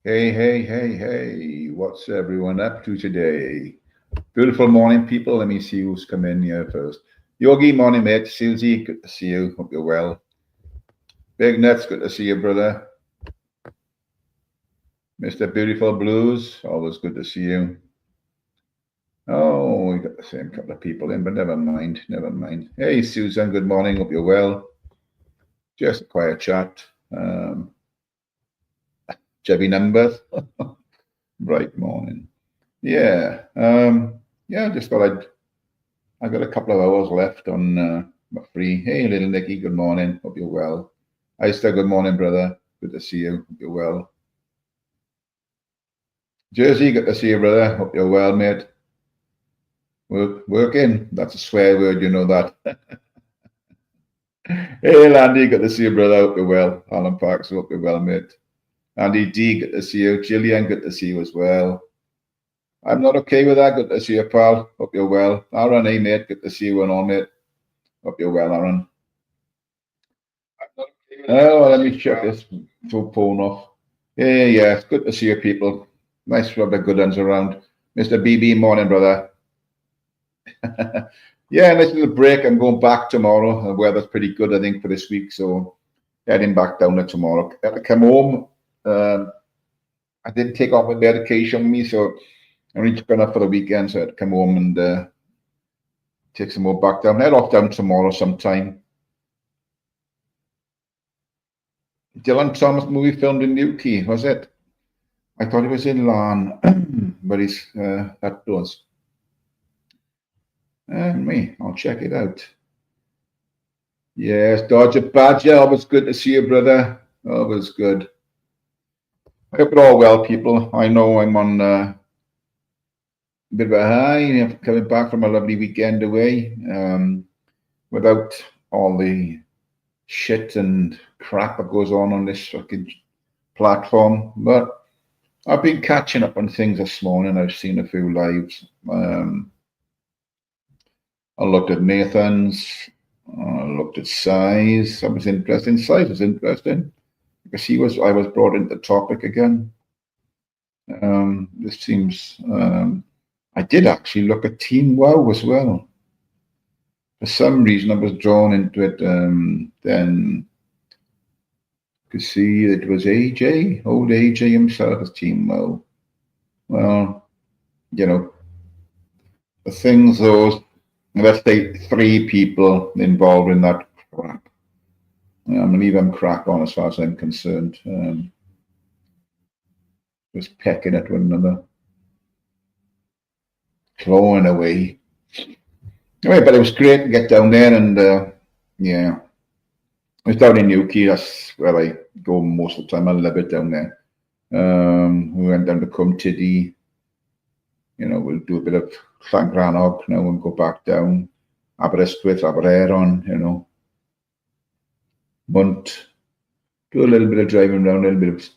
Hey, hey, hey, hey, what's everyone up to today? Beautiful morning, people. Let me see who's come in here first. Yogi, morning, mate. Susie, good to see you. Hope you're well. Big Nuts, good to see you, brother. Mr. Beautiful Blues, always good to see you. Oh, we got the same couple of people in, but never mind, never mind. Hey, Susan, good morning. Hope you're well. Just a quiet chat. Chevy numbers. Bright morning. Yeah. Yeah, just thought I've got a couple of hours left on my free. Hey, little Nicky, good morning. Hope you're well. Esther, good morning, brother. Good to see you. Hope you're well. Jersey, good to see you, brother. Hope you're well, mate. Working. That's a swear word, you know that. Hey, Landy, good to see you, brother. Hope you're well. Alan Parks, hope you're well, mate. Andy D, good to see you. Gillian, good to see you as well. I'm not okay with that. Good to see you, pal. Hope you're well. Aaron, hey, mate. Good to see you and all, mate. Hope you're well, Aaron. Oh, let me check this phone off. Yeah, it's good to see you people. Nice to have the good ones around. Mr. BB, morning, brother. Yeah, nice little break. I'm going back tomorrow. The weather's pretty good, I think, for this week. So heading back down there tomorrow. I had to come home. I didn't take off my medication with me, so I only took enough for the weekend. So I had to come home and take some more back down. Head off down tomorrow sometime. Dylan Thomas movie filmed in Newquay, was it? I thought it was in Larne, but it's outdoors. And me, I'll check it out. Yes, Dodger Badger, always good to see you, brother. Always good. I hope you're all well, people. I know I'm on a bit of a high, coming back from a lovely weekend away, without all the shit and crap that goes on this fucking platform. But I've been catching up on things this morning. I've seen a few lives. I looked at Nathan's. I looked at size. That was interesting. Size was interesting because I was brought into the topic again. This seems. I did actually look at Team Wow as well. For some reason, I was drawn into it. Then could see it was AJ, old AJ himself as Team Wow. Well, the things those, let's say, three people involved in that crap. I'm gonna leave them crack on as far as I'm concerned. Just pecking at one another, clawing away. Anyway, but it was great to get down there, and yeah, it's down in Newquay. That's where I go most of the time. I love it down there. We went down to Cwmtidi. We'll do a bit of Llangrannog now and go back down. Aberystwyth, Abereiron, Munt. Do a little bit of driving around, a little bit of,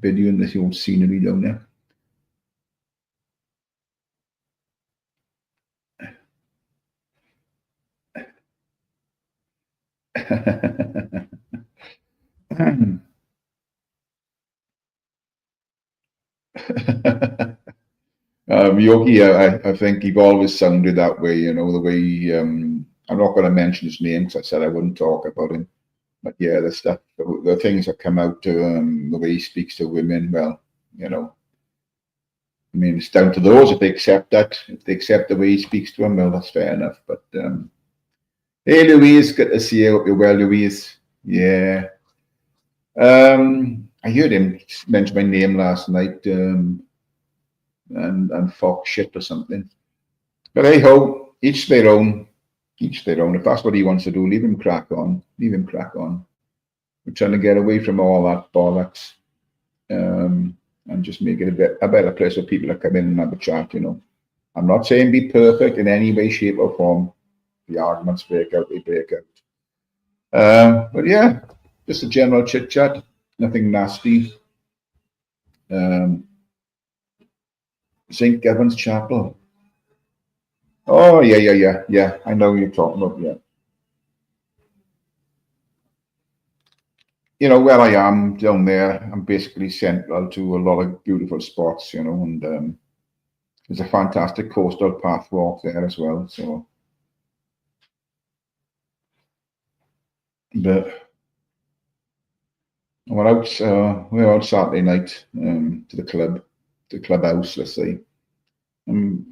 videoing this old scenery down there. Yogi, I think you've always sounded that way, the way I'm not going to mention his name because I said I wouldn't talk about him. But yeah, the stuff, the things that come out, the way he speaks to women, well, I mean, it's down to those if they accept that. If they accept the way he speaks to them, well, that's fair enough. But hey, Louise, good to see you. Hope you're well, Louise. Yeah. I heard him mention my name last night and fuck shit or something. But hey ho, each their own. Each their own. If that's what he wants to do, leave him crack on. Leave him crack on. We're trying to get away from all that bollocks and just make it a better place for people to come in and have a chat, I'm not saying be perfect in any way, shape, or form. The arguments break out, they break out. But yeah, just a general chit chat, nothing nasty. St. Gavin's Chapel. Oh, yeah. I know what you're talking about, yeah. where I am down there, I'm basically central to a lot of beautiful spots, and there's a fantastic coastal path walk there as well. So, but we're out Saturday night to the clubhouse, let's say.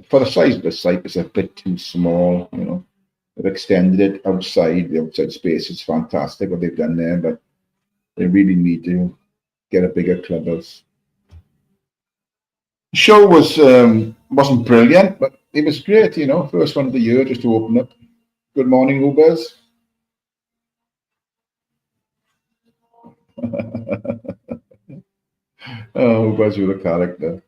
For the size of the site, it's a bit too small. They've extended it outside. The outside space is fantastic what they've done there, but they really need to get a bigger clubhouse. The show wasn't brilliant, but it was great. First one of the year just to open up. Good morning, Ubers. Oh, Ubers, you're a character.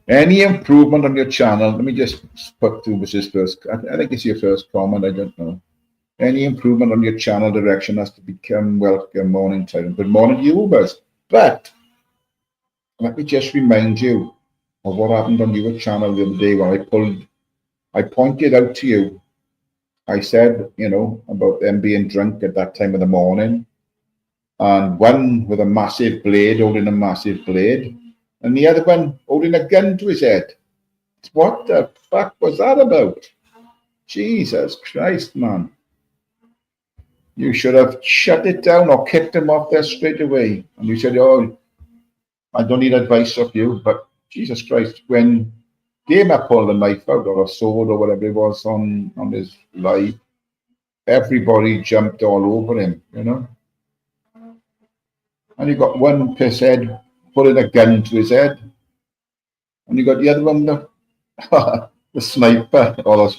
Any improvement on your channel? Let me just put to Mrs. first. I think it's your first comment. I don't know. Any improvement on your channel direction has to become welcome morning time. Good morning to you, Ubers. But let me just remind you of what happened on your channel the other day when I pointed out to you. I said, about them being drunk at that time of the morning, and one with a massive blade, holding a massive blade, and the other one holding a gun to his head. What the fuck was that about? Jesus Christ, man. You should have shut it down or kicked him off there straight away. And you said, oh, I don't need advice of you, but Jesus Christ, when Gamer pulled a knife out or a sword or whatever it was on his live, everybody jumped all over him. And you got one pisshead putting a gun to his head, and you got the other one, the sniper, or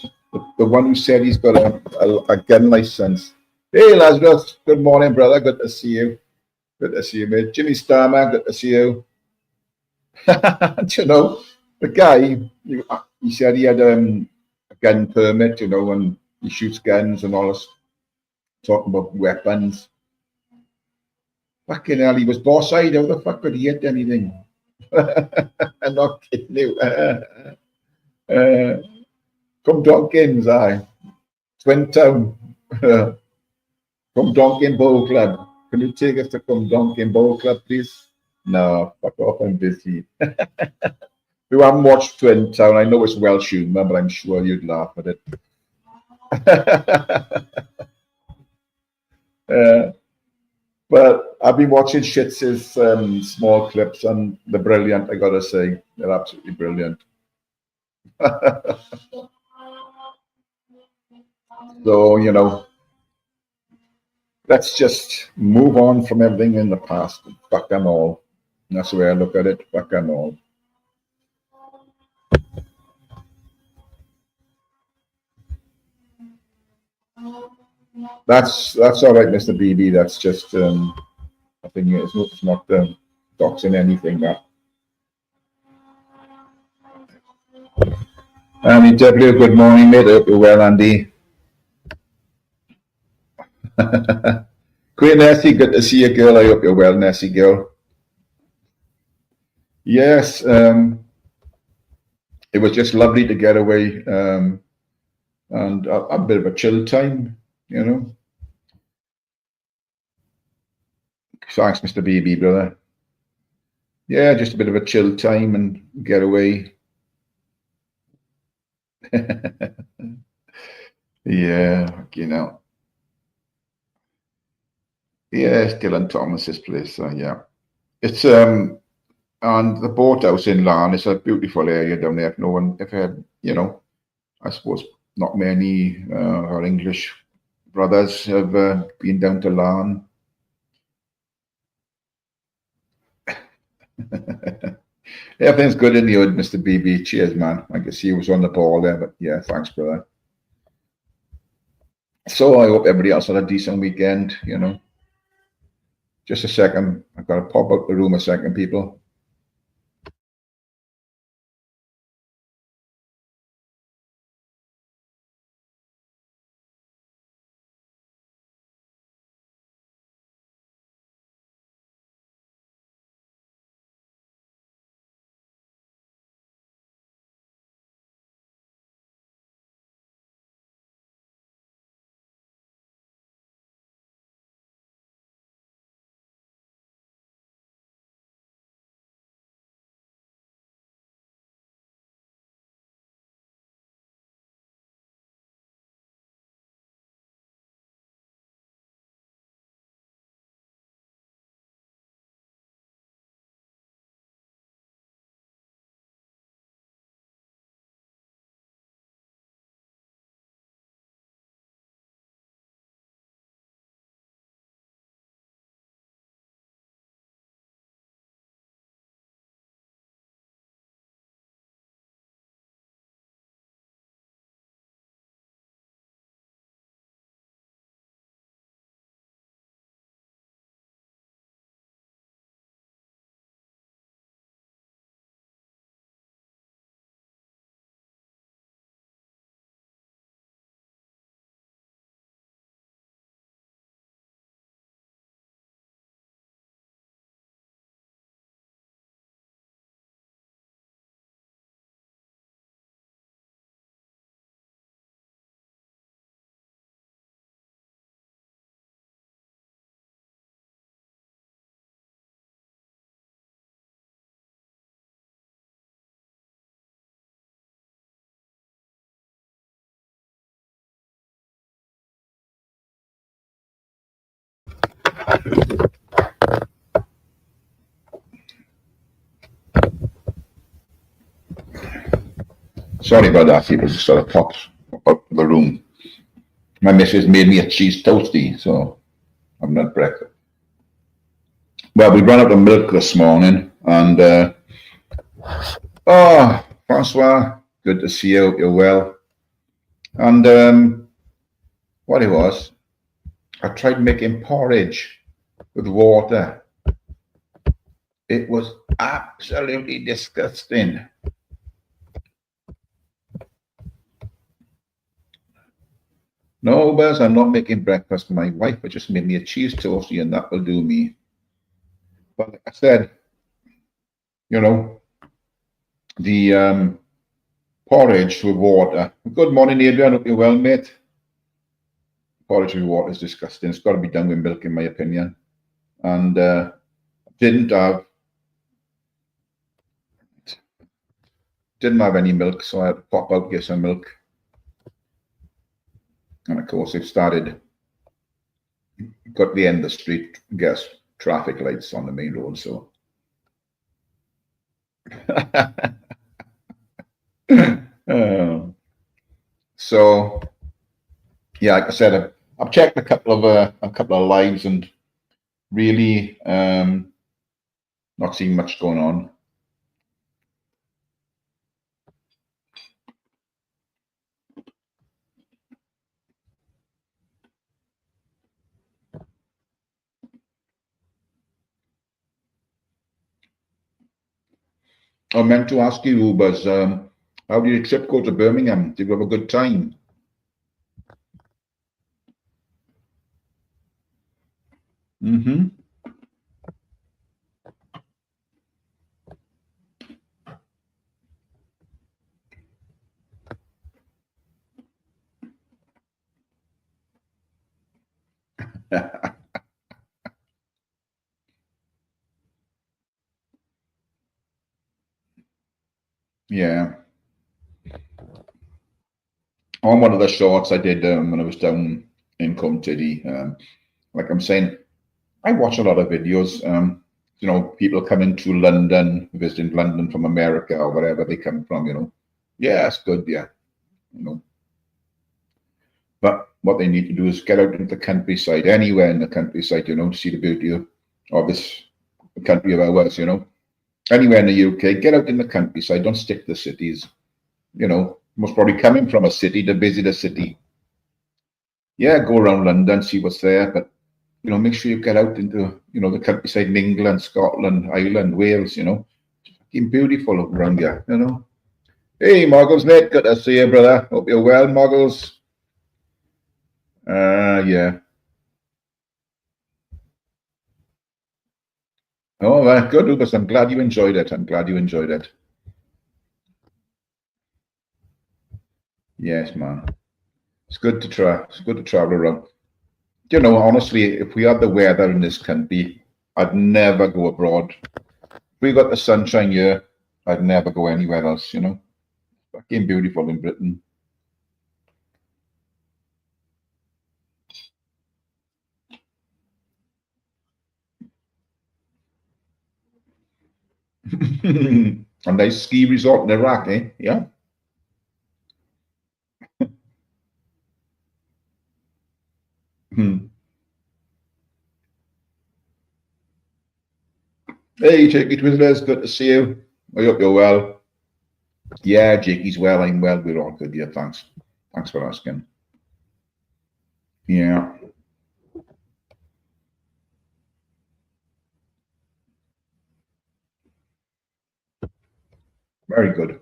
the one who said he's got a gun license. Hey, Lazarus, good morning, brother. Good to see you. Good to see you, mate. Jimmy Starmer, good to see you. The guy, he said he had a gun permit, and he shoots guns and all this, talking about weapons. Fucking hell, he was boss-eyed. How the fuck could he hit anything? I'm not kidding you. Come Donkins, aye. Twin Town. Come Donkin Bowl Club. Can you take us to Come Donkin Bowl Club, please? No, fuck off, I'm busy. You haven't watched Twin Town, I know it's Welsh humour, but I'm sure you'd laugh at it. But I've been watching Shits' small clips, and they're brilliant, I gotta say. They're absolutely brilliant. So, let's just move on from everything in the past. Fuck them all. And that's the way I look at it. Fuck them all. That's all right, Mr. BB. That's just I think it's not doxing anything. That. Andy W, good morning, mate. Hope you're well, Andy. Queen Nessie, good to see you, girl. I hope you're well, Nessie, girl. Yes, it was just lovely to get away and a bit of a chill time. Thanks, Mr. BB, brother. Yeah, just a bit of a chill time and get away. Yeah, Yeah, still in Thomas's place. So yeah, it's and the boathouse in Larne is a beautiful area down there. If no one, if had, I suppose not many our English brothers have been down to Larne. Everything's good in the hood, Mr. BB. Cheers, man. I can see you was on the ball there, but yeah, thanks, brother. So I hope everybody else had a decent weekend. Just a second. I've got to pop out the room a second, people. Sorry about that. It was just sort of popped out of the room. My missus made me a cheese toastie, so I've not breakfast. Well, we ran out of milk this morning, and oh, Francois, good to see you. You're well. And what it was, I tried making porridge with water. It was absolutely disgusting. No, Buzz, I'm not making breakfast for my wife. I just made me a cheese toastie, and that will do me. But like I said, you know, the porridge with water. Good morning, Adrian. Hope you're well, mate. Porridge with water is disgusting. It's got to be done with milk, in my opinion. And didn't have any milk, so I had to pop out get some milk. And of course, it started. Got the end of the street. Guess traffic lights on the main road, so. So yeah, like I said, I've checked a couple of lives and really not seeing much going on. I meant to ask you, Ubers, how did your trip go to Birmingham? Did you have a good time? Mm-hmm. Yeah. On one of the shorts I did when I was down in Cumtiddy, like I'm saying, I watch a lot of videos. You know, people coming to London, visiting London from America or wherever they come from. You know, yeah, it's good. Yeah, you know, but what they need to do is get out into the countryside, anywhere in the countryside. You know, to see the beauty of this country of ours. You know, anywhere in the UK, get out in the countryside. Don't stick to the cities. You know, most probably coming from a city to visit a city. Yeah, go around London, see what's there, but you know, make sure you get out into, you know, the countryside in England, Scotland, Ireland, Wales, you know. Fucking beautiful around here, you know. Hey, Muggles, mate, good to see you, brother. Hope you're well, Muggles. Yeah. Oh, good, Lucas. I'm glad you enjoyed it. I'm glad you enjoyed it. Yes, man. It's good to try. It's good to travel around. You know, honestly, if we had the weather in this country, I'd never go abroad. If we got the sunshine here, I'd never go anywhere else, you know. Fucking beautiful in Britain. A nice ski resort in Iraq, eh? Yeah. Hmm. Hey, Jakey Twizzlers, good to see you. I hope you're well. Yeah, Jakey's well. I'm well. We're all good. Yeah, thanks. Thanks for asking. Yeah, very good.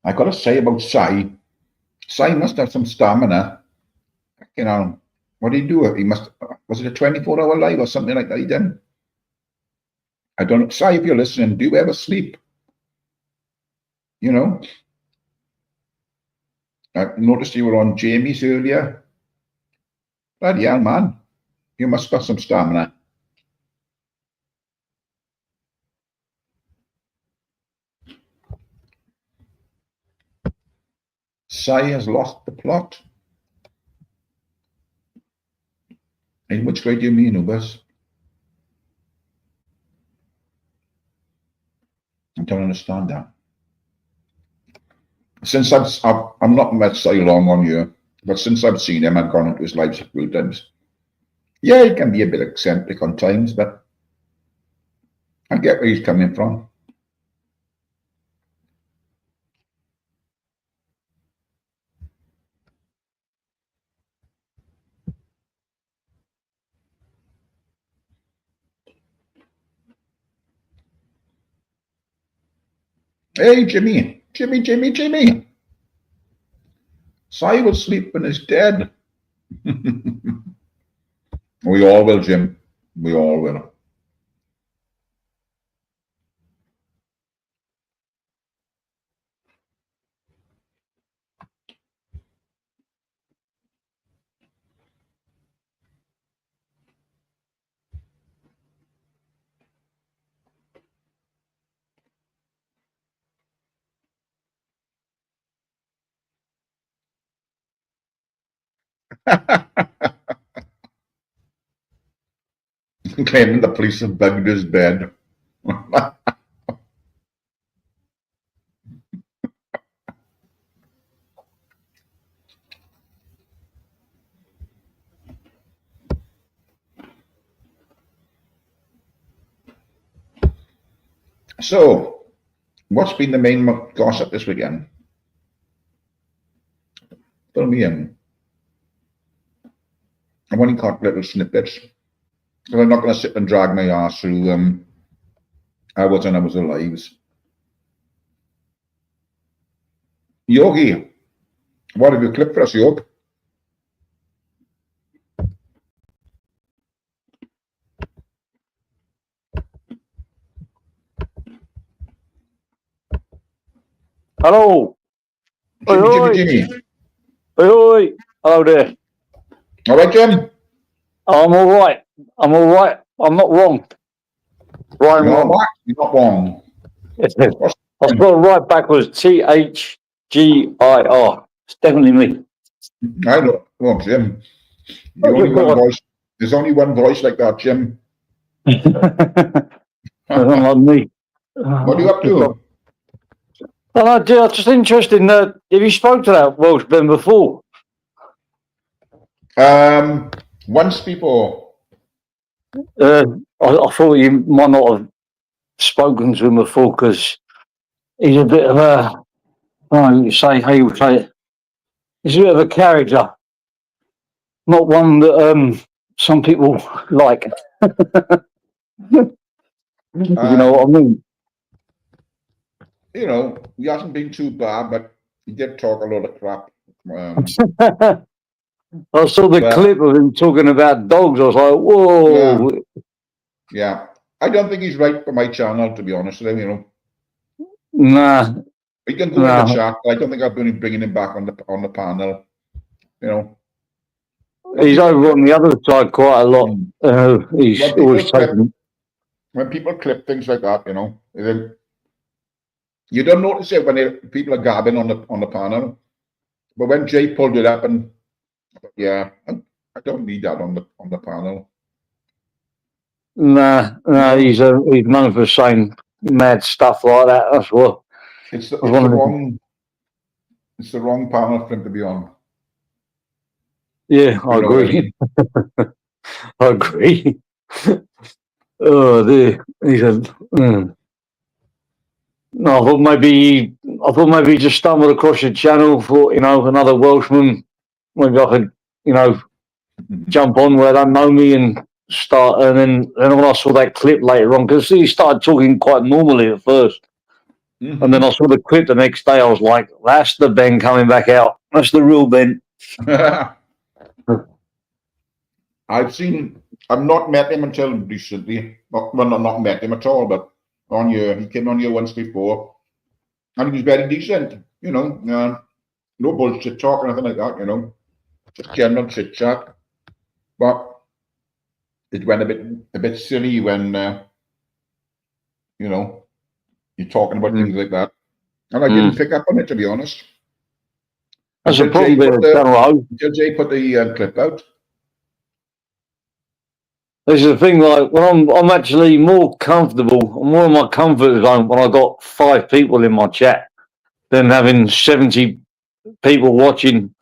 I got to say about Sai. Sai must have some stamina. You know, what did he do? He must. Was it a 24-hour live or something like that? He did. I don't know. Sai, if you're listening, do you ever sleep? You know, I noticed you were on Jamie's earlier. Bloody hell, man. You must have some stamina. Sai has lost the plot. In which way do you mean, Ubers? I don't understand that. Since I'm not met so long on you, but since I've seen him, I've gone into his life a few times. Yeah, he can be a bit eccentric on times, but I get where he's coming from. Hey, Jimmy. Si will sleep when he's dead. We all will, Jim. We all will. Claiming the police have bugged his bed. So, what's been the main gossip this weekend? Fill me in. I've only caught little snippets. Because I'm not going to sit and drag my ass through hours and hours of lives. Yogi, what have you clipped for us, Yogi? Hello. Jimmy. Oi. Hello there. All right, Jim? I'm all right. I'm not wrong. Right, You're not, you're not wrong. I spelled right backwards. THGIR. It's definitely me. I know. Well, Jim, there's only one voice like that, Jim. Not me. What are you up to? I'm just interested in have you spoke to that Welshman before? Once before. I thought you might not have spoken to him before because he's a bit of a, how you say it. He's a bit of a character. Not one that some people like. You know what I mean? You know, he hasn't been too bad, but he did talk a lot of crap. I saw the clip of him talking about dogs. I was like, whoa. Yeah. I don't think he's right for my channel, to be honest with him, you know. Nah. We can go in the chat. I don't think I'm going to be bringing him back on the panel, you know. He's over on the other side quite a lot. He's always taking. When people clip things like that, you know, you don't notice it when people are gabbing on the panel, but when Jay pulled it up, and yeah, I don't need that on the panel. Nah, he's known for saying mad stuff like that. That's what. It's the wrong panel for him to be on. Yeah, I agree. I agree. Oh, dear. He said, No, I thought maybe he just stumbled across your channel. Thought, you know, another Welshman. Maybe I could, you know, jump on where they know me and start. And then when I saw that clip later on, because he started talking quite normally at first, and then I saw the clip the next day. I was like, "That's the Ben coming back out. That's the real Ben." I've not met him until recently. Well, not met him at all, but he came on here once before, and he was very decent. You know, no bullshit talk or anything like that. You know, just general chit chat. But it went a bit silly when you know, you're talking about things like that, and I didn't pick up on it, to be honest. That's a problem until Jay put the clip out. This is the thing, like when I'm actually more comfortable, I'm more in my comfort zone when I got 5 people in my chat than having 70 people watching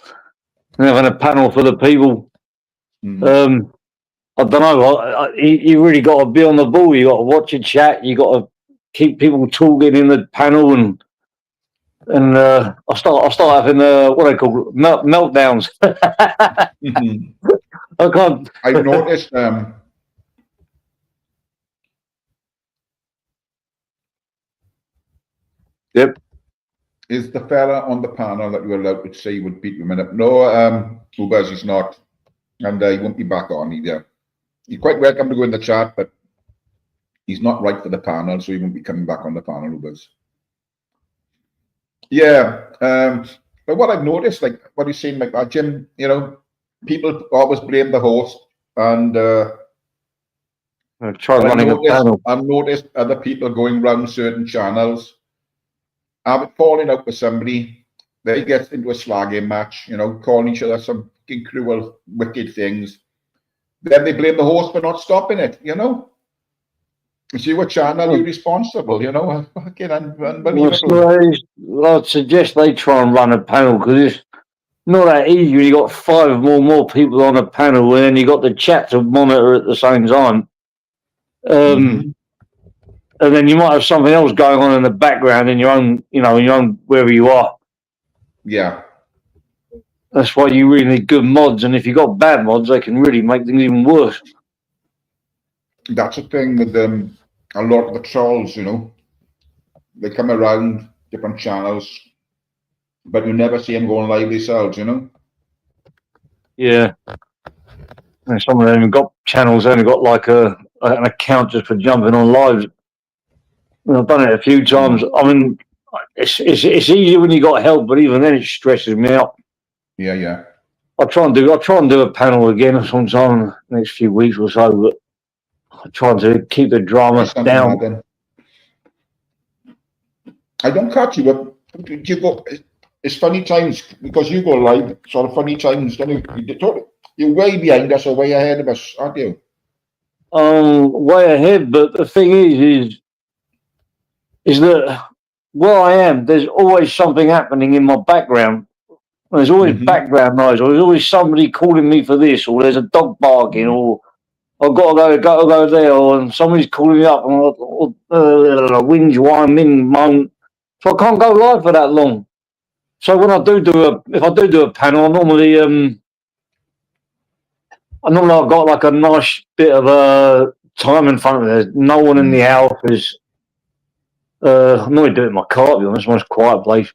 and having a panel full of people. I don't know. You really got to be on the ball. You got to watch your chat. You got to keep people talking in the panel, and I start having what they call meltdowns. I can't. I've noticed. Yep. Is the fella on the panel that you were allowed to say would beat him up? No, Ubers, he's not, and he won't be back on either. You're quite welcome to go in the chat, but he's not right for the panel, so he won't be coming back on the panel, Ubers. Yeah, but what I've noticed, like what you're saying, like that, Jim, you know, people always blame the host, and I've noticed other people going around certain channels, falling out with somebody, they get into a slagging match, you know, calling each other some fucking cruel, wicked things. Then they blame the host for not stopping it, you know. It's your channel, you're responsible, you know. Fucking unbelievable. I'd suggest they try and run a panel, because it's not that easy when you got 5 or more people on a panel, and then you got the chat to monitor at the same time. And then you might have something else going on in the background in your own, you know, in your own wherever you are. Yeah. That's why you really need good mods, and if you've got bad mods, they can really make things even worse. That's the thing with a lot of the trolls, you know. They come around different channels, but you never see them going live themselves, you know. Yeah. And some of them have got channels, only got like an account just for jumping on lives. I've done it a few times. I mean, it's easier when you got help, but even then it stresses me out. Yeah. I'll try and do a panel again sometime in the next few weeks or so, but I'm trying to keep the drama down. I don't catch you, but you go. It's funny times because you go live. Sort of funny times, don't you? You're way behind us or way ahead of us, aren't you? Way ahead. But the thing is that where I am, there's always something happening in my background. There's always background noise, or there's always somebody calling me for this, or there's a dog barking, or I've got to go there, or somebody's calling me up, or whinge, whine, moan. So I can't go live for that long. So when I do a panel, I normally I've got like a nice bit of time in front of me. There's no one in the house. I'm not do it in my car, to be honest. It's a quiet place.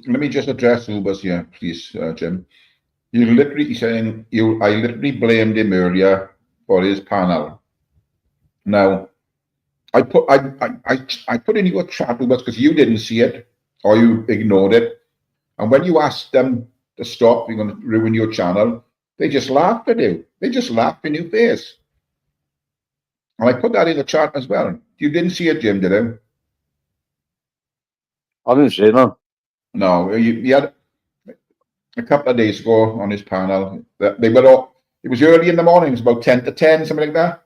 Let me just address Ubers here, please, Jim. You're literally saying I literally blamed him earlier for his panel. Now, I put in your chat, Ubers, because you didn't see it or you ignored it. And when you asked them to stop, you're going to ruin your channel, they just laughed at you. They just laughed in your face. And I put that in the chat as well. You didn't see it, Jim, did you? I didn't see it, no. No, you had a couple of days ago on his panel. They were all, it was early in the morning, it was about 10 to 10, something like that.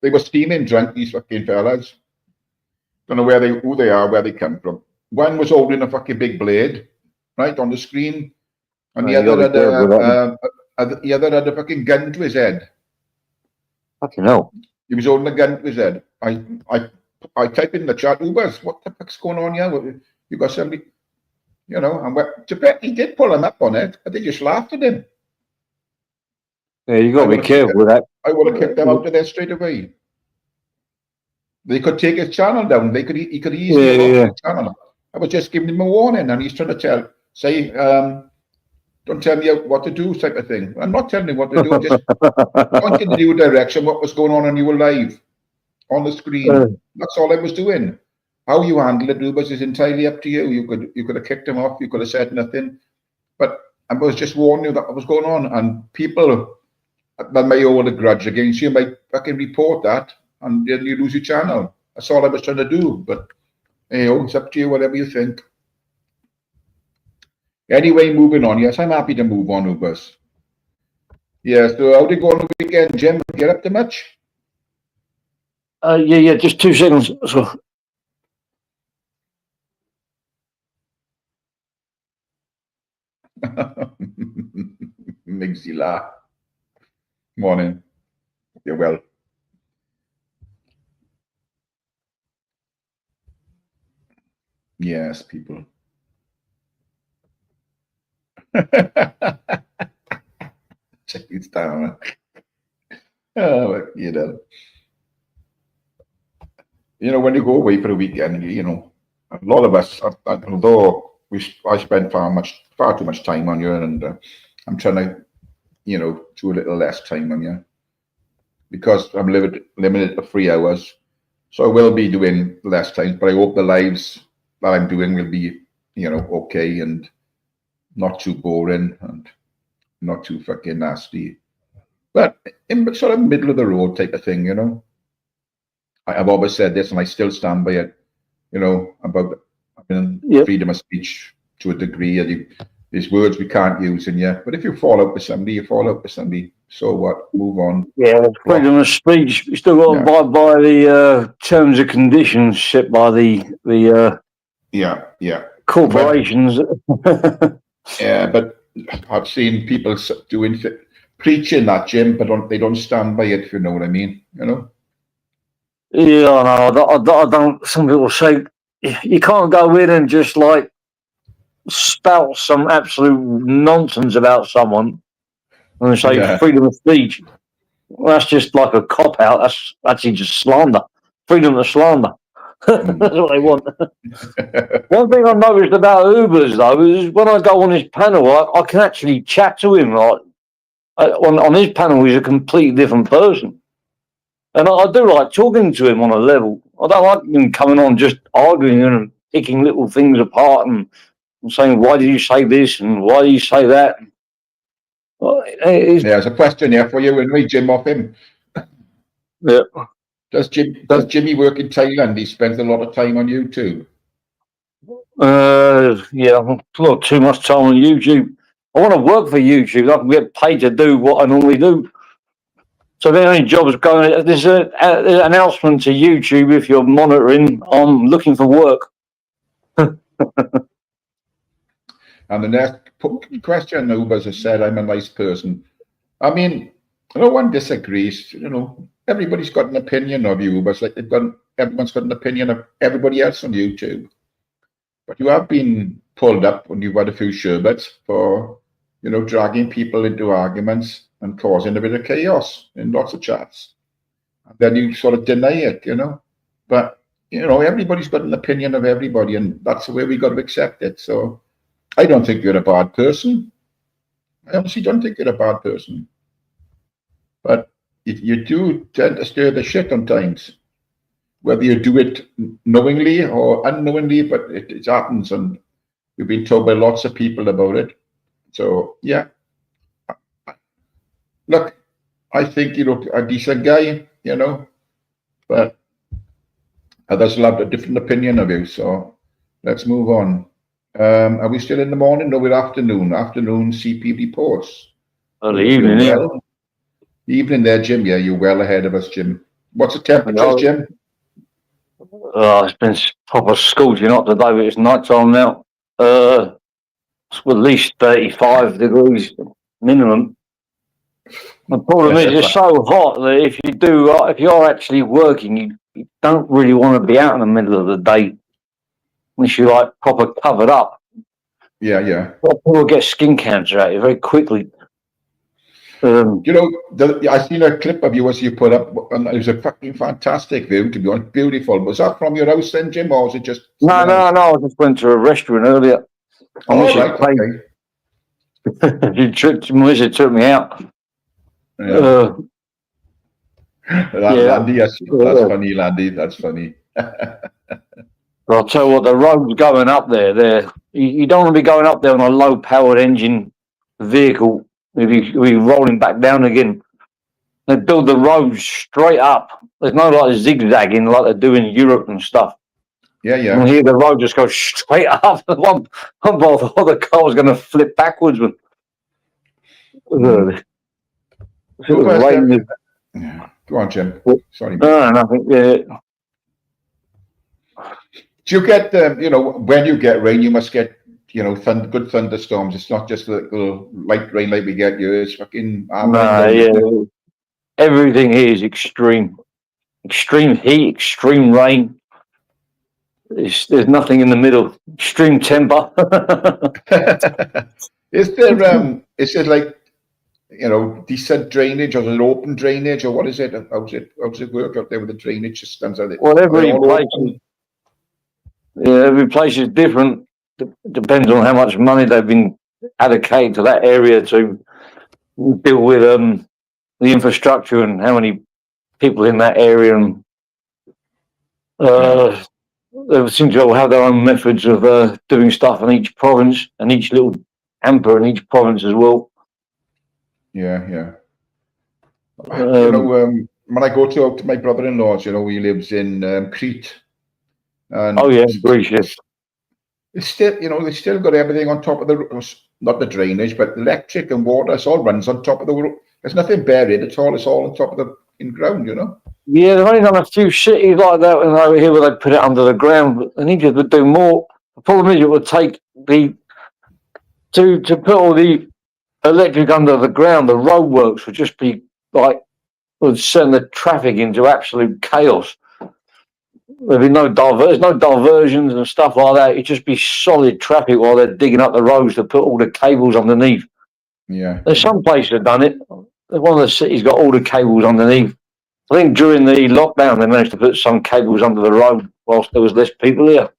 They were steaming drunk, these fucking fellas. Don't know who they are, where they come from. One was holding a fucking big blade, right, on the screen. And the other had a fucking gun to his head. Fucking hell. He was holding a gun to his head. I type in the chat, Ubers, what the fuck's going on here? You got somebody, you know, and he did pull him up on it, but they just laughed at him. Yeah, you got to be careful with that. I would have kicked them out of there straight away. They could take his channel down. He could easily go his channel. I was just giving him a warning, and he's trying to say, don't tell me what to do, type of thing. I'm not telling you what to do. I'm just pointing in your direction, what was going on your live on the screen. That's all I was doing. How you handle it, Ubers, is entirely up to you. You could have kicked him off. You could have said nothing. But I was just warning you that what was going on. And people that may hold a grudge against you might fucking report that, and then you lose your channel. That's all I was trying to do. But you know, it's up to you, whatever you think. Anyway, moving on. Yes, I'm happy to move on, Ubers. Yeah, so how did it go on the weekend, Jim? Get up to much? Yeah, just 2 seconds. So, Makes you laugh. Morning. You're well. Yes, people. Check this down. Oh, when you go away for a weekend, a lot of us, although I spend far too much time on you, and I'm trying to, do a little less time on you because I'm limited to 3 hours. So I will be doing less time, but I hope the lives that I'm doing will be, okay and not too boring and not too fucking nasty. But in sort of middle of the road type of thing, I've always said this and I still stand by it, about yep. freedom of speech to a degree. There's words we can't use in here, but if you fall out with somebody, you fall out with somebody. So what? Move on. Yeah, freedom of speech. You still got to abide by the terms and conditions set by the corporations. But I've seen people preaching that, Jim, but they don't stand by it. If you know what I mean, Yeah, I know. I don't. Some people say you can't go in and just like spout some absolute nonsense about someone and say freedom of speech. Well, that's just like a cop out. That's actually just slander. Freedom of slander. That's what they want. One thing I've noticed about Ubers though is when I go on his panel, I can actually chat to him. Like on his panel, he's a completely different person, and I do like talking to him on a level. I don't like him coming on just arguing and picking little things apart and saying, "Why did you say this?" and "Why do you say that?" Well, there's a question here for you, anyway, Jim, off him. Yeah. Does Jimmy work in Thailand? He spends a lot of time on YouTube. Yeah, not too much time on YouTube. I want to work for YouTube. I can get paid to do what I normally do. So the only job is going. There's an announcement to YouTube if you're monitoring. I'm looking for work. And the next question, Ubers has said, I'm a nice person. I mean, no one disagrees. Everybody's got an opinion of you, but like everyone's got an opinion of everybody else on YouTube. But you have been pulled up when you've had a few sherbets for, dragging people into arguments and causing a bit of chaos in lots of chats. And then you sort of deny it, But, everybody's got an opinion of everybody, and that's the way we got to accept it. So I don't think you're a bad person. I honestly don't think you're a bad person. But you do tend to stir the shit sometimes, whether you do it knowingly or unknowingly, but it happens, and we've been told by lots of people about it. So, yeah. Look, I think you look a decent guy, but others will have a different opinion of you. So let's move on. Are we still in the morning? No, we're afternoon. Afternoon CP reports. Early evening, yeah. Evening there, Jim. Yeah, you're well ahead of us, Jim. What's the temperatures, Jim? It's been proper scorching hot today, but it's night time now. It's at least 35 degrees minimum. The problem is it's so hot that if you're actually working, you don't really want to be out in the middle of the day unless you're like proper covered up. Yeah. People get skin cancer out very quickly. I seen a clip of you as you put up, and it was a fucking fantastic view, to be honest, beautiful. Was that from your house then, Jim, or was it just? No, I just went to a restaurant earlier. Okay. Melissa took me out. Yeah. Landy, that's funny, Landy. That's funny. I'll tell you what, the roads going up there, you don't want to be going up there on a low-powered engine vehicle. If you're rolling back down again, they build the roads straight up. There's no like zigzagging like they do in Europe and stuff. Yeah. And here the road just goes straight up. One the car's going to flip backwards. If it was raining. Yeah. Go on, Jim. Sorry. No, nothing. Yeah. Do you get when you get rain, you must get good thunderstorms. It's not just a little light rain like we get here. It's fucking No, yeah. Everything here is extreme. Extreme heat, extreme rain. There's nothing in the middle. Extreme temper. Is there like decent drainage, or is it open drainage, or what is it? How's it work out there with the drainage systems? Well, every place is different. Depends on how much money they've been allocated to that area to deal with the infrastructure and how many people in that area, and they seem to all have their own methods of doing stuff in each province and each little hamper in each province as well. Yeah. When I go to my brother-in-law's, he lives in Crete. And Greece. It's still, they still got everything on top of not the drainage, but electric and water. It all runs on top of the road. There's nothing buried at all. It's all on top of the ground, Yeah, they've only done a few cities like that over here where they put it under the ground, but they needed to do more. The problem is it would take to put all the electric under the ground, the roadworks would just be would send the traffic into absolute chaos. There'd be no diversions and stuff like that. It'd just be solid traffic while they're digging up the roads to put all the cables underneath. Yeah. There's some places that have done it. One of the cities got all the cables underneath. I think during the lockdown they managed to put some cables under the road whilst there was less people here.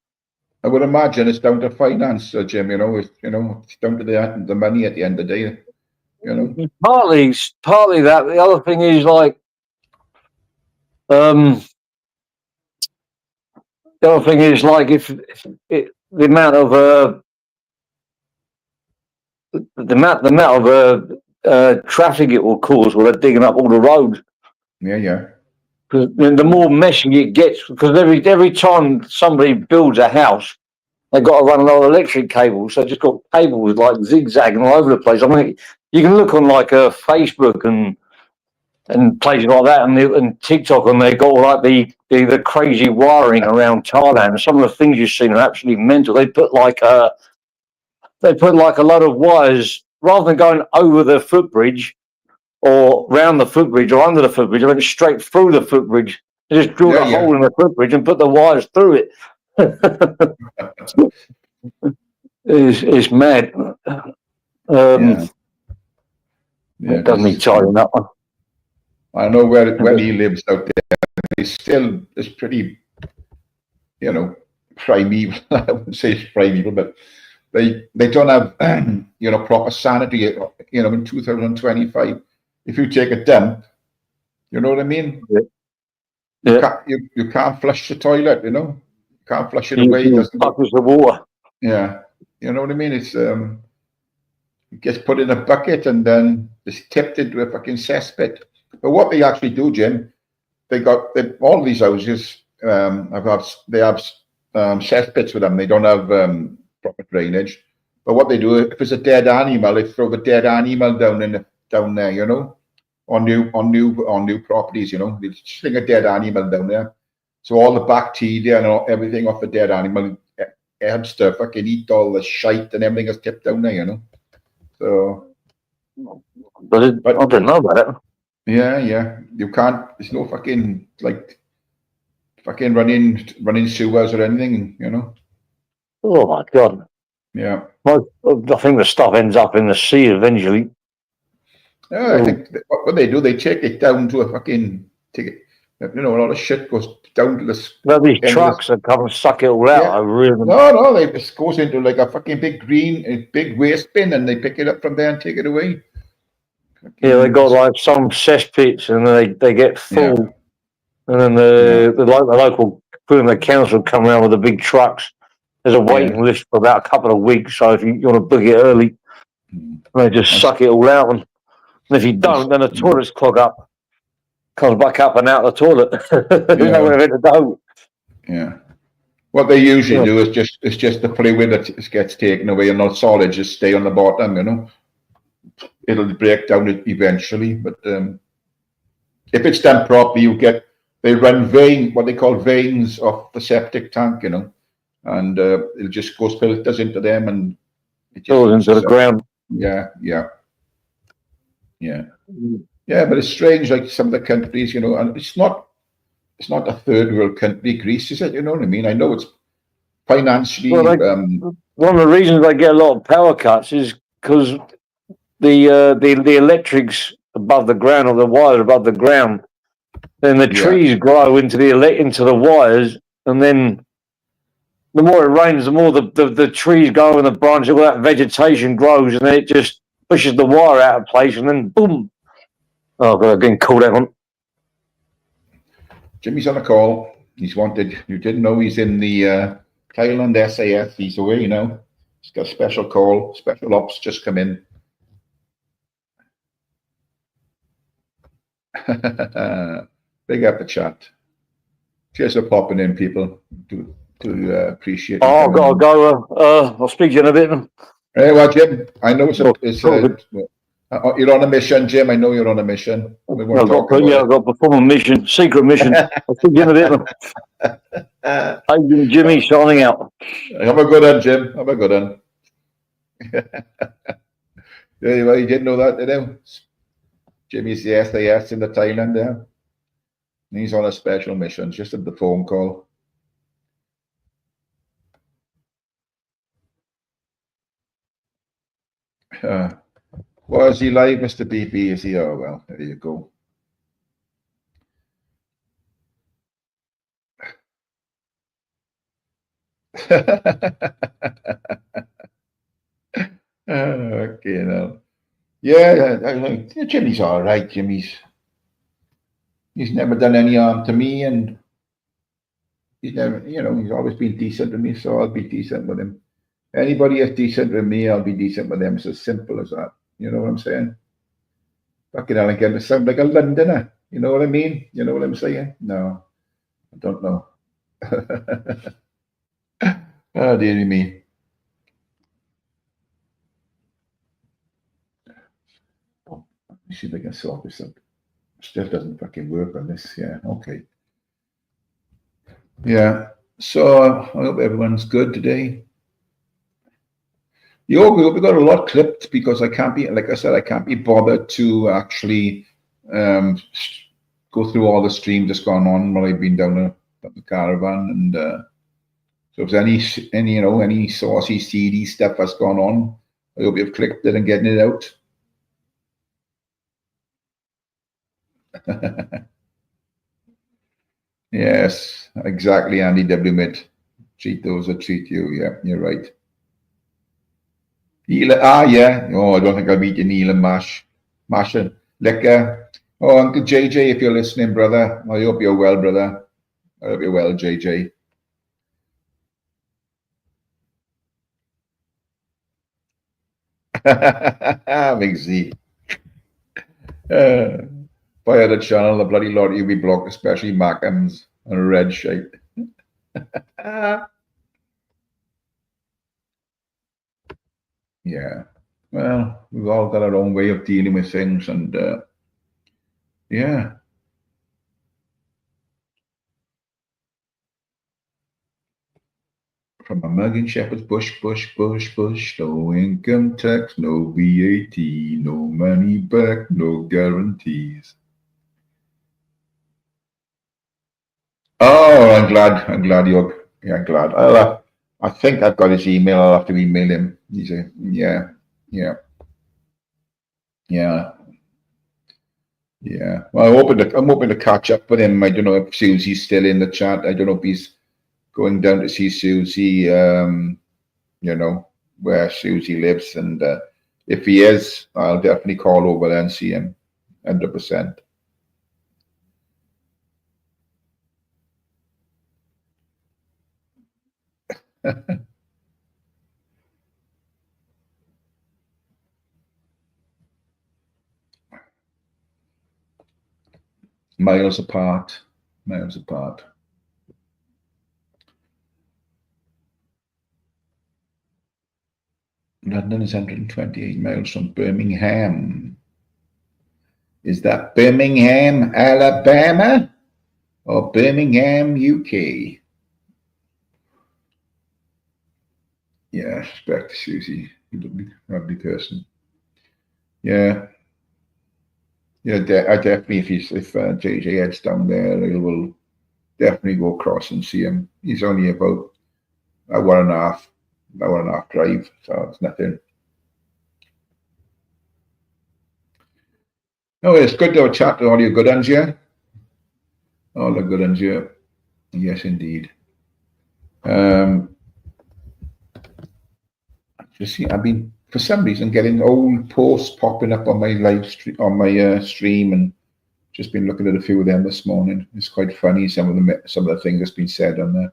I would imagine it's down to finance, Jim. It's down to the money at the end of the day. Partly that. The other thing is if the amount of traffic it will cause while they're digging up all the roads. Yeah. Because the more messy it gets, because every time somebody builds a house, they've got to run a lot of electric cables. So just got cables zigzagging all over the place. I mean, you can look on Facebook and places like that and TikTok, and they got all the crazy wiring around Thailand. Some of the things you've seen are absolutely mental. They put a lot of wires rather than going over the footbridge or round the footbridge or under the footbridge. They went straight through the footbridge. They just drilled a hole in the footbridge and put the wires through it. It's mad. It doesn't need tidying up. I know where he lives out there. It's pretty, primeval. I wouldn't say it's primeval, but they don't have proper sanitary. In 2025, if you take a dump, you know what I mean. Yeah. You can't flush the toilet. You can't flush it away. It doesn't touch the water. Yeah, you know what I mean. It's it gets put in a bucket and then it's tipped into a fucking cesspit. But what they actually do, Jim, all these houses they have cesspits with them. They don't have proper drainage. But what they do, if it's a dead animal, they throw the dead animal down there, on new properties, they sling a dead animal down there. So all the bacteria and everything off the dead animal helps to fucking eat all the shite and everything is tipped down there, So, but I don't know about it. Yeah. You can't. There's no fucking running sewers or anything, Oh my God. Yeah. I think the stuff ends up in the sea eventually. Yeah, I think what they do, they take it down to a lot of shit goes down to this. Well, these trucks that come and suck it all out. No, it goes into like a fucking big waste bin, and they pick it up from there and take it away. Yeah, they got some cesspits, and they get full, and then the local the council come around with the big trucks. There's a waiting list for about a couple of weeks, so if you want to book it early, they just suck it all out, and if you don't, then the toilets clog up, comes back up and out the toilet. There's nowhere to go. Yeah. What they usually do is just the fluid that gets taken away, and not solids just stay on the bottom, it'll break down eventually. But if it's done properly, they run what they call veins off the septic tank, and it just goes filters into them, and it just Falls into the ground. Yeah. Yeah, but it's strange, like some of the countries, and it's not a third world country, Greece, is it? You know what I mean? I know it's financially. Well, one of the reasons they get a lot of power cuts is because the electrics above the ground, or the wires above the ground, then the trees grow into the wires, and then the more it rains, the more the trees go and the branch, all that vegetation grows, and then it just pushes the wire out of place, and then boom. Oh God, I'm getting called out on. Jimmy's on a call. He's wanted. You didn't know he's in the Thailand SAS. He's away now. He's got a special call. Special ops just come in. Big up the chat. Cheers for popping in, people. Do appreciate it. Oh, I've got to go. I'll speak to you in a bit. Hey, well, Jim, I know you're on a mission, Jim. I know you're on a mission. I've got to perform a mission, secret mission. I'll speak to you in a bit. Agent Jimmy signing out. Have a good one, Jim. Have a good one. Anyway, you didn't know that, did you? Jimmy's the SAS in the Thailand there. He's on a special mission. Just at the phone call. Was he live, Mr. BP? Is he? Oh, well, there you go. Okay, now. Yeah, Jimmy's all right. He's never done any harm to me, and he's never, he's always been decent to me, so I'll be decent with him. Anybody that's decent with me, I'll be decent with them. It's as simple as that. You know what I'm saying? Fucking hell, I'm getting to sound like a Londoner. You know what I mean? You know what I'm saying? No, I don't know. Oh, dearie me. Let me see if I can sort this out. Still doesn't fucking work on this. Yeah, okay. Yeah, so I hope everyone's good today. We got a lot clipped because I can't be, like I said, I can't be bothered to actually go through all the streams that's gone on while I've been down the Caravan, and so if there's any saucy, seedy stuff that's gone on, I hope you've clicked it and getting it out. Yes, exactly, Andy W. Mitt. Treat those that treat you. Yeah, you're right. Yeah. Oh, I don't think I'll meet you, Neil and Mashin. Liquor. Oh, Uncle JJ, if you're listening, brother, I hope you're well, brother. I hope you're well, JJ. Big Z. Fire the channel, the bloody lot you'll be blocked, especially Markham's and a red shape. Yeah. Well, we've all got our own way of dealing with things, and yeah. From a mug in Shepherd's Bush, no income tax, no VAT, no money back, no guarantees. Oh, I'm glad you're, yeah, glad. I think I've got his email. I'll have to email him. He's a, yeah. Well, I'm hoping to catch up with him. I don't know if Susie's still in the chat. I don't know if he's going down to see Susie, where Susie lives. And if he is, I'll definitely call over there and see him, 100%. Miles apart. London is 128 miles from Birmingham. Is that Birmingham, Alabama, or Birmingham, UK? Yeah, respect to Susie. Lovely, lovely person. Yeah. Yeah, I definitely, if JJ heads down there, I will definitely go across and see him. He's only about an hour and a half drive, so it's nothing. Oh, it's good to have a chat to all your good ones here. All the good ones here. Yes, indeed. Just see, I've been, for some reason, getting old posts popping up on my live stream, on my stream, and just been looking at a few of them this morning. It's quite funny, some of the things that's been said on there.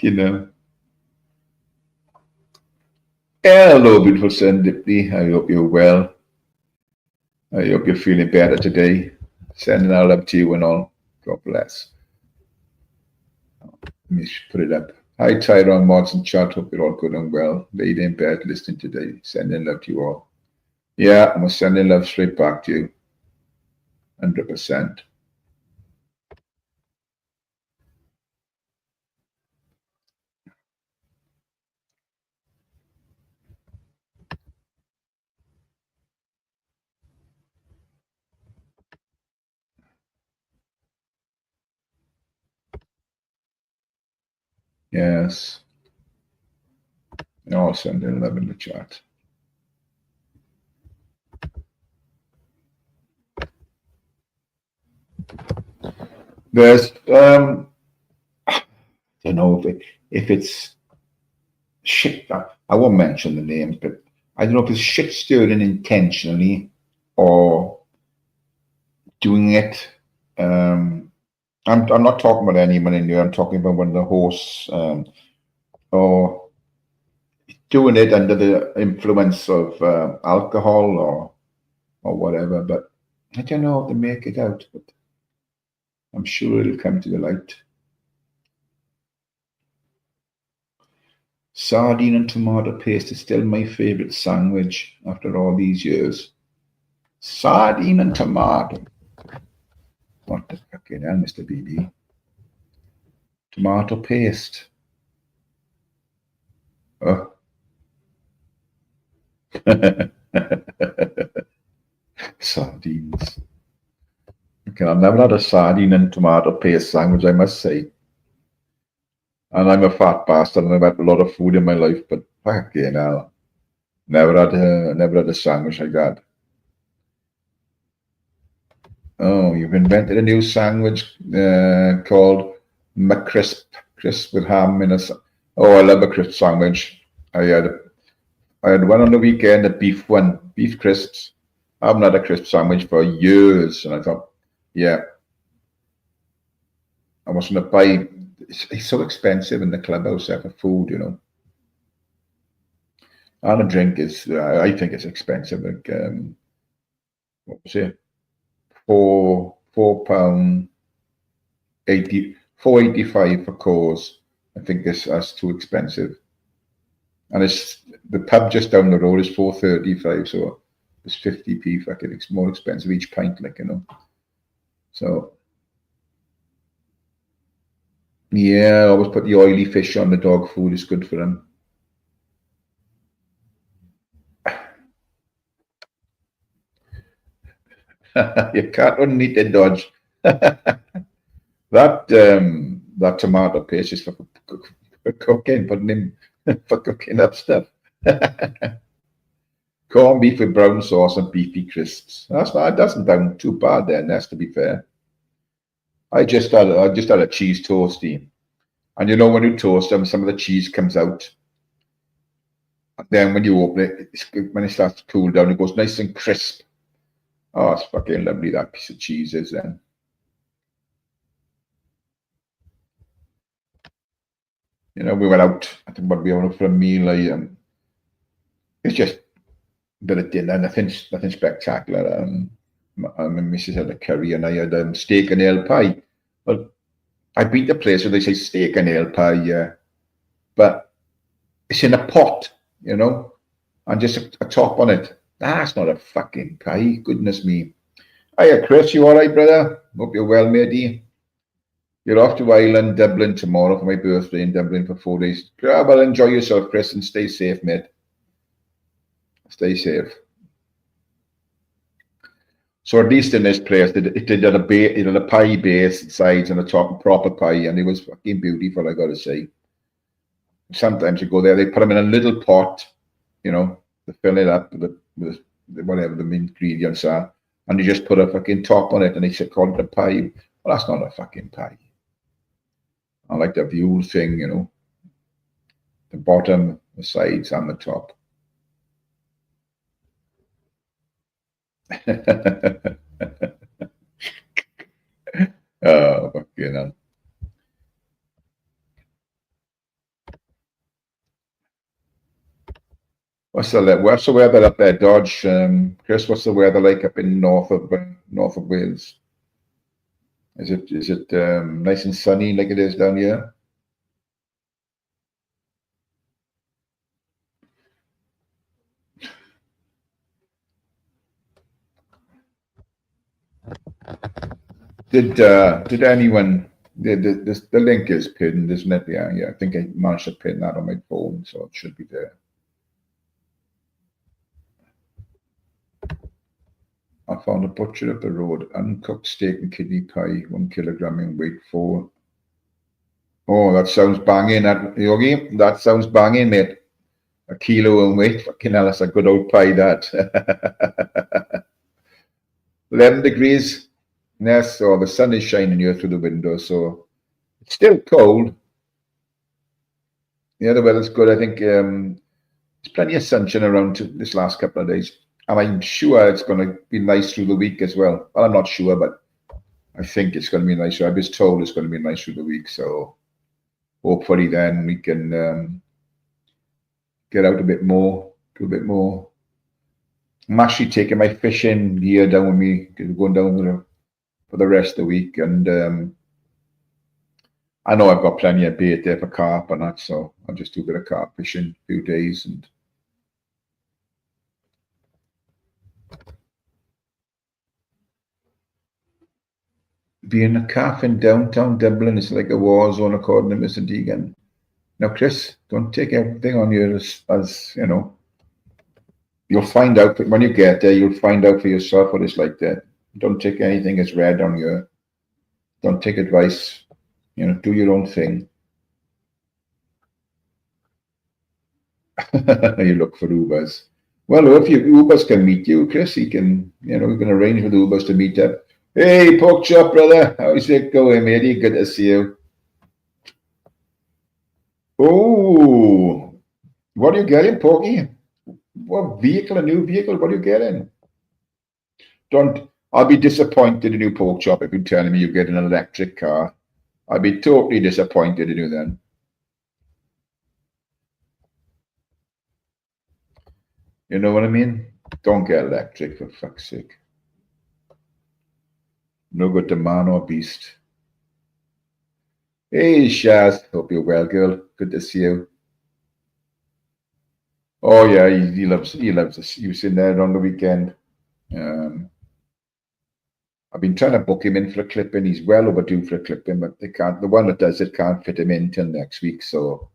You know. Hello, beautiful serendipity. I hope you're well. I hope you're feeling better today. Sending our love to you and all. God bless. Let me put it up. Hi, Tyrone, Mods and chat. Hope you're all good and well. Laid in bed listening today. Sending love to you all. Yeah, I'm sending love straight back to you. 100%. Yes. I'll send love in the chat. There's I don't know if it's shit. I won't mention the names, but I don't know if it's shit stirring intentionally or doing it. I'm not talking about anyone in here. I'm talking about one of the hosts, or doing it under the influence of alcohol or whatever. But I don't know how to make it out. But I'm sure it'll come to the light. Sardine and tomato paste is still my favorite sandwich after all these years. Sardine and tomato. What the fucking hell, Mr. BB? Tomato paste. Oh. Sardines. Okay, I've never had a sardine and tomato paste sandwich, I must say. And I'm a fat bastard and I've had a lot of food in my life, but fucking hell. Never had a sandwich like that. Oh, you've invented a new sandwich called McCrisp, crisp with ham in a. Oh, I love a crisp sandwich. I had one on the weekend, a beef one, beef crisps. I haven't had a crisp sandwich for years, and I thought, yeah, I was going to buy. It's so expensive in the clubhouse for food, you know. And a drink is, I think it's expensive. Like, what was it? £4 £4.85 for cause. I think that's too expensive. And it's the pub just down the road is £4.35, so it's 50p. Fucking, it's more expensive each pint, like, you know. So yeah, I always put the oily fish on the dog food. It's good for them. You can't uneat the dodge. That tomato paste is for cooking, putting in for cooking up stuff. Corned beef with brown sauce and beefy crisps. That doesn't sound too bad then, that's to be fair. I just had a cheese toasty. And you know when you toast them, some of the cheese comes out. Then when you open it, when it starts to cool down, it goes nice and crisp. Oh, it's fucking lovely, that piece of cheese is then. You know, we went out, I think we went out for a meal. It's just a bit of dinner, nothing spectacular. My missus had a curry and I had steak and ale pie. But I've been to places where they say steak and ale pie, yeah, but it's in a pot, you know, and just a top on it. That's not a fucking pie. Goodness me. Hiya, Chris. You all right, brother? Hope you're well, matey. You're off to Ireland, Dublin tomorrow for my birthday in Dublin for 4 days. Well, enjoy yourself, Chris, and stay safe, mate. Stay safe. So at least in this place, it did a pie base, sides, and a top proper pie, and it was fucking beautiful, I got to say. Sometimes you go there, they put them in a little pot, you know, to fill it up with whatever the ingredients are, and you just put a fucking top on it, and they call it a pie. Well, that's not a fucking pie. I like the view thing, you know, the bottom, the sides, and the top. Oh, fucking hell. What's the weather up there, Dodge? Chris, what's the weather like up in north of Wales? Is it nice and sunny like it is down here? Did anyone the link is pinned, isn't it? Yeah. I think I managed to pin that on my phone, so it should be there. I found a butcher up the road, uncooked steak and kidney pie, 1 kilogram in weight, 4. Oh, that sounds banging, that Yogi. That sounds banging, mate. A kilo in weight, fucking hell, that's a good old pie, that. 11 degrees. Yes, so the sun is shining here through the window, so it's still cold. Yeah, the weather's good. I think there's plenty of sunshine around this last couple of days. And I'm sure it's going to be nice through the week as well. Well, I'm not sure, but I think it's going to be nice. I was told it's going to be nice through the week. So hopefully then we can get out a bit more, do a bit more. I'm actually taking my fishing gear down with me, going down for the rest of the week. And I know I've got plenty of bait there for carp and that, so I'll just do a bit of carp fishing a few days. And being a calf in downtown Dublin is like a war zone, according to Mr. Deegan. Now, Chris, don't take everything on you as you know. You'll find out when you get there. You'll find out for yourself what it's like there. Don't take anything as read on you. Don't take advice. You know, do your own thing. You look for Ubers. Well, if Ubers can meet you, Chris, you can arrange with Ubers to meet up. Hey, pork chop, brother. How's it going, matey? Good to see you. Oh, what are you getting, Porky? What vehicle? A new vehicle? What are you getting? I'll be disappointed in you, pork chop, if you're telling me you get an electric car. I'd be totally disappointed in you then. You know what I mean? Don't get electric, for fuck's sake. No good to man or beast. Hey, Shaz. Hope you're well, girl. Good to see you. Oh yeah, he loves us. He was in there on the weekend. I've been trying to book him in for a clipping. He's well overdue for a clipping, but they can't. The one that does it can't fit him in till next week, so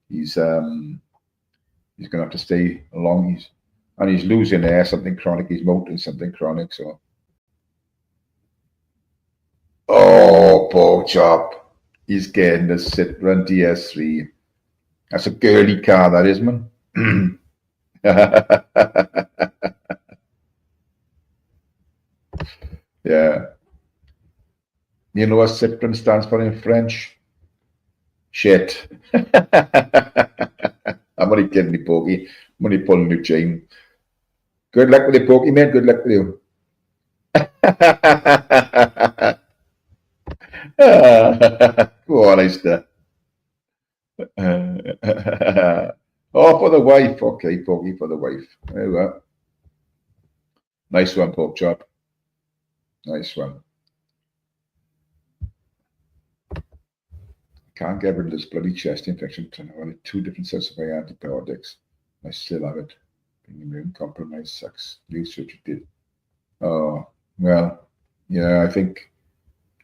he's going to have to stay along. He's losing air, something chronic. He's motoring something chronic. So, oh, poor chop. He's getting the Citroen DS3. That's a girly car, that is, man. Yeah. You know what Citroen stands for in French? Shit. I'm only kidding you, Pokey. I'm only pulling your chain. Good luck with you, Pokey, mate. Good luck with you. Go on, Easter. Oh, for the wife. Okay, Pokey, for the wife. There you go. Nice one, pork chop. Nice one. Can't get rid of this bloody chest infection. I had 2 different sets of antibiotics. I still have it. Being immune compromised sucks. Research did. Oh, well, yeah, I think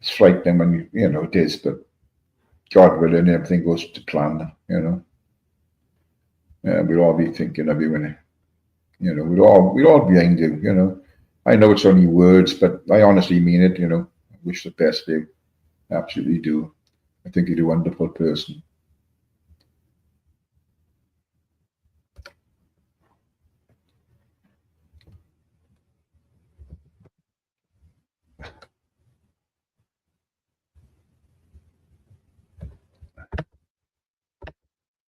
it's frightening when it is, but God willing, everything goes to plan, We'll all be thinking of you when, we'll all be behind you, I know it's only words, but I honestly mean it, I wish the best for you. Absolutely do. I think you're a wonderful person.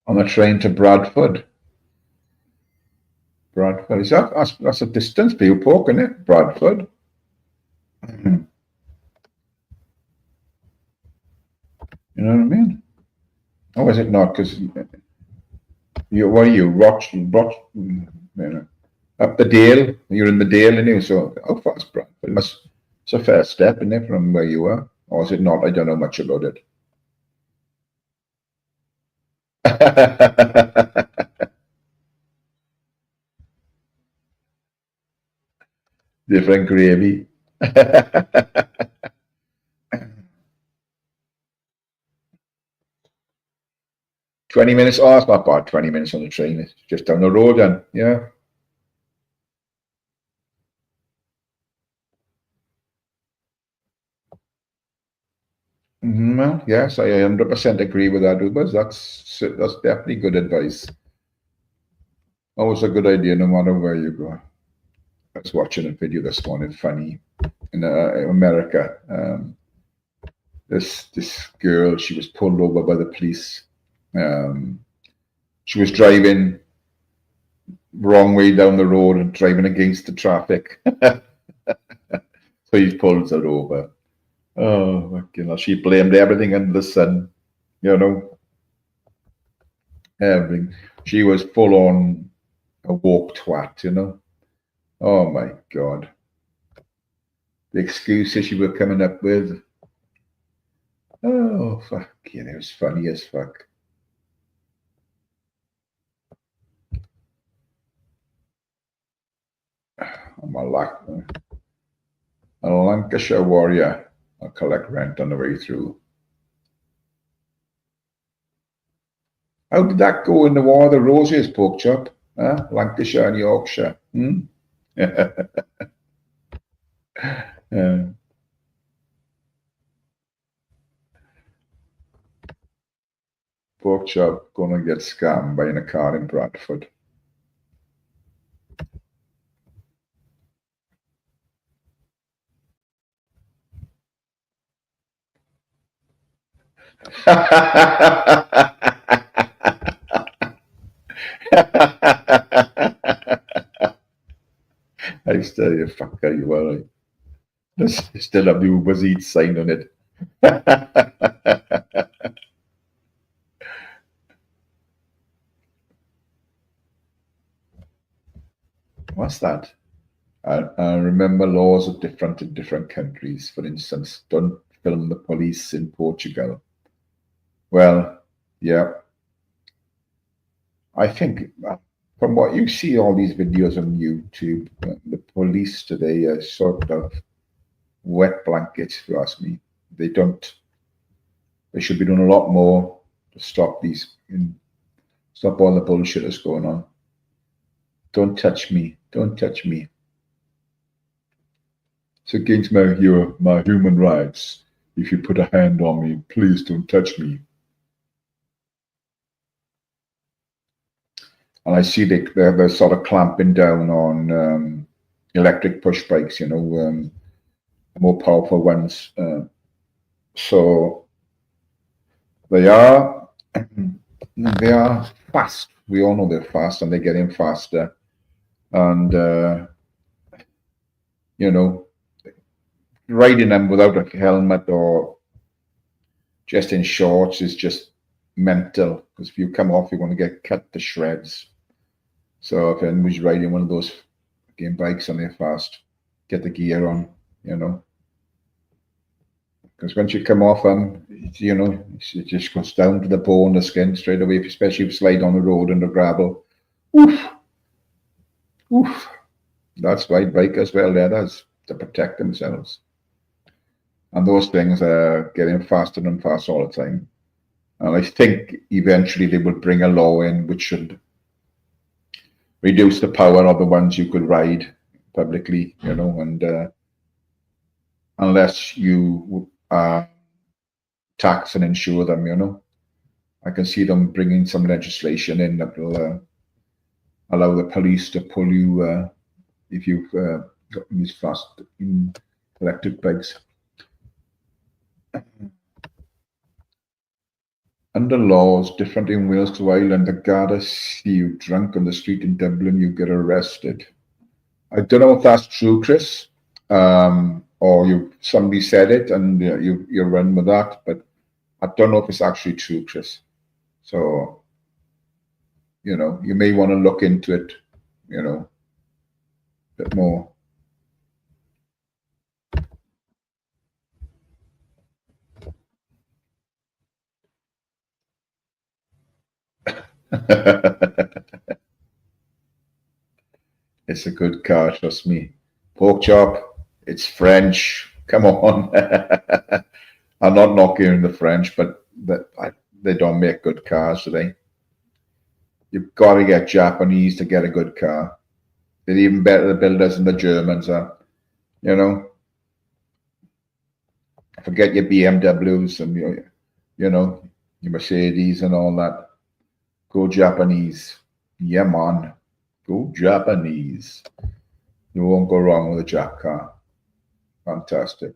On a train to Bradford. Bradford. That's a distance for you, Pork, isn't it? Bradford. You know what I mean? Or is it not? Because what are you? Up the Dale. You're in the Dale, and you. So how far is Bradford? It's a fair step, isn't it, from where you are? Or is it not? I don't know much about it. Different gravy. 20 minutes. Oh, it's not bad. 20 minutes on the train. It's just down the road then. Yeah. Well, yes, I 100% agree with that, Ubers. That's definitely good advice. Always a good idea, no matter where you go. I was watching a video this morning, funny, in America. This girl, she was pulled over by the police. She was driving wrong way down the road and driving against the traffic. So he pulls her over. Oh, she blamed everything under the sun, everything. She was full on a woke twat, Oh my God. The excuses she were coming up with. Oh, fuck, it was funny as fuck. I'm a Lancashire warrior. I'll collect rent on the way through. How did that go in the War of the Roses, Pork Chop? Huh? Lancashire and Yorkshire. Pork Chop gonna get scammed buying a car in Bradford. I tell you, fucker, you are right. There's still a Uber's Eats sign on it. What's that? I remember laws are different in different countries. For instance, don't film the police in Portugal. Well, yeah. I think from what you see all these videos on YouTube, the police today are sort of wet blankets, if you ask me. They should be doing a lot more to stop stop all the bullshit that's going on. Don't touch me. Don't touch me. It's against my human rights. If you put a hand on me, please don't touch me. And I see they're sort of clamping down on electric push bikes, more powerful ones. So they are fast. We all know they're fast, and they're getting faster. And riding them without a helmet or just in shorts is just mental. Because if you come off, you're going to get cut to shreds. So if anybody's riding one of those game bikes and they're fast, get the gear on, Because once you come off them, it just goes down to the bone, the skin straight away, especially if you slide on the road and the gravel. Oof, oof. That's why bikers wear leathers, to protect themselves. And those things are getting faster and faster all the time. And I think eventually they will bring a law in which should reduce the power of the ones you could ride publicly, and unless you tax and insure them, I can see them bringing some legislation in that will allow the police to pull you if you've got these fast electric bikes. Under laws different in Wales to Ireland, the Garda see you drunk on the street in Dublin, you get arrested. I don't know if that's true, Chris, or somebody said it and you run with that, but I don't know if it's actually true, Chris. So, you may want to look into it, a bit more. It's a good car, trust me. Pork chop, it's French. Come on. I'm not knocking the French, but they don't make good cars today. You've got to get Japanese to get a good car. They're even better builders than the Germans are. Forget your BMWs and your Mercedes and all that. Go Japanese. Yeah, man. Go Japanese. You won't go wrong with a Jap car. Fantastic.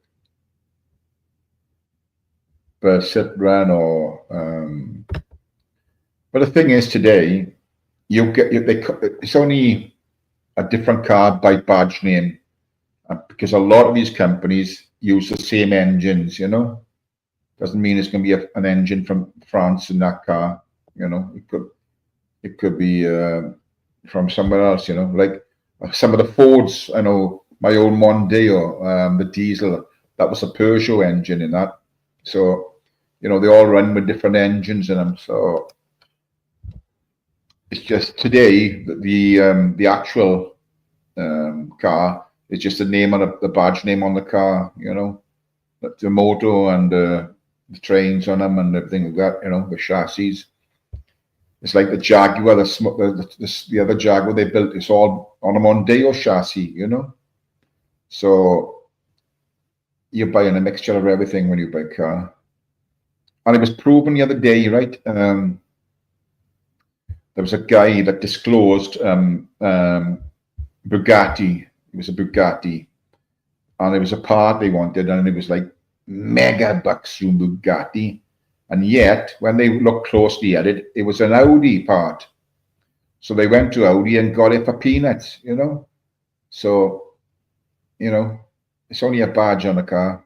But Citroen but the thing is today, it's only a different car by badge name because a lot of these companies use the same engines, Doesn't mean it's going to be an engine from France in that car, It could be from somewhere else, Like some of the Fords, I know my old Mondeo, the diesel, that was a Peugeot engine in that. So, they all run with different engines in them. So it's just today the actual car is just the name on the badge name on the car, the motor and the trains on them and everything like that, the chassis. It's like the Jaguar, the other Jaguar they built. It's all on a Mondeo chassis, So you're buying a mixture of everything when you buy a car. And it was proven the other day, right? There was a guy that disclosed Bugatti. It was a Bugatti, and it was a part they wanted, and it was like mega bucks from Bugatti. And yet, when they looked closely at it, it was an Audi part. So they went to Audi and got it for peanuts, So, it's only a badge on a car,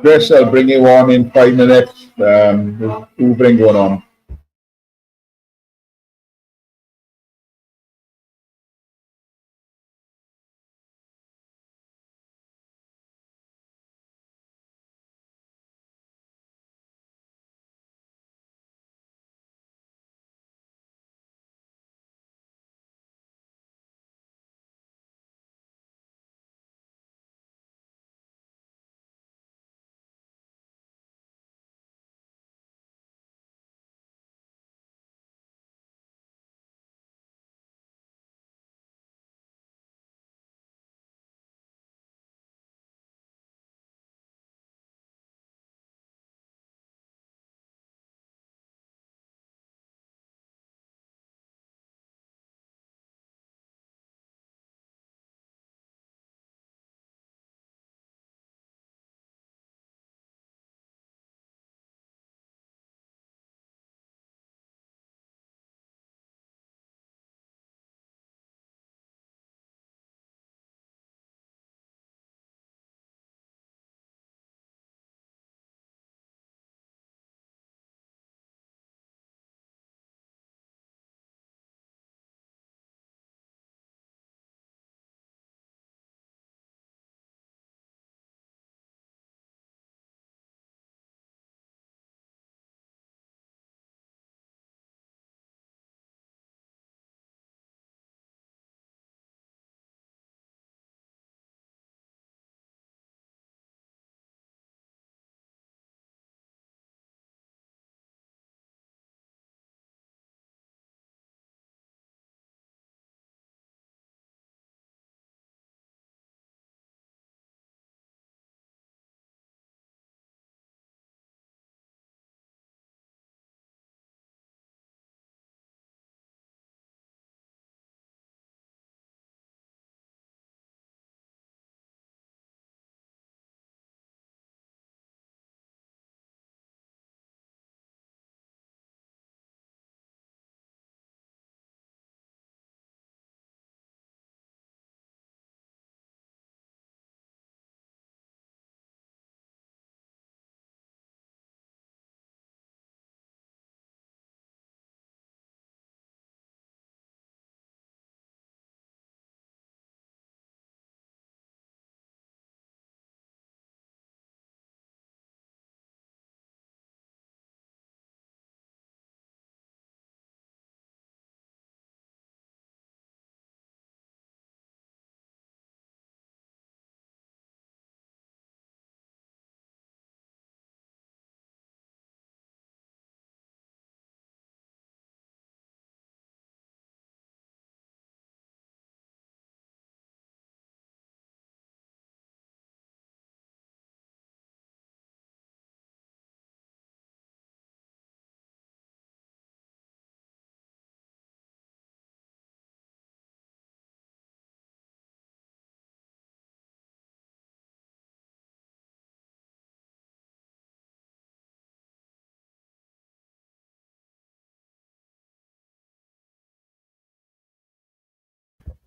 Chris, I'll bring you on in 5 minutes. We'll bring one on.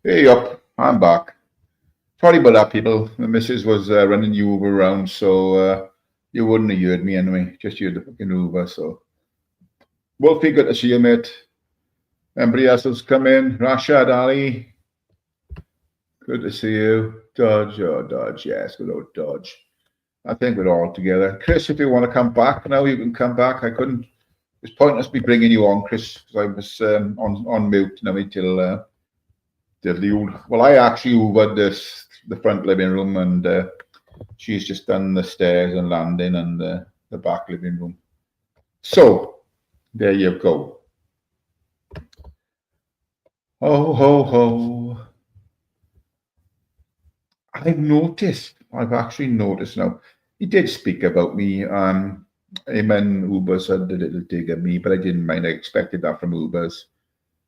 Hey up, I'm back. Sorry about that, people. The missus was running Uber around, so you wouldn't have heard me anyway. Just heard the fucking Uber. So, Wolfie, good to see you, mate. Everybody else has come in. Rashad Ali, good to see you. Dodge, oh Dodge, yes, good old Dodge. I think we're all together. Chris, if you want to come back now, you can come back. I couldn't. It's pointless me bringing you on, Chris, because I was on mute now until well, I actually Ubered the front living room, and she's just done the stairs and landing and the back living room. So there you go. Ho ho ho! I've actually noticed now. He did speak about me. Him and Ubers had a little dig at me, but I didn't mind. I expected that from Ubers.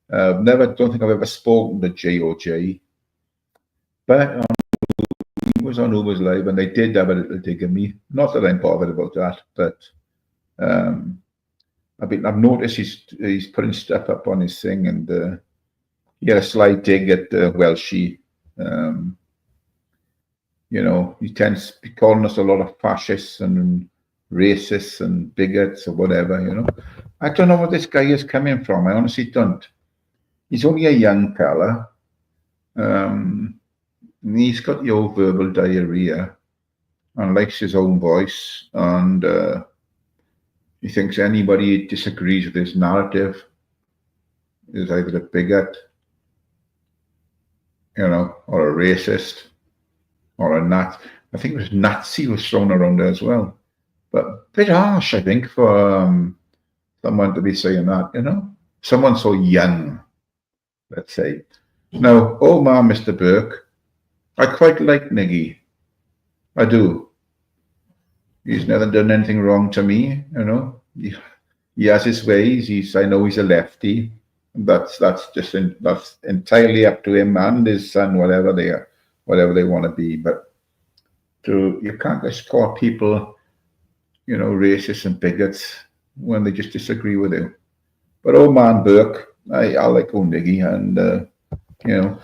Don't think I've ever spoken to JOJ, but he was on Uber's Live and they did have a little dig at me. Not that I'm bothered about that, but I've noticed he's putting stuff up on his thing, and he had a slight dig at Welshie. You know, he tends to be calling us a lot of fascists and racists and bigots or whatever, you know. I don't know where this guy is coming from. I honestly don't. He's only a young fella. And he's got the old verbal diarrhea and likes his own voice. And he thinks anybody who disagrees with his narrative is either a bigot, you know, or a racist, or a Nat. I think it was Nazi was thrown around there as well. But a bit harsh, I think, for someone to be saying that, you know. Someone so young, let's say. Now, oh my, Mr. Burke, I quite like Niggy. I do. He's never done anything wrong to me, you know. He has his ways. I know he's a lefty. That's entirely up to him and his son, whatever they want to be. But you can't just call people, you know, racists and bigots when they just disagree with you. But old man Burke, I like old Niggy, and you know,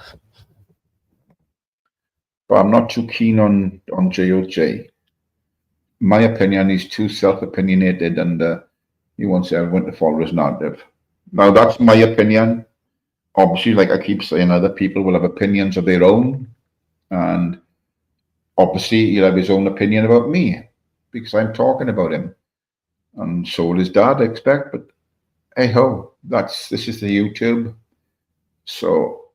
but I'm not too keen on JOJ. My opinion, he's too self-opinionated, and he wants everyone to follow his narrative. Now, that's my opinion. Obviously, like I keep saying, other people will have opinions of their own, and obviously, he'll have his own opinion about me because I'm talking about him, and so will his dad, I expect. But hey ho, this is the YouTube. So,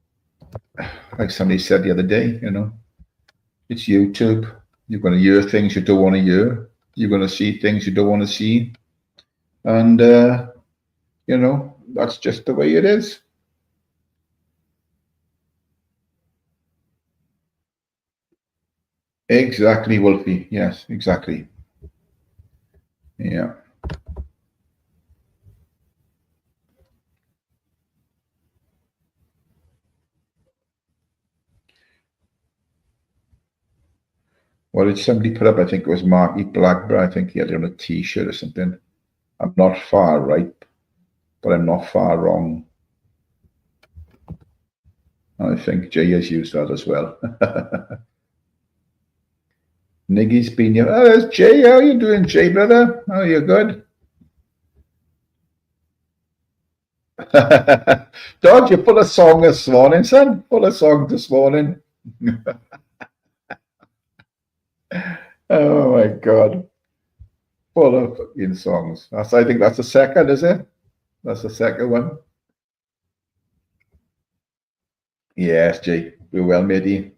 like somebody said the other day, you know, it's YouTube. You're going to hear things you don't want to hear. You're going to see things you don't want to see. And, you know, that's just the way it is. Exactly, Wolfie. Yes, exactly. Yeah. Well, did somebody put up? I think it was Marky Blackburn. I think he had it on a T-shirt or something. I'm not far right, but I'm not far wrong. I think Jay has used that as well. Niggy's been here. Oh, there's Jay. How are you doing, Jay, brother? Oh, you good? Dog, you're full of song this morning, son. Full of song this morning. Oh my God. Full of fucking songs. I think that's the second, is it? That's the second one. Yes, Jay. We're well, matey.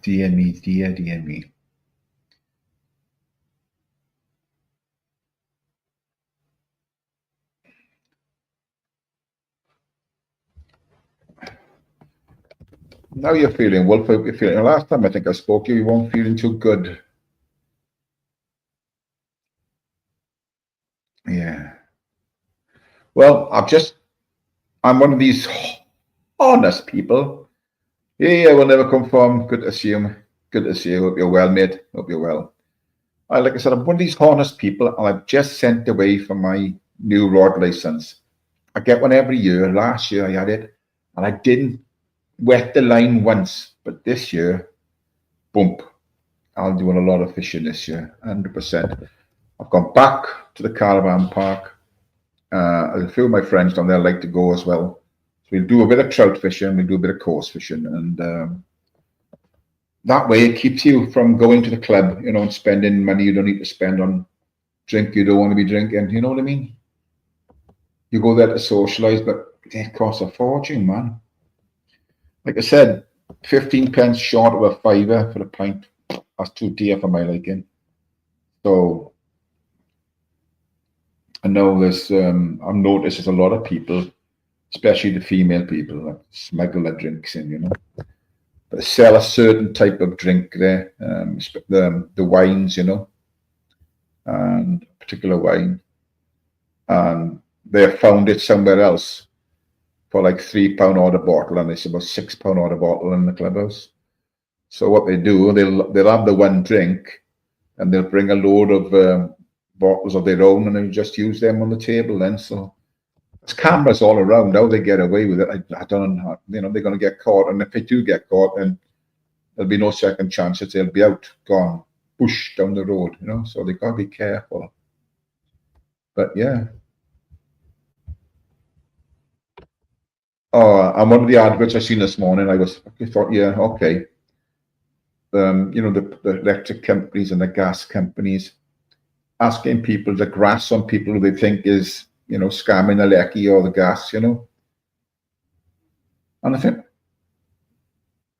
Dear me, dear me. Now you're feeling, Wolf, you're feeling. Last time I think I spoke to you, you weren't feeling too good. Yeah. Well, I'm one of these honest people. Yeah, I will never conform. Good to see you. Good to see you. Hope you're well, mate. Hope you're well. Like I said, I'm one of these honest people, and I've just sent away for my new rod license. I get one every year. Last year I had it, and I didn't wet the line once. But this year, boom, I'll do a lot of fishing this year, 100%. I've gone back to the Caravan park. A few of my friends down there like to go as well. So we'll do a bit of trout fishing, we'll do a bit of coarse fishing, and that way it keeps you from going to the club, you know, and spending money you don't need to spend on drink you don't want to be drinking. You know what I mean? You go there to socialise, but it costs a fortune, man. Like I said, 15 pence short of a fiver for a pint. That's too dear for my liking. So I know I've noticed there's a lot of people, especially the female people, that smuggle their drinks in, you know. But sell a certain type of drink there, the wines, you know, and particular wine, and they have found it somewhere else for like £3 odd a bottle, and it's about £6 odd a bottle in the clubhouse. So what they do, they'll have the one drink, and they'll bring a load of bottles of their own, and they'll just use them on the table then. So There's cameras all around. How they get away with it, I don't know. How, they're going to get caught, and if they do get caught, then there'll be no second chances. They'll be out, gone, push down the road. So they got to be careful. But yeah. Oh, and one of the adverts I seen this morning, I thought, yeah, okay. The electric companies and the gas companies asking people to grass on people who they think is, scamming the lecky or the gas, And I think,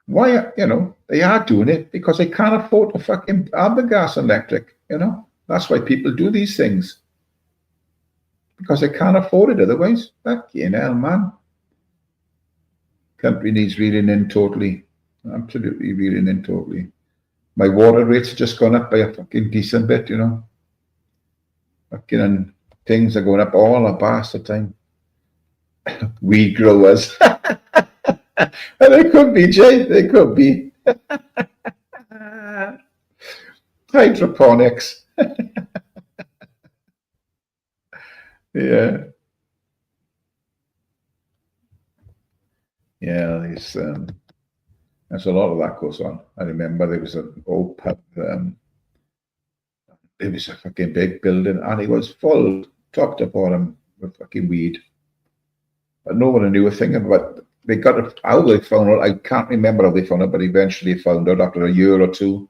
why, they are doing it because they can't afford to fucking have the gas and electric, That's why people do these things. Because they can't afford it otherwise. Fucking hell, man. Country needs reeling in totally. Absolutely reeling in totally. My water rates have just gone up by a fucking decent bit, Fucking things are going up all the bastard time. Weed growers. They could be, Jay. They could be. Hydroponics. Yeah. Yeah, there's a lot of that goes on. I remember there was an old pub. It was a fucking big building, and it was full, top to bottom, with fucking weed. But no one knew a thing about it. They got it, how they found out. I can't remember how they found it, but eventually found out after a year or two,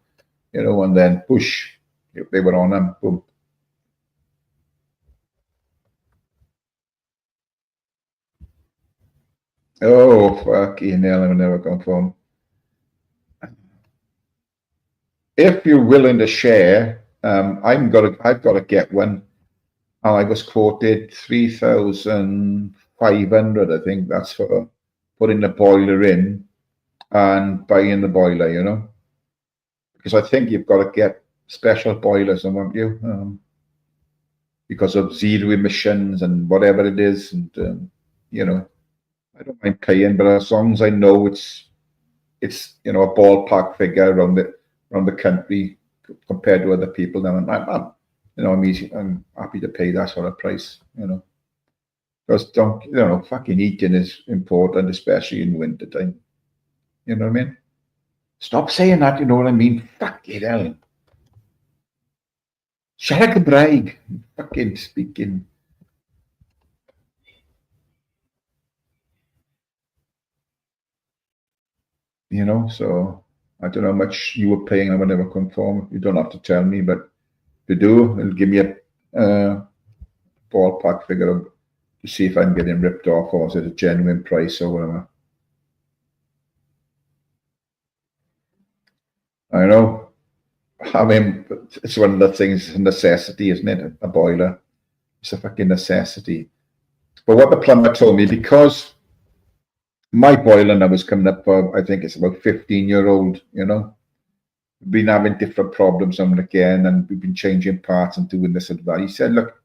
and then push, they were on them. Boom. Oh, fucking hell, I will never confirm. If you're willing to share, I've got to get one. And I was quoted 3,500, I think. That's for putting the boiler in and buying the boiler, Because I think you've got to get special boilers, won't you? Because of zero emissions and whatever it is. And, I don't mind paying, but as long as I know it's a ballpark figure around the country compared to other people, then I'm happy to pay that sort of price, Because fucking eating is important, especially in winter time. You know what I mean? Stop saying that, you know what I mean? Fucking hell. Siarad Cymraeg. Fucking speaking. So I don't know how much you were paying. I will never confirm. You don't have to tell me, but if you do, it'll give me a ballpark figure to see if I'm getting ripped off or is it a genuine price or whatever. I know. I mean, it's one of the things, a necessity, isn't it? A boiler. It's a fucking necessity. But what the plumber told me, because my boiler now is coming up for, I think it's about 15-year-old, We've been having different problems on and again, and we've been changing parts and doing this and that. He said, look,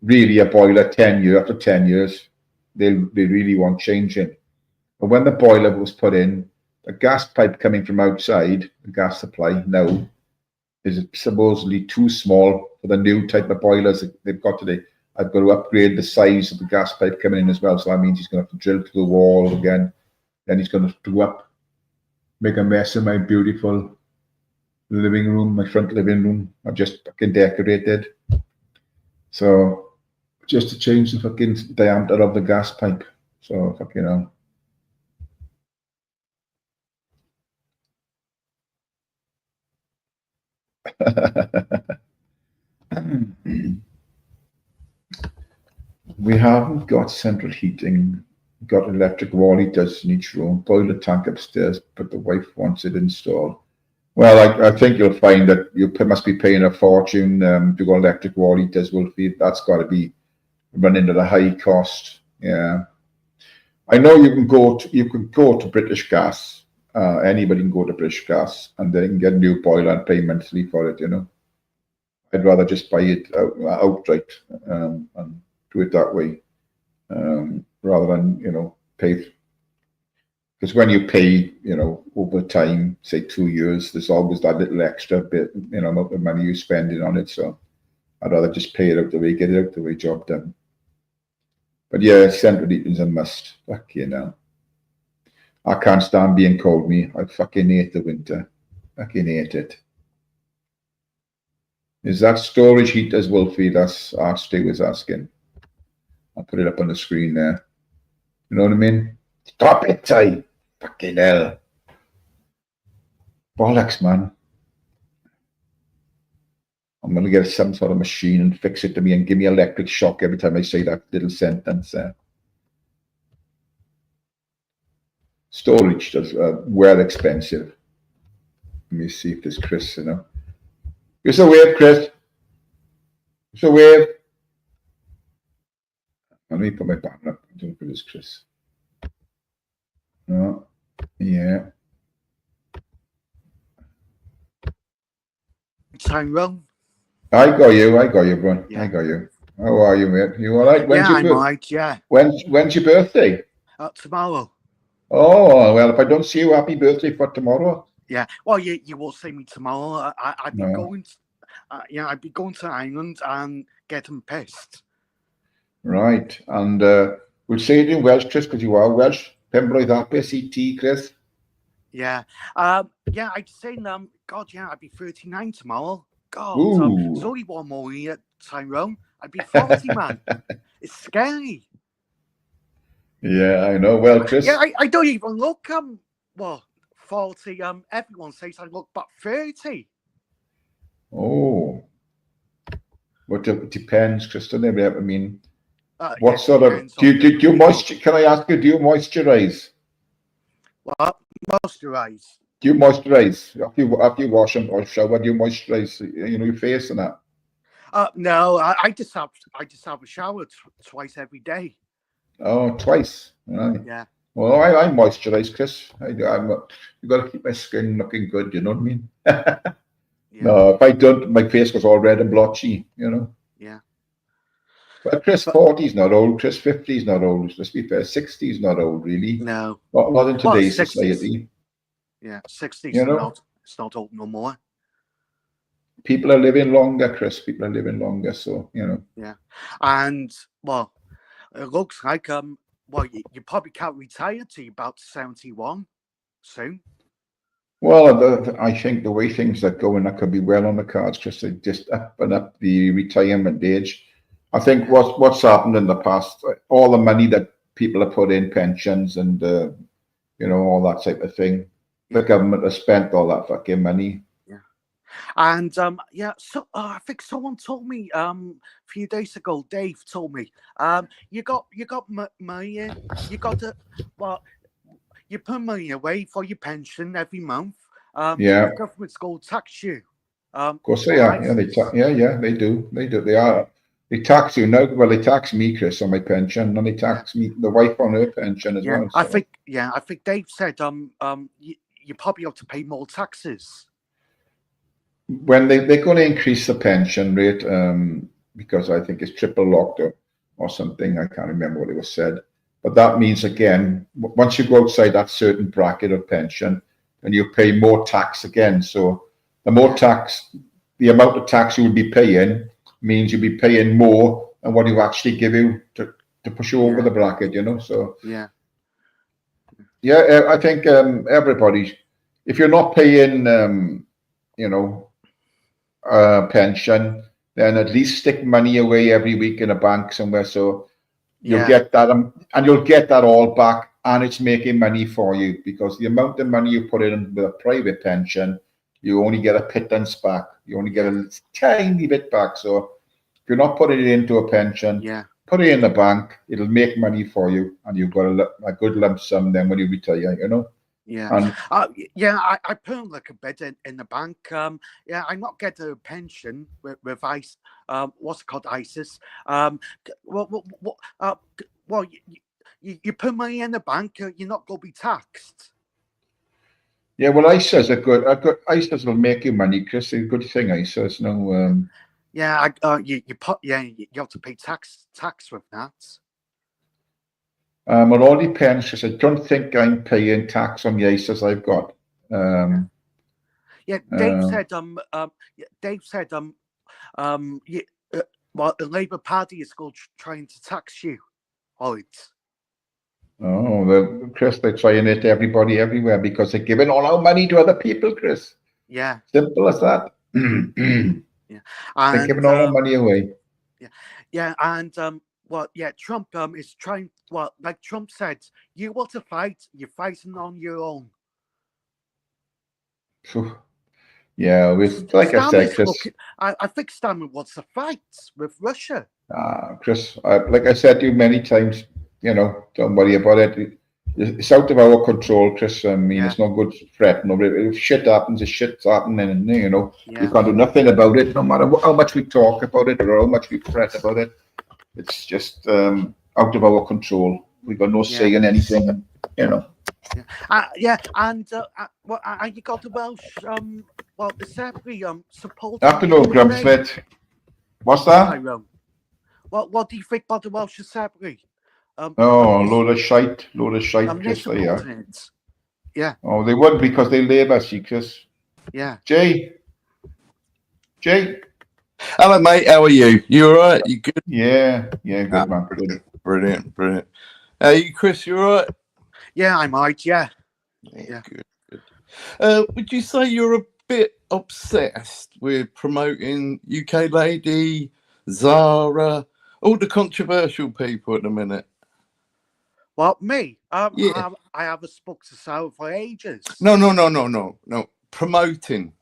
really a boiler after 10 years, they really want changing. But when the boiler was put in, the gas pipe coming from outside, the gas supply now, is supposedly too small for the new type of boilers that they've got today. I've got to upgrade the size of the gas pipe coming in as well. So that means he's going to have to drill through the wall again. Then he's going to do make a mess of my beautiful living room, my front living room. I've just fucking decorated. So just to change the fucking diameter of the gas pipe. So fucking hell. We haven't got central heating. We've got electric wall heaters in each room, boiler tank upstairs, but the wife wants it installed. Well, I think you'll find that you must be paying a fortune to go electric wall heaters. That's got to be running at a high cost. Yeah, I know you can go to British Gas. Anybody can go to British Gas and they can get a new boiler and pay monthly for it. I'd rather just buy it outright and do it that way rather than pay. Because when you pay, over time, say 2 years, there's always that little extra bit, amount of money you're spending on it. So I'd rather just pay it out the way, get it out the way, job done. But yeah, central heating's a must. Fucking hell. I can't stand being cold, me. I fucking hate the winter. Fucking hate it. Is that storage heaters, Wolfie? That's our Stu was asking. I'll put it up on the screen there. You know what I mean? Stop it, Ty. Fucking hell. Bollocks, man. I'm going to get some sort of machine and fix it to me and give me electric shock every time I say that little sentence there. Storage is well expensive. Let me see if there's Chris, you know. You're so weird, Chris. You're so weird. Let me put my banner up. Don't put this, Chris. No. Yeah. Tyrone. I got you, bro. Yeah. I got you. How are you, mate? You all right? Yeah, I'm all right, yeah. When's your birthday? Tomorrow. Oh, well, if I don't see you, happy birthday for tomorrow. Yeah. Well, you will see me tomorrow. I'd be No. going. I'd be going to Ireland and getting pissed. Right, and we'll say it in Welsh, Chris, because you are Welsh. Pembrose Hapus, ET, Chris. Yeah. Yeah. I'd say God, yeah, I'd be 39 tomorrow. God, Ooh. it's only one more year, Tyrone. I'd be 40, man. It's scary. Yeah, I know. Well, Chris. Yeah, I don't even look 40. Everyone says I look about 30. Oh. But it depends, Chris, doesn't it? I mean, what Yeah, sort of do you moisture? Can I ask you? Do you moisturize? What? Moisturize. Do you moisturize after you wash or shower? Do you moisturize? You know, your face and that. No, I just have a shower twice every day. Oh, twice. Right. Yeah. Well, I moisturize, Chris. You got to keep my skin looking good. You know what I mean? Yeah. No, if I don't, my face goes all red and blotchy. You know. Yeah. But Chris 40 is not old. Chris 50 is not old. Let's be fair. 60 is not old, really. No. Not in today's 60s. society. Yeah, 60s. You know? It's not old no more. People are living longer, Chris. People are living longer, so you know. Yeah, and well, it looks like you probably can't retire till you're about 71 soon. Well, I think the way things are going, that could be well on the cards, Chris. They just up and up the retirement age. I think what's happened in the past, all the money that people have put in pensions and you know, all that type of thing, the government has spent all that fucking money. Yeah, and yeah. So I think someone told me a few days ago. Dave told me you got money. You got to you put money away for your pension every month. Yeah. The government's going to tax you. Of course they are. Yeah, they do. They are. They tax you now. Well, they tax me, Chris, on my pension, and they tax me, the wife, on her pension as well. So. I think Dave said you probably have to pay more taxes. When they're going to increase the pension rate, because I think it's triple locked or something. I can't remember what it was said. But that means, again, once you go outside that certain bracket of pension, then you pay more tax again. So the more tax, the amount of tax you will be paying means you'll be paying more than what you actually give you to push you over the bracket, you know. So yeah, I think everybody, if you're not paying, you know, pension, then at least stick money away every week in a bank somewhere. So you'll get that, and you'll get that all back, and it's making money for you, because the amount of money you put in with a private pension, you only get a pittance back. You only get a tiny bit back. So if you're not putting it into a pension, put it in the bank. It'll make money for you, and you've got a good lump sum then when you retire, you know. Yeah, and, I put like a bit in the bank. Yeah, I'm not getting a pension with ICE. What's it called, ISIS? Well, you put money in the bank, you're not going to be taxed. Yeah, well, ISAs are good. ISAs will make you money, Chris. It's a good thing, ISAs. No. Yeah, you have to pay tax with that. It all depends, because I don't think I'm paying tax on the ISAs I've got. Dave said well, the Labour Party is still trying to tax you Alright. Oh, Chris, they're trying it to everybody everywhere because they're giving all our money to other people, Chris. Yeah. Simple as that. Yeah. They're giving all our money away. Yeah, and Trump is trying. Well, like Trump said, you want to fight, you're fighting on your own. Phew. Yeah, like I said, Chris. I think Stammer wants to fight with Russia. Chris, like I said to you many times, don't worry about it. It's out of our control, Chris. I mean, it's no good fretting over it. If shit happens, shit's happening, and we can't do nothing about it, no matter how much we talk about it or how much we fret about it. It's just out of our control. We got no say in anything, and and you got the Welsh, the Assembly supporting. Afternoon, Grumslet. What's that? What do you think about the Welsh Assembly? Load of shite, Chris. Yeah. Oh, they would because they Labour, see, Chris. Yeah. Jay. Hello, mate. How are you? You all right? You good? Yeah, good, man. Brilliant. Are you, Chris? You all right? Yeah, I'm all right, yeah. Good. Would you say you're a bit obsessed with promoting UK Lady, Zara, all the controversial people at the minute? Well, me? Yeah. I haven't spoke to Sarah for ages. No. Promoting.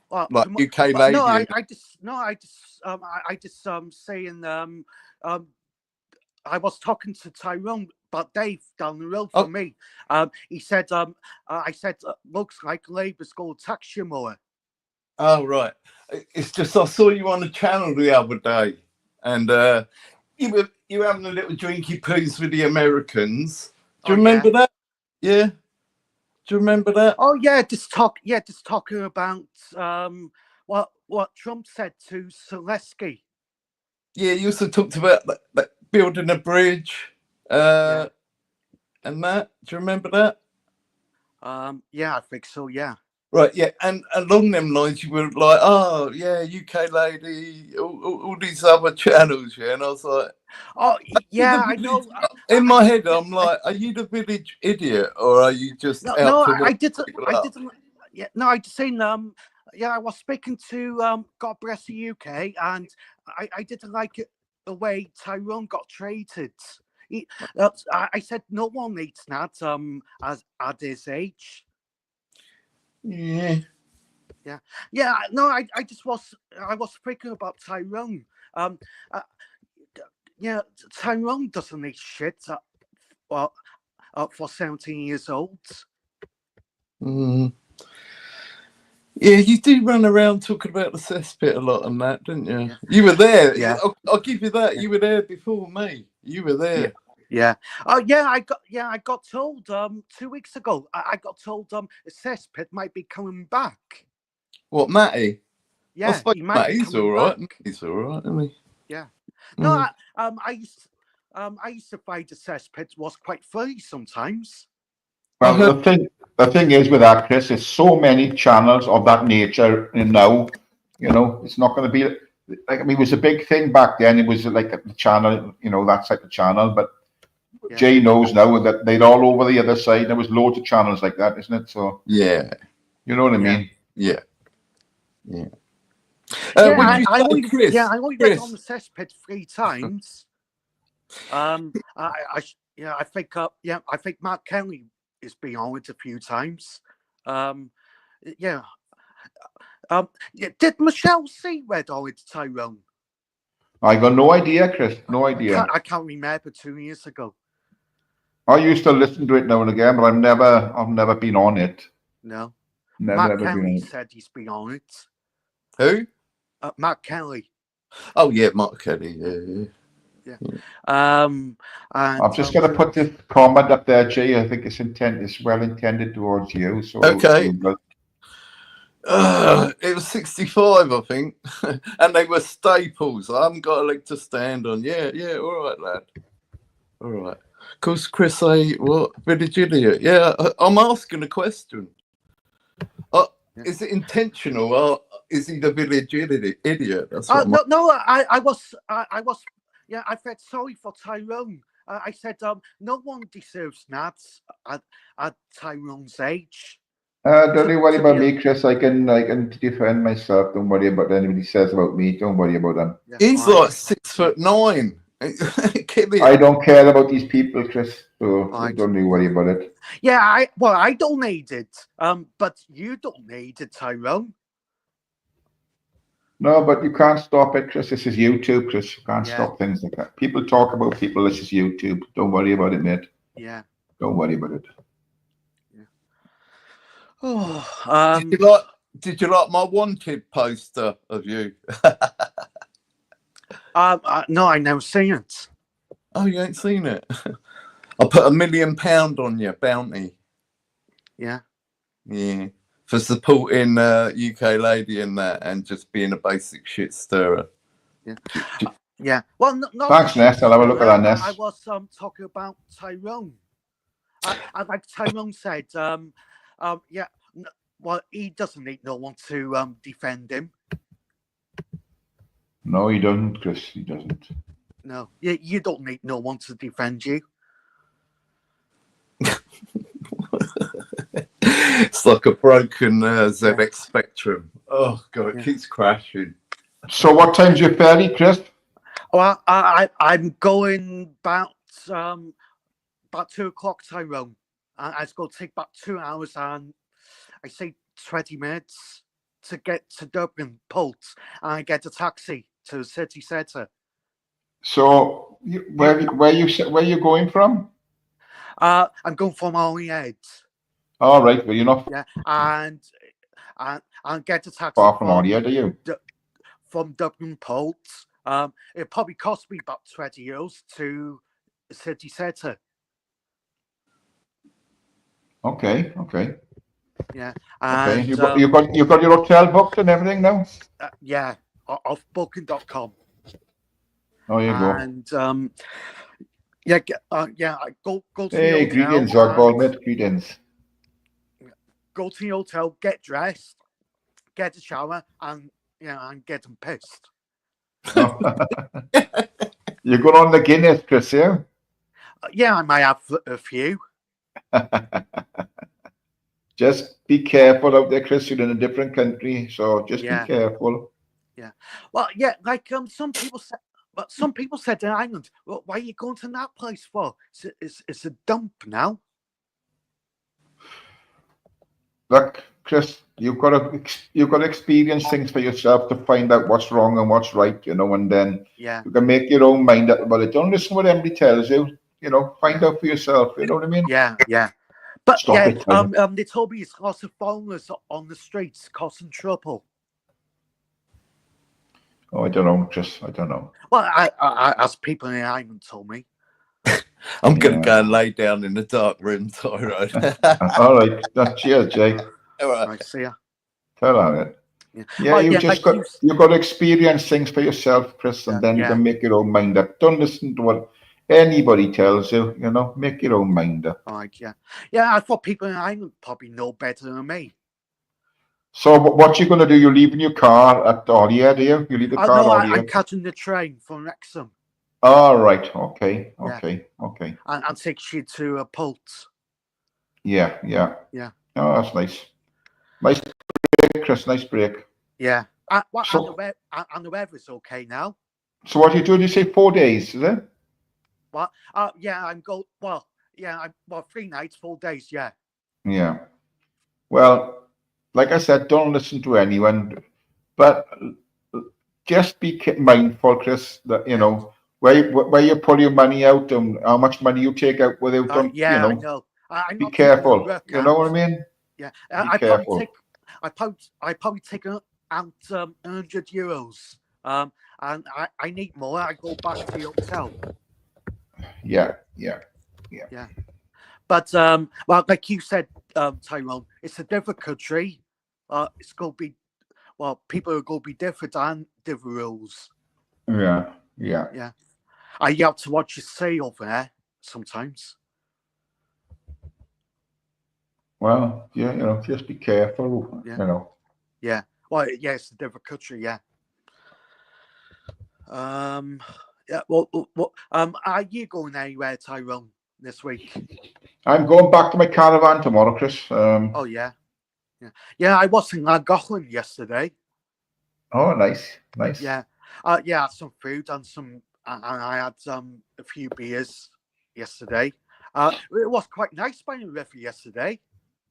Well, like UK Lady. No, I just saying I was talking to Tyrone about Dave down the road from me. He said I said looks like Labour's going to tax you more. Oh right. It's just I saw you on the channel the other day, and you were having a little drinky poos with the Americans. Do you remember that? Yeah. Do you remember that? Oh yeah, just talking about what Trump said to Zelensky. Yeah, you also talked about like building a bridge, and that. Do you remember that? Yeah, I think so. Yeah. Right. Yeah, and along them lines, you were like, "Oh, yeah, UK Lady, all these other channels." Yeah, and I was like, "Oh, yeah, I know." In my head, I'm like, "Are you the village idiot, or are you just out to I didn't. Yeah, no, I just saying. I was speaking to God Bless the UK, and I didn't like it the way Tyrone got treated. I said no one needs that at his age. Yeah. No, I was thinking about Tyrone. Tyrone doesn't need shit. For 17 years old. Yeah, you do run around talking about the cesspit a lot and that, didn't you? Yeah. You were there. Yeah. I'll give you that. You were there before me. You were there. Yeah. Oh, yeah. I got told 2 weeks ago. I got told the cesspit might be coming back. What, Matty? Yeah, Matty's all right. He's all right, isn't he? Yeah. No, I used to find the cesspit was quite funny sometimes. Well, the thing is with that, Chris, there's so many channels of that nature now. It's not going to be like, I mean, it was a big thing back then. It was like the channel, that type of channel. But Jay knows now that they're all over the other side. There was loads of channels like that, isn't it? So yeah, you know what I mean? Yeah. I only went on the cesspit 3 times. I think Mark Kelly has been on it a few times. Did Michelle see Red Orange Tyrone? I got no idea, Chris. No idea. I can't remember 2 years ago. I used to listen to it now and again, but I've never been on it. No. Never Mark Kelly said he's been on it. Who? Mark Kelly. Oh yeah, Mark Kelly. Yeah. I'm just going to put the comment up there, Jay. I think it's well intended towards you. So okay. It was 65, I think, and they were staples. I haven't got a leg to stand on. Yeah. All right, lad. All right. Of course, Chris, what village idiot? Yeah, I'm asking a question. Is it intentional, or is he the village idiot? That's what no. I was. Yeah, I felt sorry for Tyrone. I said, no one deserves nads at Tyrone's age. Don't you worry to about be a- me, Chris. I can defend myself. Don't worry about what anybody says about me. Don't worry about them. Yeah, He's right. like 6'9". Kill I him. don't care about these people, Chris. So Right. don't you worry about it. Yeah, I don't need it. But you don't need it, Tyrone. No, but you can't stop it, Chris. This is YouTube, Chris. You can't Yeah. stop things like that. People talk about people. This is YouTube. Don't worry about it, mate. Yeah. Don't worry about it. Oh, Did you like my wanted poster of you? no, I never seen it. Oh, you ain't seen it? I put £1 million on your bounty. Yeah. Yeah. For supporting UK lady in that and just being a basic shit stirrer. Yeah. Yeah. Well, not Thanks, Ness. I'll have a look at that, Ness. I was talking about Tyrone. I like Tyrone said, yeah, well, he doesn't need no one to defend him. No, he doesn't, Chris. He doesn't. No, you don't need no one to defend you. It's like a broken ZX Spectrum. Oh, God, it keeps crashing. So what time's your ferry, Chris? Well, I'm going about 2 o'clock, Tyrone. It's going to take about 2 hours and I say 20 minutes to get to Dublin Port. And I get a taxi to the city centre. So where you going from? I'm going from Holyhead. All right, well, you're not Yeah, and get a taxi far from Holyhead, are you? From Dublin Port. It probably cost me about €20 to the city centre. Okay. Yeah, Okay. and You got your hotel booked and everything now? yeah, off booking.com. Oh, you go. And yeah, I go to the Hey, hotel. greetings, Oddball, mate. Greetings. Go to the hotel, get dressed, get a shower, and and get them pissed. Oh. You're going on the Guinness, Chris, yeah? Yeah, I might have a few. Just be careful out there, Chris. You're in a different country, so just Yeah. be careful. Yeah. Well, yeah, like some people said. But some people said in Ireland, well, why are you going to that place for? It's a dump now. Look, Chris, you've got to experience things for yourself to find out what's wrong and what's right, and then Yeah. you can make your own mind up about it. Don't listen to what everybody tells you. Find out for yourself. You know what I mean? Yeah, yeah. But Stop yeah, it, they told me it's lots of foreigners on the streets causing trouble. Oh, I don't know, Chris. I don't know. Well, I as people in Ireland told me. I'm going to go and lay down in the dark room, Tyrone. All right. Cheers, Jake. All right. I see ya. Tell on it. Yeah, Yeah, well, you've got to experience things for yourself, Chris, and then you can make your own mind up. Don't listen to what anybody tells you. Make your own mind up. All right, yeah. Yeah, I thought people in Ireland probably know better than me. So what you going to do? You're leaving your car at Holyhead, are you? You leave the car No, at Holyhead? I'm catching the train from Wrexham. All right. Okay. And take you to a Pult. Yeah. Oh, that's nice. Nice break, Chris. Nice break. Yeah. And the weather's okay now. So what you doing? You say 4 days, is it? What? Yeah, I'm 3 nights, 4 days. Yeah. Yeah. Well, like I said, don't listen to anyone, but just be mindful, Chris, that where you pull your money out and how much money you take out without. I know. I'm be not careful. You know what I mean? Yeah. Be careful. I probably take out €100. And I need more. I go back to the hotel. Yeah. But well, like you said, Tyrone, it's a different country. It's going to be, people are going to be different and different rules. Yeah. You have to watch your say over there sometimes. Well, yeah, just be careful. Yeah. Well, yeah, it's a different country. Yeah. Yeah. Well, are you going anywhere, Tyrone, this week? I'm going back to my caravan tomorrow, Chris. Oh yeah. Yeah. I was in Dublin yesterday. Oh, nice. Yeah. Yeah. I had some food and I had a few beers yesterday. It was quite nice by the river yesterday.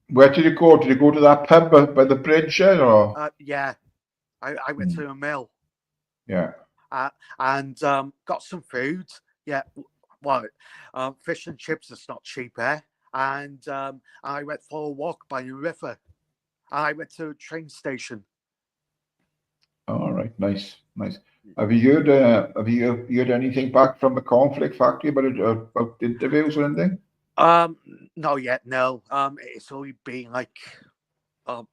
Where did you go? Did you go to that pub by the bridge there, or? Yeah. I went to a mill. Yeah. And got some food. Yeah. Well, fish and chips is not cheap here. And I went for a walk by the river. I went to a train station. All right. Nice. Have you heard anything back from the cornflake factory about interviews or anything? Not yet. No. It's only been like, I'm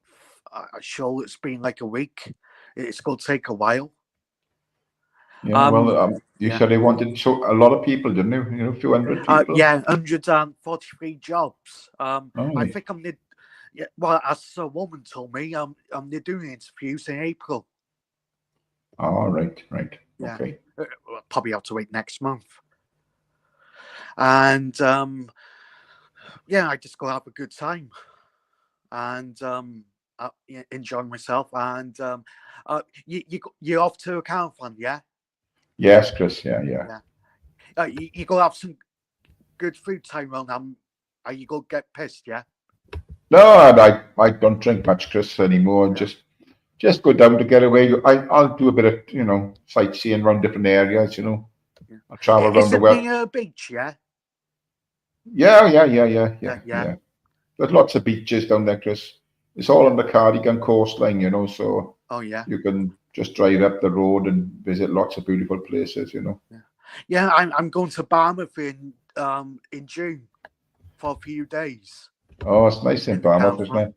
sure it's been like a week. It's going to take a while. Yeah. You said they wanted a lot of people, didn't you? You know, a few hundred people. Yeah, 143 jobs. Oh, I think I'm the. Yeah, well, as a woman told me, they're doing interviews in April. All right. Yeah. Okay. We'll probably have to wait next month. And yeah, I just go have a good time and enjoy myself. And you're off to a Caravan, yeah? Yes, Chris. Yeah. You go have some good food, Tyrone. Are you going to get pissed, yeah? No, I don't drink much, Chris, anymore. Just go down to get away. I'll do a bit of sightseeing around different areas. I'll travel around the world. Is it near a beach? Yeah. Yeah. There's lots of beaches down there, Chris. It's all on the Cardigan coastline, so oh yeah, you can just drive up the road and visit lots of beautiful places, Yeah, I'm going to Barmouth in June for a few days. Oh, it's nice in Barmouth, isn't it?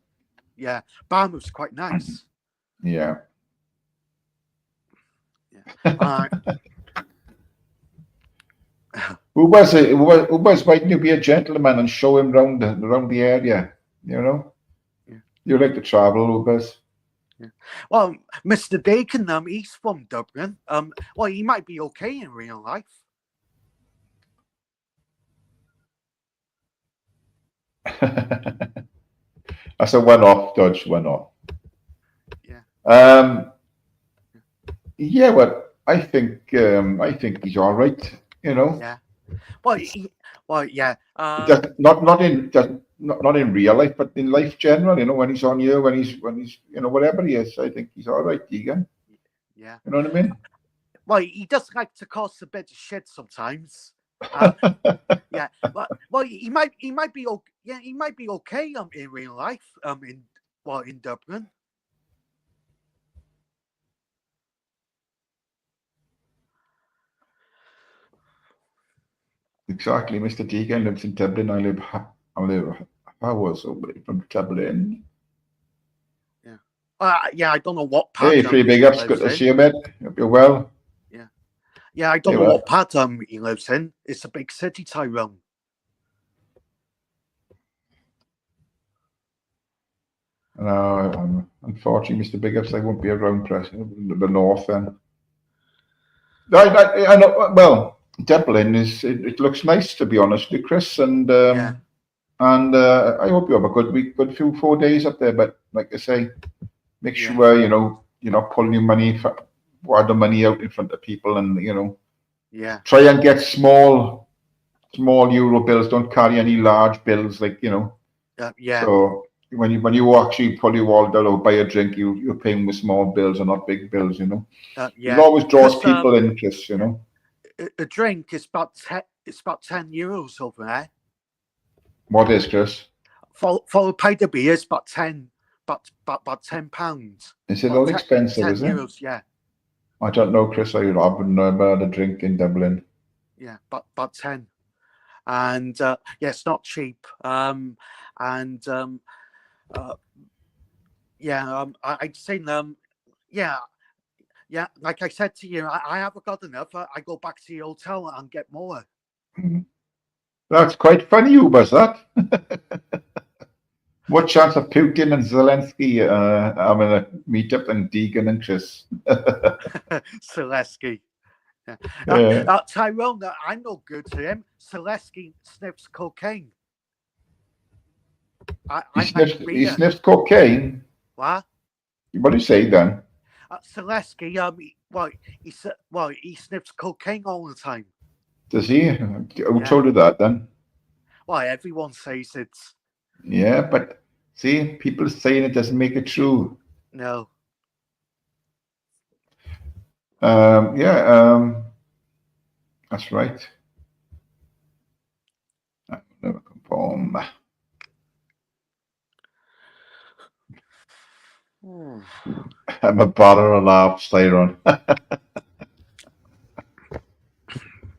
Yeah, Barmouth's quite nice. Yeah. Ubers, why don't you be a gentleman and show him around the area? Yeah. You like to travel, Ubers. Yeah. Well, Mr. Deacon, he's from Dublin. Well, he might be okay in real life. That's a one-off, Dodge. One-off. Yeah. Yeah, but I think he's all right. Yeah. Well, yeah. Not in real life, but in life general. When he's on here, when he's whatever he is, I think he's all right, Deegan. Yeah. You know what I mean? Well, he does like to cause a bit of shit sometimes. Yeah. Well, he might be okay. Yeah, he might be okay in real life. In Dublin. Exactly, Mr. Deegan lives in Dublin. I live hours away from Dublin. Yeah. Yeah, I don't know what part. Hey, free big ups. Good to see you, mate. Hope you're well. Yeah. Yeah, I don't know what part he lives in. It's a big city, Tyrone. No, unfortunately, Mr. Big Ups, I won't be around the north then. I know. Well, Dublin it looks nice, to be honest with you, Chris, and I hope you have a good few 4 days up there. But like I say, make sure you're not pulling your money out in front of people, and try and get small euro bills. Don't carry any large bills, So when you actually pull your wallet out or buy a drink, you're paying with small bills and not big bills. It always draws people in, Chris. A drink is about 10 euros over there. What is, Chris? For a pint of beer, it's about £10. Is it all expensive? 10 is it? euros, yeah. I don't know, Chris. I haven't had a drink in Dublin. Yeah, about 10, and it's not cheap. I'd seen Yeah, like I said to you, I haven't got enough. I go back to the hotel and get more. That's quite funny, Ubers, that. What chance of Putin and Zelensky having a meet-up and Deegan and Chris? Zelensky. Yeah. Tyrone, I'm no good to him. Celeste sniffs cocaine. He sniffs cocaine. What? What do you say then? Celeste, he sniffs cocaine all the time. Does he? Who Yeah. told you that then? Well, everyone says it's Yeah, but see, people saying it doesn't make it true. no. That's right. I never conform. I'm a bother of laughs later on.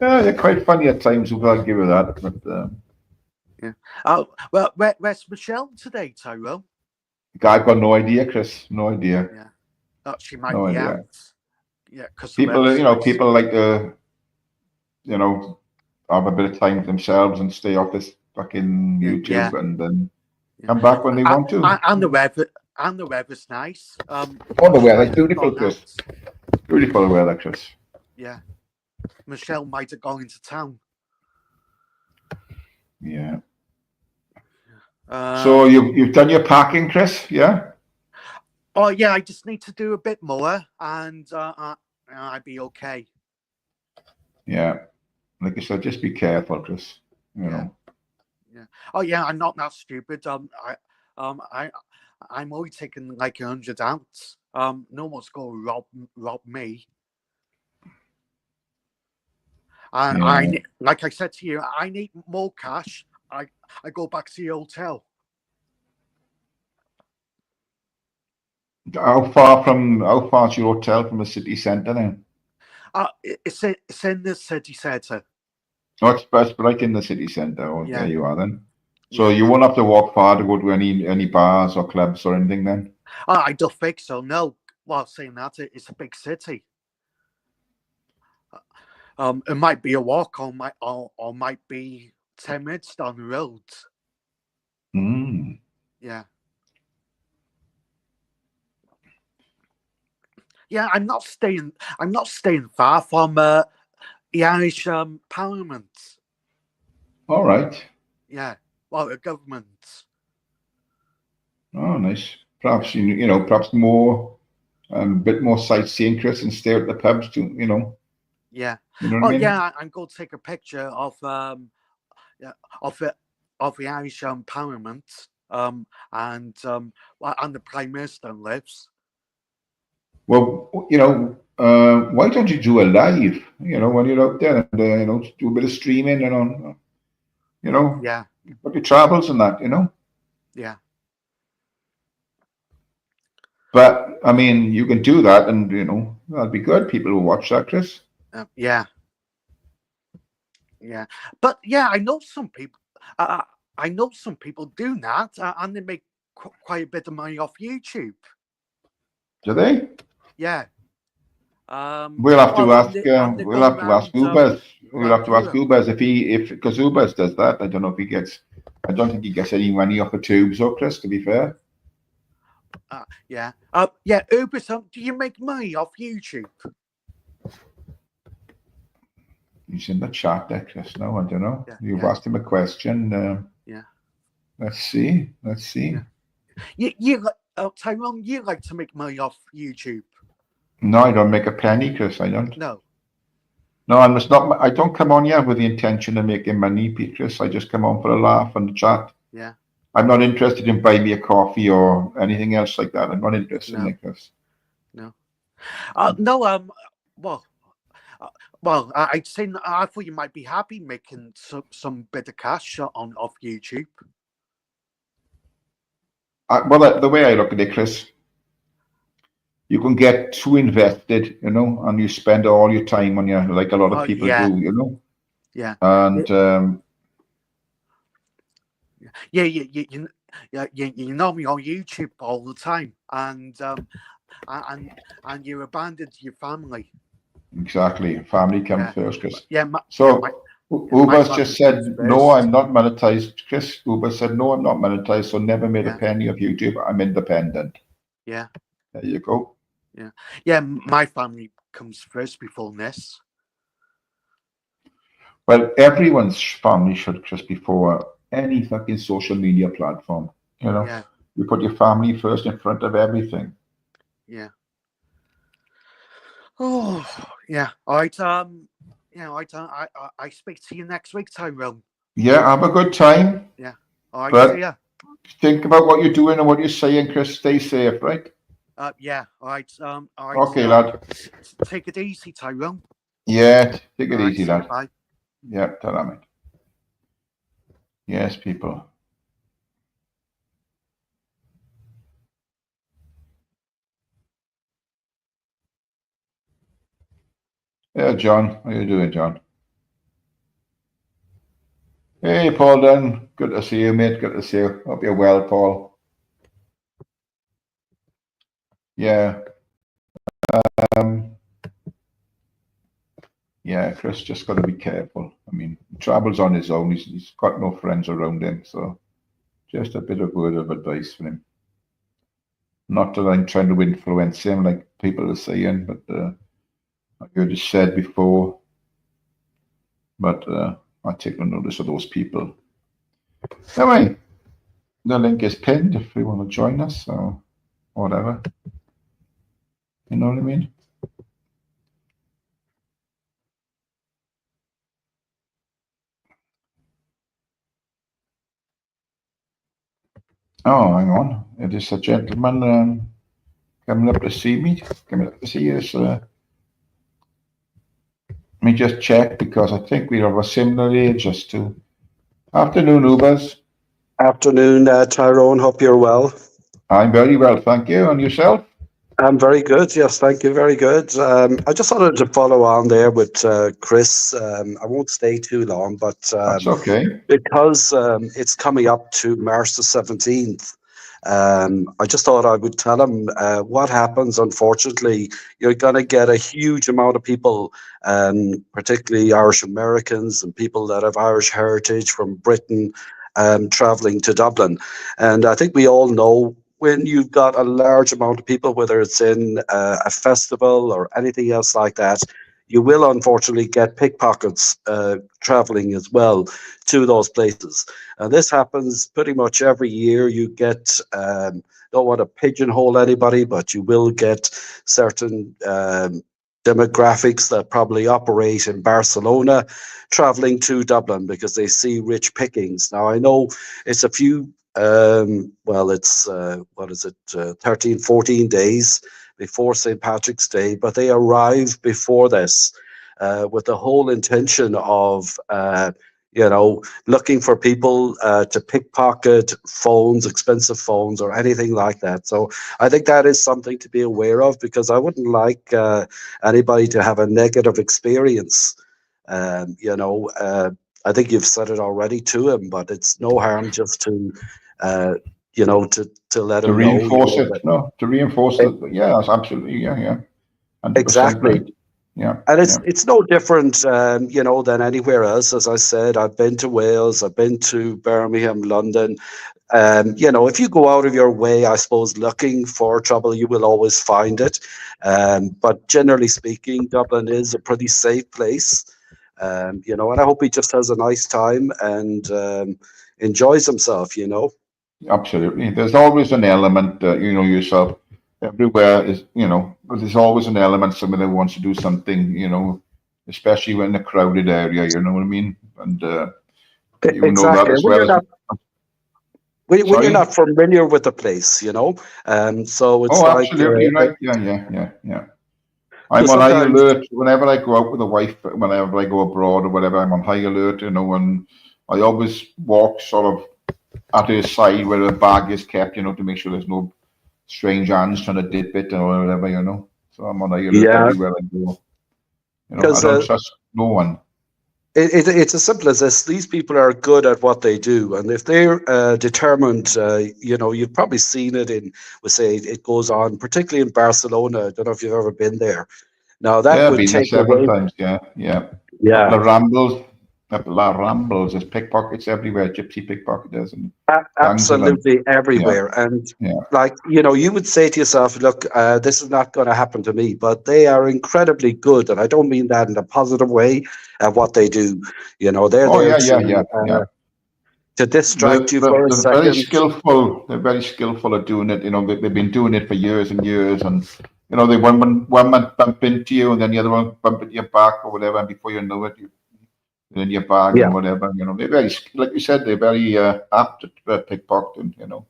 Yeah, they're quite funny at times. I'll give you that. But Oh, well, where's Michelle today, Tyrone? I've got no idea, Chris. No idea. Yeah. Oh, she might No be idea. out. Yeah, because People, people like to, have a bit of time to themselves and stay off this fucking YouTube and then come back when they want to. And the weather's nice. Oh, the weather's beautiful, Chris. Beautiful weather, Chris. Yeah. Michelle might have gone into town. Yeah. So you've done your packing, Chris? Yeah. Oh yeah, I just need to do a bit more, and I'd be okay. Yeah. Like I said, just be careful, Chris. You know. Yeah. Oh yeah, I'm not that stupid. I'm only taking like 100 ounce. No one's gonna rob me. And like I said to you, I need more cash. I go back to the hotel. How far is your hotel from the city centre then? It's in the city centre. Oh, it's right in the city centre. Oh, Yeah. There you are then. So you won't have to walk far to go to any bars or clubs or anything then? I don't think so, no. Well, saying that, it's a big city. It might be a walk or might be 10 minutes down the road. Mm. Yeah. Yeah, I'm not staying far from the Irish Parliament. All right. Yeah. Well, the government. Oh, nice. Perhaps perhaps more, bit more sightseeing, Chris, and stay at the pubs too. Yeah. You know what I mean? Yeah. I'm going to take a picture of the Irish Parliament. And the Prime Minister lives. Well, why don't you do a live? When you're out there, and do a bit of streaming and on. Yeah. But your travels and that, Yeah. But I mean, you can do that, and that'd be good. People will watch that, Chris. Yeah. Yeah. But yeah, I know some people. I know some people do that, and they make quite a bit of money off YouTube. Do they? Yeah. We'll have to ask. We'll We'll have to ask Ubers. We'll have to ask Ubers because Ubers does that. I don't know if he gets. I don't think he gets any money off the tubes, or Chris. To be fair. Yeah. Yeah. Uber. Do you make money off YouTube? He's in the chat there, Chris. No, I don't know. Yeah, You've asked him a question. Yeah. Let's see. You Tyrone, you like to make money off YouTube? No, I don't make a penny, Chris. I don't. No. No, and it's not. I don't come on here with the intention of making money, Chris. I just come on for a laugh and a chat. Yeah. I'm not interested in buying me a coffee or anything else like that. I'm not interested in this. No. No. Well, I'd say I thought you might be happy making some bit of cash off YouTube. Well, the way I look at it, Chris, you can get too invested, and you spend all your time on your, like a lot of people do, Yeah. And you know me on YouTube all the time, and you abandoned your family. Exactly, family comes first, Chris. Yeah. Uber's just said no, I'm not monetized, Chris. Uber said no, I'm not monetized, so never made a penny of YouTube. I'm independent. Yeah. There you go. Yeah. Yeah. My family comes first before this. Well, everyone's family should just before any fucking social media platform. You know, Yeah, you put your family first in front of everything. yeah. Oh, yeah. I speak to you next week, Tyrone. Yeah, have a good time, Yeah. All right, see but ya. think about what you're doing and what you're saying, Chris. Stay safe, right? Yeah. All right. Okay, lad. Take it easy, Tyrone. Yeah, take All it right, easy, see ya. lad. Bye. Yeah, tell me. Yes, people. Yeah, John. How you doing, John? Hey, Paul Dunn. Good to see you, mate. Good to see you. Hope you're well, Paul. Yeah. Um, yeah, Chris just got to be careful. I mean, he travels on his own. He's got no friends around him, so just a bit of word of advice for him. Not that I'm trying to influence him, like people are saying, but I heard it said before. But I take no notice of those people. Anyway, the link is pinned if you want to join us or whatever. You know what I mean? Oh, hang on. It is a gentleman coming up to see me. Coming up to see us. Let me just check because I think we have a similar age as to. Afternoon, Ubers. Afternoon, Tyrone. Hope you're well. I'm very well, thank you. And yourself? I'm very good. Yes, thank you. Very good. I just wanted to follow on there with Chris. I won't stay too long, but That's okay. because it's coming up to March the 17th, I just thought I would tell him what happens. Unfortunately, you're going to get a huge amount of people, particularly Irish Americans and people that have Irish heritage from Britain, traveling to Dublin. And I think we all know when you've got a large amount of people, whether it's in a festival or anything else like that, you will unfortunately get pickpockets traveling as well to those places. And this happens pretty much every year. You get, don't want to pigeonhole anybody, but you will get certain demographics that probably operate in Barcelona traveling to Dublin because they see rich pickings. Now, I know it's a few, it's, 13, 14 days before St. Patrick's Day, but they arrive before this with the whole intention of, looking for people to pickpocket phones, expensive phones, or anything like that. So I think that is something to be aware of because I wouldn't like anybody to have a negative experience. I think you've said it already to him, but it's no harm just to, to let To him know. reinforce it, no, to reinforce E- it. Yeah, that's absolutely, yeah. 100% Exactly. right. Yeah, And yeah. it's no different, than anywhere else. As I said, I've been to Wales, I've been to Birmingham, London. If you go out of your way, I suppose, looking for trouble, you will always find it. But generally speaking, Dublin is a pretty safe place. And I hope he just has a nice time and enjoys himself. Absolutely. There's always an element, yourself. Everywhere is, but there's always an element, somebody who wants to do something, especially when in a crowded area, you know what I mean? And you know that Exactly. as well as. When you're Sorry? not familiar with the place. So it's Oh, like, absolutely right. Yeah. so I'm on high sometimes. alert whenever I go out with the wife, whenever I go abroad or whatever, I'm on high alert, and I always walk sort of at her side where her bag is kept, to make sure there's no strange hands trying to dip it or whatever. So I'm on high alert Yeah, everywhere I go. I because don't trust no one. it's as simple as this. These people are good at what they do, and if they're determined, you've probably seen it we say it goes on, particularly in Barcelona. I don't know if you've ever been there. Now that Yeah, I've would been there take several away. times. Yeah. Yeah, Couple of rambles. at the Rambles, there's pickpockets everywhere, gypsy pickpocketers and gangs of them. Absolutely everywhere. And Yeah. like, you know, you would say to yourself, look, this is not going to happen to me, but they are incredibly good. And I don't mean that in a positive way at what they do. You know, they're Oh there yeah. to distract you for a They're very second. skillful. They're very skillful at doing it. You know, they've been doing it for years and years, and you know, they one might bump into you, and then the other one bump into your back or whatever, and before you know it, you're in your bag Yeah. and whatever. You know, they're very, like you said, they're very apt at pickpocketing. You know.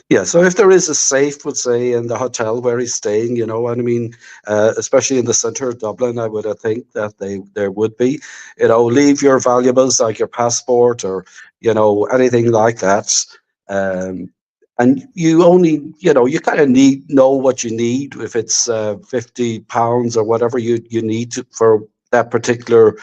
Yeah, so if there is a safe, would say, in the hotel where he's staying, you know, and I mean, especially in the centre of Dublin, I would think that there would be, you know, leave your valuables like your passport or, you know, anything like that. Um, and you only, you know, you kind of know what you need if it's £50 or whatever you need for that particular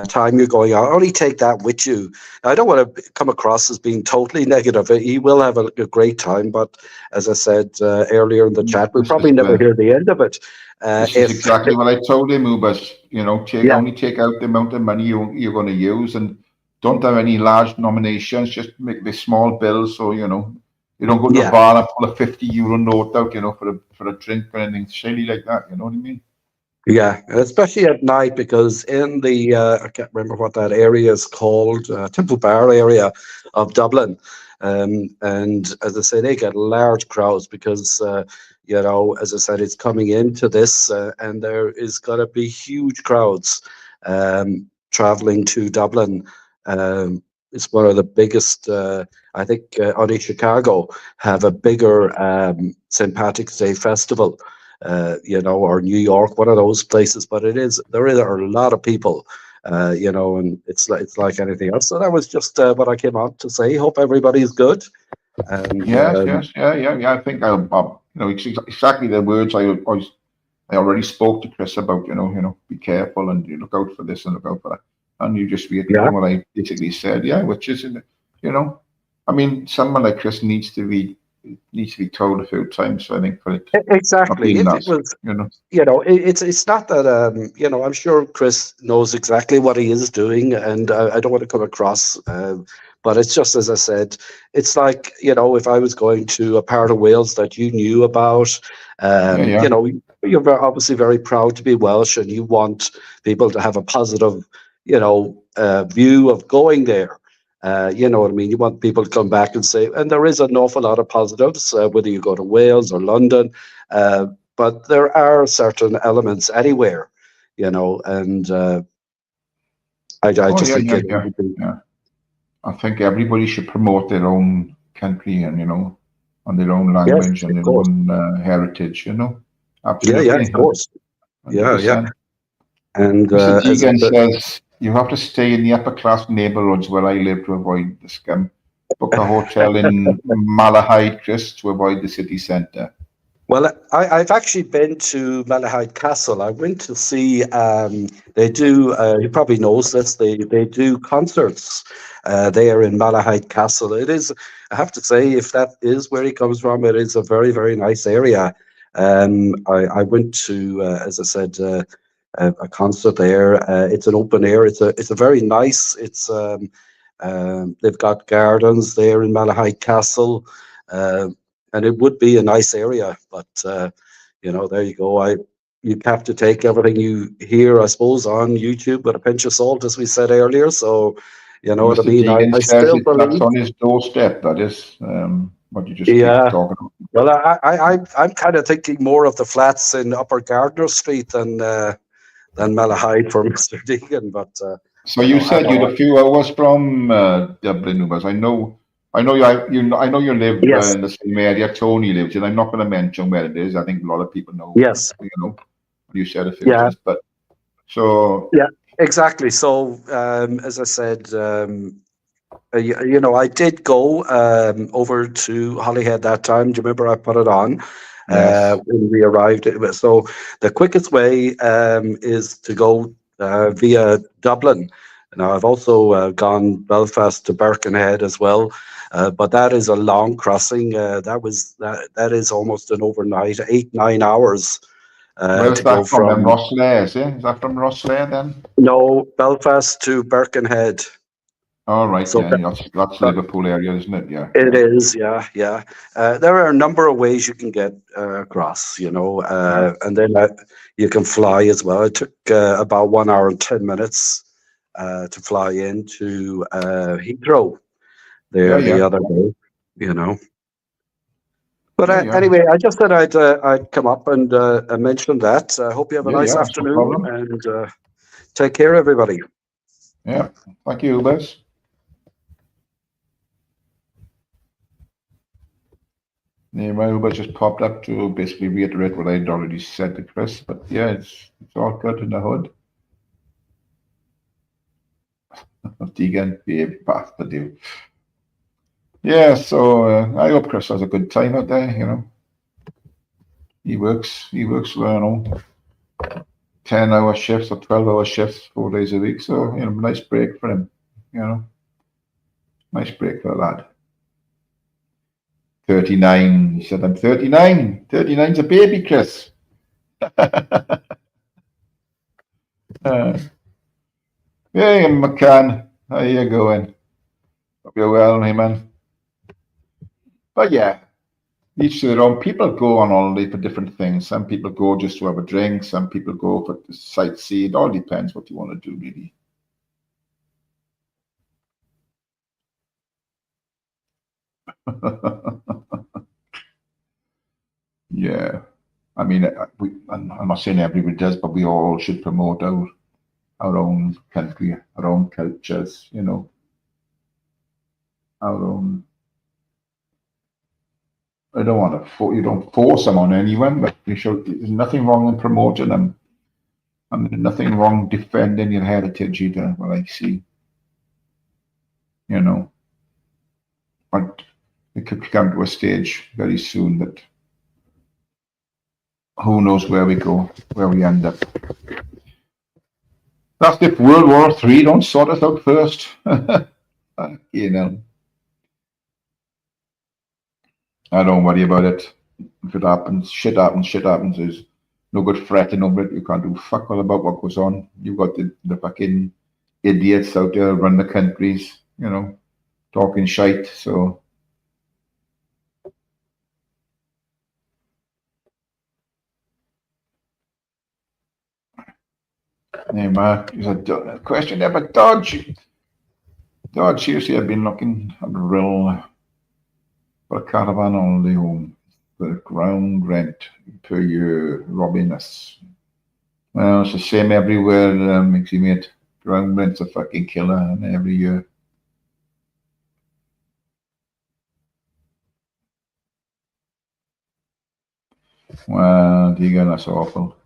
time you're going out. Only take that with you. I don't want to come across as being totally negative. He will have a great time, but as I said earlier in the chat, we'll probably never hear the end of it. This is exactly what I told him, Ubers. You know, only take out the amount of money you're going to use, and don't have any large nominations. Just make the small bills, so you know you don't go to a bar and pull a €50 note out, you know, for a drink or anything silly like that. You know what I mean? Yeah, especially at night, because in the I can't remember what that area is called, Temple Bar area of Dublin, and as I say, they get large crowds because you know, as I said, it's coming into this, and there is going to be huge crowds traveling to Dublin. It's one of the biggest. I think only Chicago have a bigger St. Patrick's Day festival. You know, or New York, one of those places. But there are a lot of people, you know, and it's like anything else. So that was just what I came out to say. Hope everybody's good. And, Yeah. I think you know, exactly the words I already spoke to Chris about. You know, be careful and you look out for this and look out for that. And you just reiterate what I basically said. Yeah, which is, you know, I mean, someone like Chris needs to be told a few times. So I think for it. Exactly. If it was, you know, it's not that, you know, I'm sure Chris knows exactly what he is doing, and I don't want to come across, but it's just, as I said, it's like, you know, if I was going to a part of Wales that you knew about, you know, you're obviously very proud to be Welsh, and you want people to have a positive, you know, view of going there. You know what I mean? You want people to come back and say, and there is an awful lot of positives, whether you go to Wales or London, but there are certain elements anywhere, you know, and I just think I think everybody should promote their own country and, you know, on their own language and their own heritage, you know. Absolutely. Yeah, of course. 100%. Yeah. And Mr. Deegan says, you have to stay in the upper class neighborhoods where I live to avoid the scum. Book a hotel in Malahide, Chris, to avoid the city centre. Well, I've actually been to Malahide Castle. I went to see, they do, you probably knows this, they do concerts there in Malahide Castle. It is, I have to say, if that is where he comes from, it is a very, very nice area. I went to, as I said, a concert there. It's an open air. It's a very nice. It's they've got gardens there in Malahide Castle, and it would be a nice area. But you know, there you go. You have to take everything you hear, I suppose, on YouTube with a pinch of salt, as we said earlier. So, you know what I mean. I still believe that's on his doorstep. That is what you just keep talking about. Well, I'm kind of thinking more of the flats in Upper Gardner Street than Malahide for Mr. Deegan, but so you said you're a few hours from Dublin, Ubers. I know you live in the same area Tony lives in. I'm not going to mention where it is. I think a lot of people know. Yes, you know, you said a few things, but so exactly. So as I said, you know, I did go over to Holyhead that time. Do you remember I put it on? When we arrived. So the quickest way is to go via Dublin. Now I've also gone Belfast to Birkenhead as well, but that is a long crossing. That is almost an overnight, 8-9 hours Where's to go that from then? from Rosslare, is it? Is that from Rosslare then? no Belfast to Birkenhead. All right, So yeah, that's that, Liverpool area, isn't it? Yeah. it is, yeah, yeah. There are a number of ways you can get across, you know, and then you can fly as well. It took about 1 hour and 10 minutes to fly into Heathrow there the Yeah. other day, you know. But Yeah. anyway, I just thought I'd come up and mention that. I hope you have a nice Yeah, that's no afternoon problem. and take care, everybody. Yeah. Thank you, Liz. Yeah, my Uber just popped up to basically reiterate what I'd already said to Chris, but yeah, it's all good in the hood. Deegan, babe, bastard you. Yeah, so I hope Chris has a good time out there, you know. He works, well, you know, 10-hour shifts or 12-hour shifts, 4 days a week. So, you know, nice break for him, you know. Nice break for a lad. 39. He said, I'm 39. 39's a baby, Chris. Hey, McCann. How you going? Hope you're well, hey, man. But yeah, each to their own. People go on holiday for different things. Some people go just to have a drink. Some people go for sightsee. It all depends what you want to do, really. Yeah. I mean, I'm not saying everybody does, but we all should promote our own country, our own cultures, you know, our own. I don't want to, you don't force them on anyone, but you should, there's nothing wrong in promoting them. I mean, nothing wrong defending your heritage either, what I see, you know. But it could come to a stage very soon that who knows where we go, where we end up. That's if World War III don't sort us out first. You know. I don't worry about it. If it happens, shit happens, shit happens. There's no good fretting over it. You can't do fuck all about what goes on. You've got the fucking idiots out there run the countries, you know, talking shite. So hey, Mark, there's a question there, but Dodge, seriously, I've been looking at real for a caravan holiday home. The ground rent per year, robbing us. Well, it's the same everywhere, Mixie mate. Ground rent's a fucking killer, and every year. Well, Deegan, that's awful.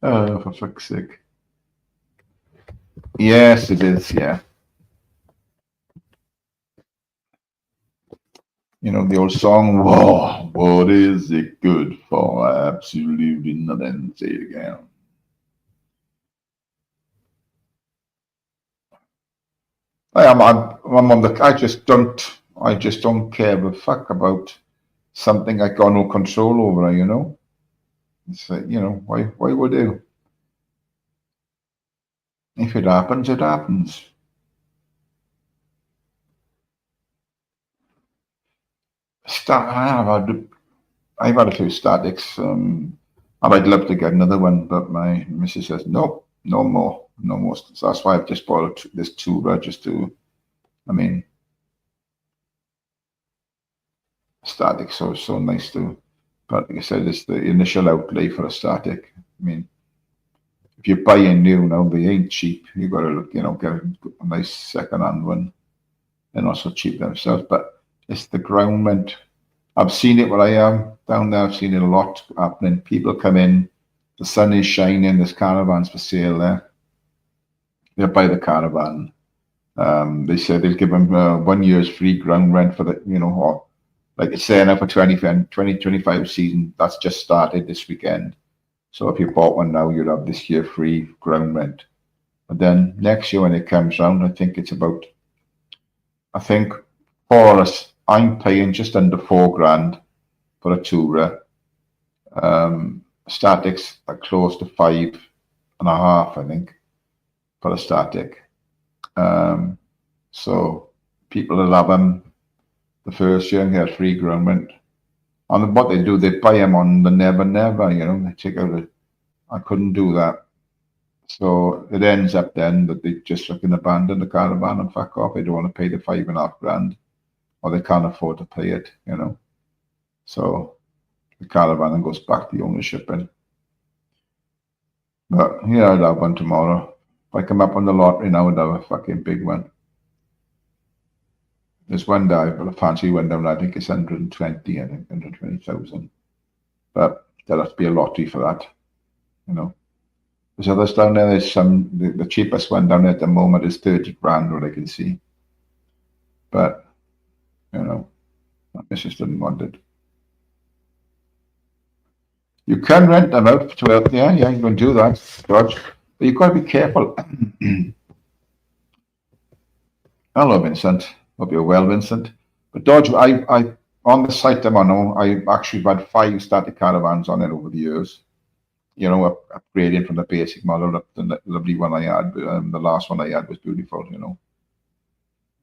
Oh, for fuck's sake. Yes, it is, yeah. You know, the old song, whoa, what is it good for? Absolutely nothing. Say it again. I'm on the, I just don't care a fuck about something I got no control over, you know? It's like, you know, why would you? If it happens, it happens. I've had a few statics. I'd love to get another one, but my missus says, no, no more, no more. So that's why I've just bought this tuber just to, I mean, static, so it's so nice to, but like I said, it's the initial outlay for a static. I mean, if you're buying new now, they ain't cheap. You got to, you know, get a nice second-hand one. They're not so cheap themselves, but it's the ground rent. I've seen it where I am down there. I've seen it a lot happening. People come in, the sun is shining. There's caravans for sale there. They'll buy the caravan. They say they'll give them 1 year's free ground rent for the, you know, or like it's saying now for 2025 season. That's just started this weekend. So if you bought one now, you'll have this year free ground rent. But then next year when it comes round, I think it's about I think for us, I'm paying just under £4 for a tourer. Statics are close to 5.5, I think, for a static. So people will have them the first year and get free ground rent. And what they do, they buy them on the Never Never, they take out I couldn't do that. So it ends up then that they just fucking abandon the caravan and fuck off. They don't want to pay the £5.5, or they can't afford to pay it, So the caravan then goes back to the ownership. But yeah, I'd have one tomorrow. If I come up on the lottery now, I'd have a fucking big one. There's one guy, but a fancy one down there, I think it's 120, I think, 120,000. But there'll have to be a lottery for that, There's others down there. There's the cheapest one down there at the moment is 30 grand, what I can see. But, my missus didn't want it. You can rent them out to, yeah, you can do that, George. But you've got to be careful. Hello, Vincent. Hope you're well, Vincent. But Dodge, I on the site I'm on, I actually had 5 static caravans on it over the years. Upgrading from the basic model up to the lovely one I had. The last one I had was beautiful,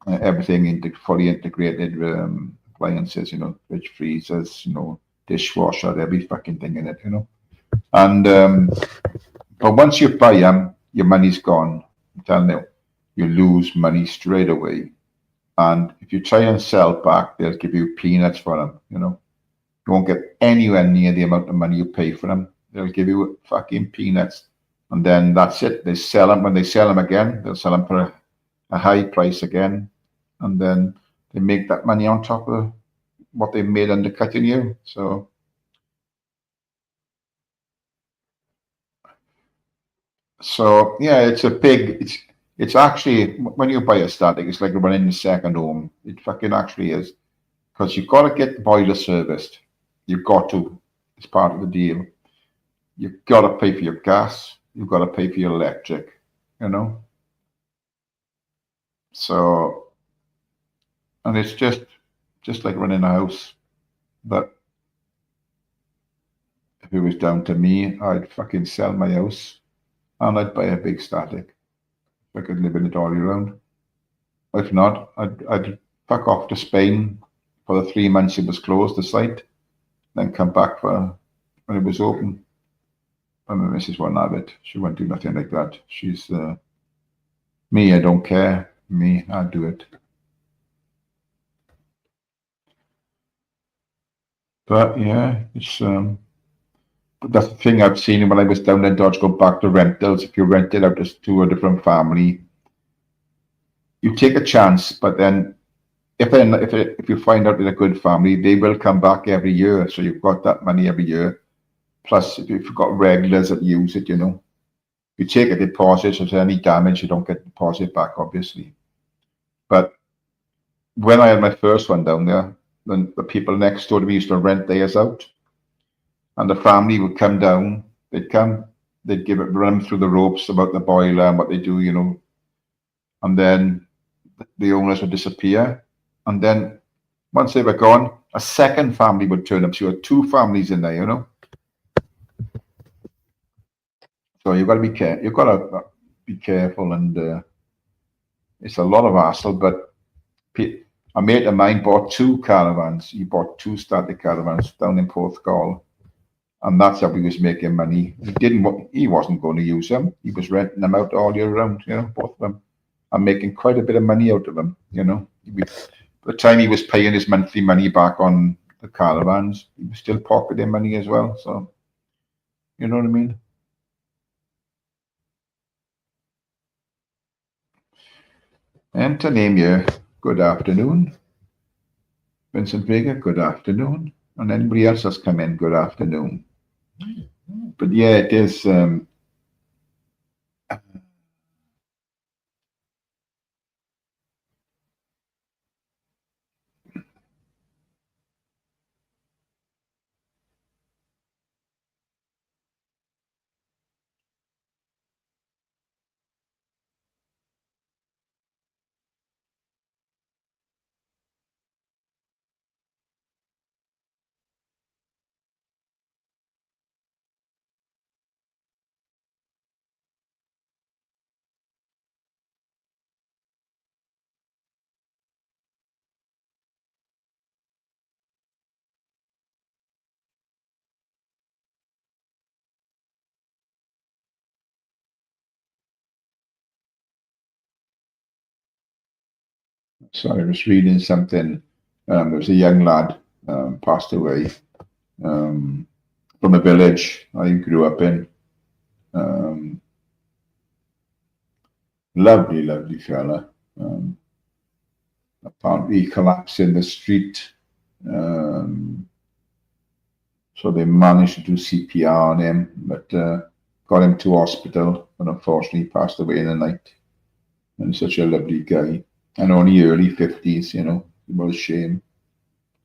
everything fully integrated appliances, fridge, freezers, dishwasher, every fucking thing in it, And but once you buy them, your money's gone. I'm telling you, you lose money straight away. And if you try and sell back, they'll give you peanuts for them, You won't get anywhere near the amount of money you pay for them. They'll give you fucking peanuts. And then that's it. They sell them. When they sell them again, they'll sell them for a high price again. And then they make that money on top of what they made undercutting you. So yeah, it's actually, when you buy a static, it's like running a second home. It fucking actually is. Because you've got to get the boiler serviced. You've got to. It's part of the deal. You've got to pay for your gas. You've got to pay for your electric, So, and it's just like running a house. But if it was down to me, I'd fucking sell my house and I'd buy a big static. If I could live in it all year round. If not, I'd fuck off to Spain for the 3 months it was closed, the site, then come back for when it was open. And my missus won't have it. She won't do nothing like that. She's me, I don't care. Me, I'll do it. But yeah, it's but that's the thing I've seen when I was down in Dodge, go back to rentals. If you rent it out to a different family, you take a chance, but then if you find out they're a good family, they will come back every year. So you've got that money every year. Plus, if you've got regulars that use it, you take a deposit. So if there's any damage, you don't get the deposit back, obviously. But when I had my first one down there, then the people next door to me used to rent theirs out, and the family would come down. They'd run through the ropes about the boiler and what they do, and then the owners would disappear, and then once they were gone, a second family would turn up. So you had 2 families in there, So you've got to be careful. You've got to be careful, and it's a lot of hassle. But a mate of mine bought 2 caravans. He bought 2 static caravans down in Porthcawl, and that's how he was making money. He wasn't going to use them. He was renting them out all year round. Both of them, and making quite a bit of money out of them. By the time he was paying his monthly money back on the caravans, he was still pocketing money as well. So, you know what I mean? And to name you, good afternoon. Vincent Vega, good afternoon. And anybody else that's come in, good afternoon. But yeah, it is. So I was reading something. There was a young lad passed away from a village I grew up in. Lovely, lovely fella. Apparently he collapsed in the street. So they managed to do CPR on him, but got him to hospital, but unfortunately he passed away in the night. And such a lovely guy. And only early 50s, you know. What a shame.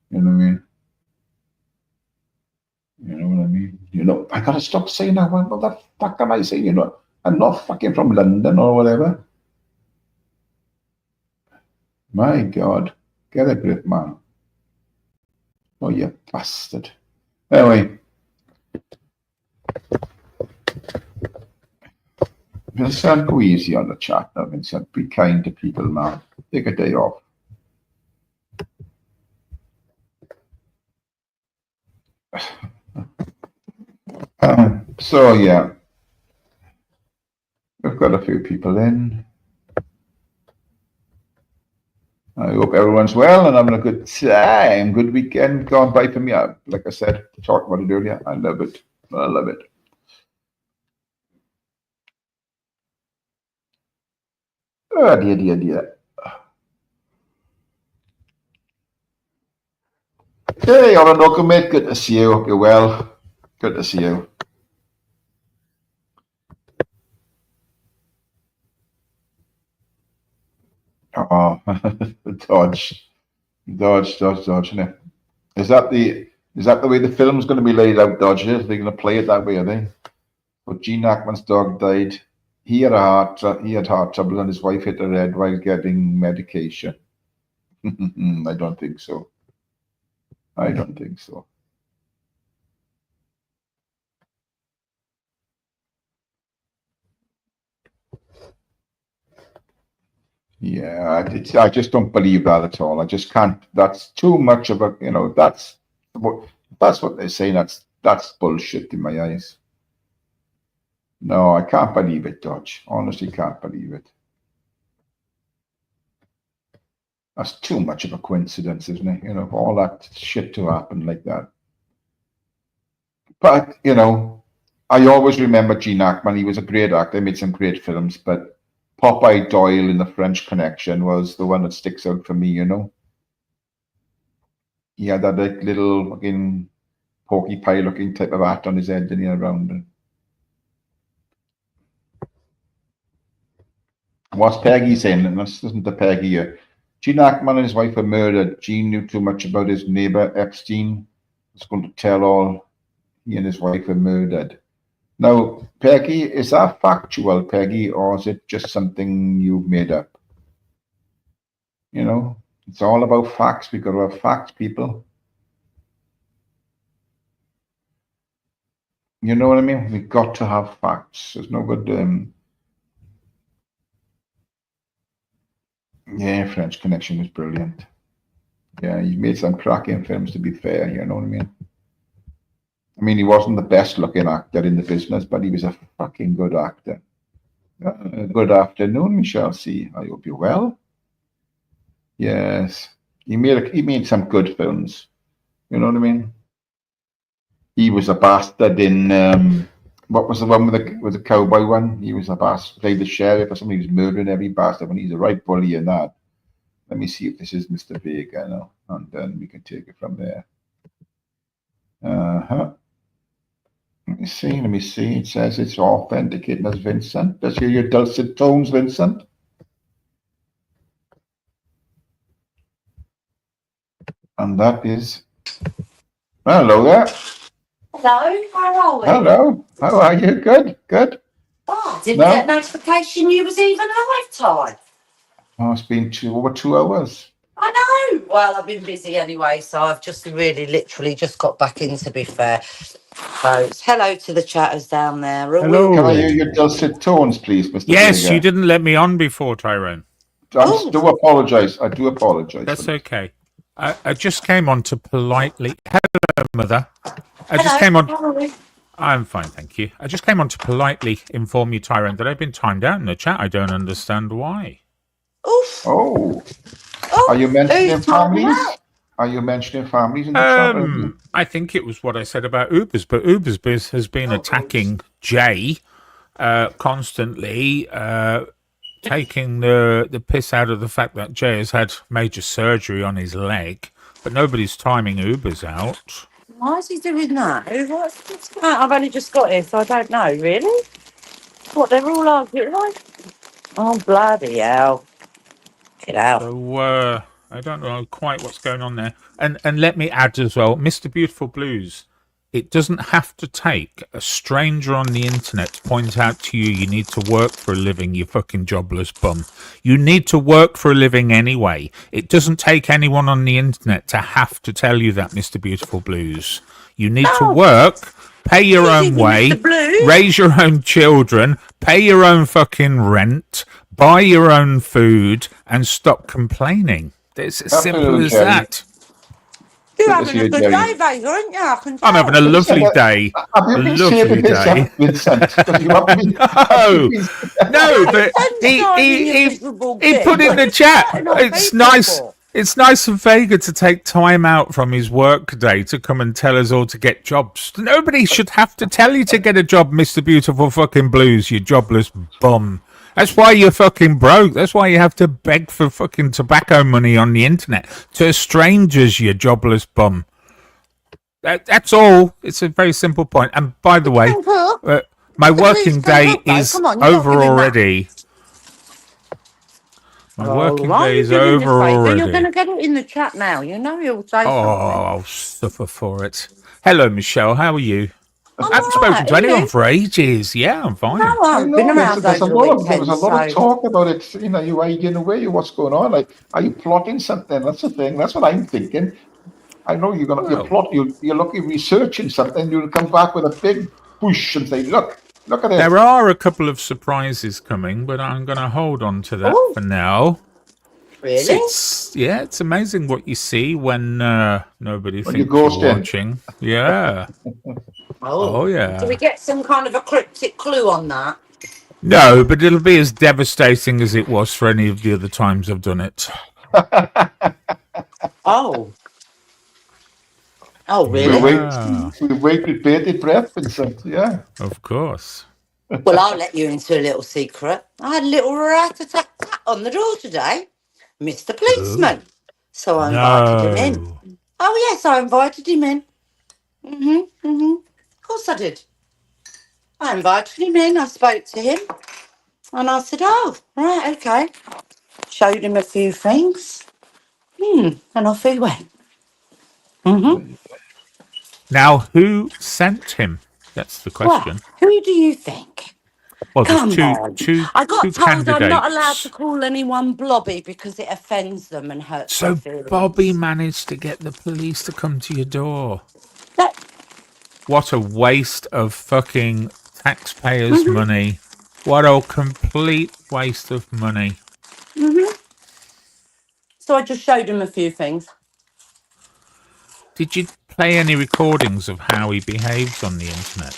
You know what I mean? You know what I mean? You know, I gotta stop saying that. What the fuck am I saying? You know, I'm not fucking from London or whatever. My God. Get a grip, man. Oh, you bastard. Anyway. Vincent, go easy on the chat now, Vincent. Be kind to people, man. Take a day off. So, yeah. We've got a few people in. I hope everyone's well and having a good time. Good weekend gone by for me. Like I said, talked about it earlier. I love it. I love it. Oh, dear. Hey, Orinoco, mate. Good to see you. Hope you're well. Good to see you. Oh, Dodge, isn't it? Is that the way the film's going to be laid out, Dodge? They're going to play it that way, are they? But Gene Hackman's dog died. He had heart trouble, and his wife hit her head while getting medication. I don't think so. Yeah, I just don't believe that at all. I just can't. That's too much of a, you know, that's what they're saying. That's bullshit in my eyes. No, I can't believe it, Dodge. Honestly, can't believe it. That's too much of a coincidence, isn't it? You know, for all that shit to happen like that. But, you know, I always remember Gene Hackman. He was a great actor, made some great films, but Popeye Doyle in The French Connection was the one that sticks out for me, you know. He had that like, little fucking porky pie looking type of hat on his head and around. What's Peggy saying? And this isn't the Peggy here. Gene Hackman and his wife were murdered. Gene knew too much about his neighbor Epstein. Was going to tell all he and his wife were murdered. Now, Peggy, is that factual, Peggy, or is it just something you've made up? You know, it's all about facts. We've got to have facts, people. You know what I mean? We've got to have facts. There's no good. Yeah, French Connection was brilliant. Yeah, he made some cracking films, to be fair. You know what I mean? I mean, he wasn't the best looking actor in the business, but he was a fucking good actor. Good afternoon, Michelle C. I hope you're well. Yes, he made some good films. You know what I mean? He was a bastard in what was the one with the cowboy one? He was a bastard, played the sheriff or something. He was murdering every bastard, and he's a right bully in that. Let me see if this is Mr. Vega now, and then we can take it from there. Let me see. It says it's authenticated as Vincent. Let's hear your dulcet tones, Vincent. And that is... Hello there. Hello, how are we? Hello. How are you? Good. Oh, I didn't get notification you was even live time. Oh, it's been over 2 hours. I know. Well, I've been busy anyway, so I've just literally just got back in, to be fair. So, hello to the chatters down there. Hello. Can I hear your dulcet tones, please, Mr. Yes, Vega? you didn't let me on before, Tyrone. I do apologise. That's okay. I just came on to politely... Hello, Mother. I'm fine, thank you. I just came on to politely inform you, Tyrone, that I've been timed out in the chat. I don't understand why. Oof. Oh. Oh, Are you mentioning who's talking families? about? Are you mentioning families in the chat? I think it was what I said about Ubers, but Ubers has been attacking Jay constantly, taking the piss out of the fact that Jay has had major surgery on his leg, but nobody's timing Ubers out. Why is he doing that? What's that? I've only just got here, so I don't know. Really? What, they're all arguing like? Oh, bloody hell. Get out. So I don't know quite what's going on there. And let me add as well, Mr. Beautiful Blues, it doesn't have to take a stranger on the internet to point out to you you need to work for a living, you fucking jobless bum. You need to work for a living anyway. It doesn't take anyone on the internet to have to tell you that, Mr. Beautiful Blues. You need to work, pay your own way, raise your own children, pay your own fucking rent, buy your own food, and stop complaining. It's as simple as that. You're having a good day, baby, aren't you? I can tell. I'm having a lovely day. Have you been saving this up, Vincent? No, but he put in the chat. It's nice. It's nice of Vega to take time out from his work day to come and tell us all to get jobs. Nobody should have to tell you to get a job, Mr. Beautiful fucking Blues, you jobless bum. That's why you're fucking broke. That's why you have to beg for fucking tobacco money on the internet to strangers, you jobless bum. That's all. It's a very simple point. And by the way, my working day is over already. My working day is over already. You're going to get it in the chat now. You know you'll say something. I'll suffer for it. Hello, Michelle. How are you? I haven't right, spoken to anyone for ages. Yeah, I'm fine. No, I've been around there's a over lot the of there's a weekend, lot of so... talk about it. You know, you are getting away. What's going on? Like, are you plotting something? That's the thing. That's what I'm thinking. I know you're gonna you plot. You're looking researching something. You'll come back with a big push and say, look at this. There are a couple of surprises coming, but I'm going to hold on to that for now. Really? It's amazing what you see when nobody thinks you're watching. Yeah. Oh, yeah. Do we get some kind of a cryptic clue on that? No, but it'll be as devastating as it was for any of the other times I've done it. Oh, really? We wait with bated breath, Vincent. Yeah. Of course. Well, I'll let you into a little secret. I had a little rat-a-tat-tat on the door today. Mr. Policeman. So I invited him in. Oh, yes, I invited him in. Of course I did. I invited him in. I spoke to him. And I said, oh, right, okay. Showed him a few things. And off he went. Now, who sent him? That's the question. Well, who do you think? Well, Come there's on. two I got told candidates. I'm not allowed to call anyone Blobby because it offends them and hurts their feelings. Bobby managed to get the police to come to your door. What a waste of fucking taxpayers' money. What a complete waste of money. So I just showed him a few things. Did you play any recordings of how he behaves on the internet?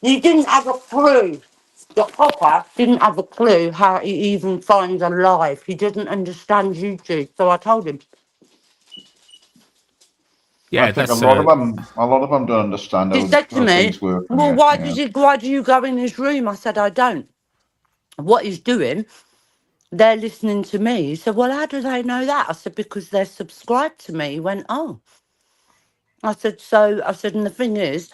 You didn't have a clue. The copper didn't have a clue how he even finds a live. He didn't understand YouTube, so I told him. Yeah, I think a lot of them don't understand He said to me, things work. well, why do you go in his room? I said, I don't. What he's doing, they're listening to me. He said, well, how do they know that? I said, because they're subscribed to me. He went, oh. I said, and the thing is,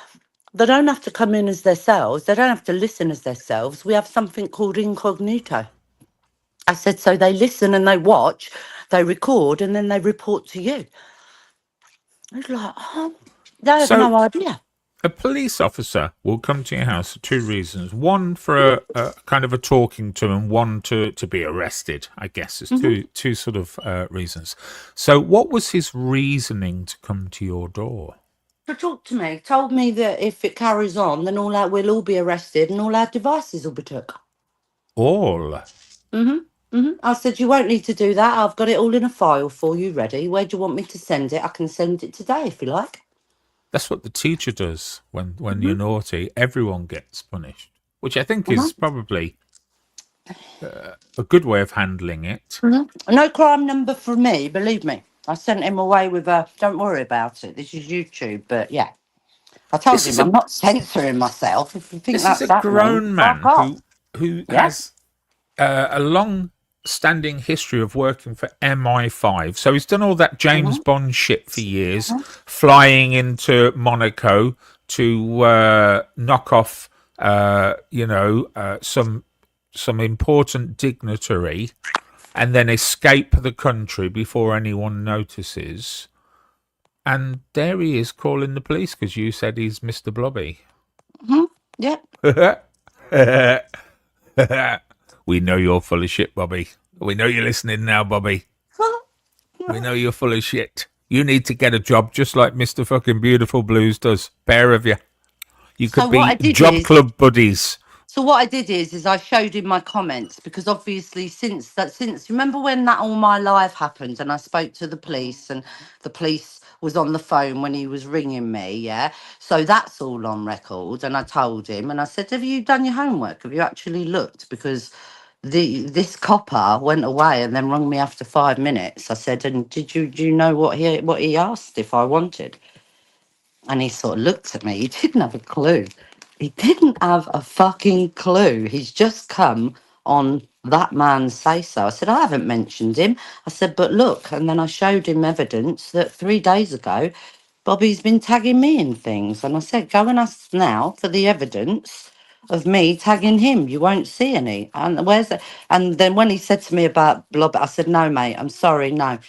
they don't have to come in as themselves. They don't have to listen as themselves. We have something called incognito. I said, so they listen and they watch, they record, and then they report to you. It's like, oh, they have no idea. A police officer will come to your house for two reasons. One, for a kind of a talking to, and one to be arrested, I guess. There's two sort of reasons. So what was his reasoning to come to your door? To talk to me. Told me that if it carries on, then we'll all be arrested and all our devices will be took. All? I said, you won't need to do that. I've got it all in a file for you ready. Where do you want me to send it? I can send it today if you like. That's what the teacher does when you're naughty. Everyone gets punished, which I think is probably a good way of handling it. No crime number from me, believe me. I sent him away with a, don't worry about it. This is YouTube. But yeah, I told This is him I'm a not censoring myself. If you think this is a that's happening, grown fuck man off. who Yeah. has a long standing history of working for MI5. So he's done all that James Bond shit for years, flying into Monaco to knock off, some important dignitary, and then escape the country before anyone notices. And there he is calling the police because you said he's Mr. Blobby. Yeah. We know you're full of shit, Bobby. We know you're listening now, Bobby. We know you're full of shit. You need to get a job just like Mr. fucking Beautiful Blues does. Pair of you. You could So what I be did job is- club buddies. So what I did is I showed him my comments because obviously since remember when that All My Life happened and I spoke to the police and the police was on the phone when he was ringing me, yeah. So that's all on record and I told him and I said, have you done your homework? Have you actually looked? Because this copper went away and then rung me after 5 minutes. I said, and do you know what he asked if I wanted? And he sort of looked at me. He didn't have a clue. He didn't have a fucking clue. He's just come on that man's say so. I said, I haven't mentioned him. I said, but look. And then I showed him evidence that 3 days ago, Bobby's been tagging me in things. And I said, go and ask now for the evidence of me tagging him. You won't see any. And where's it? And then when he said to me about Blob, I said, no, mate, I'm sorry. No.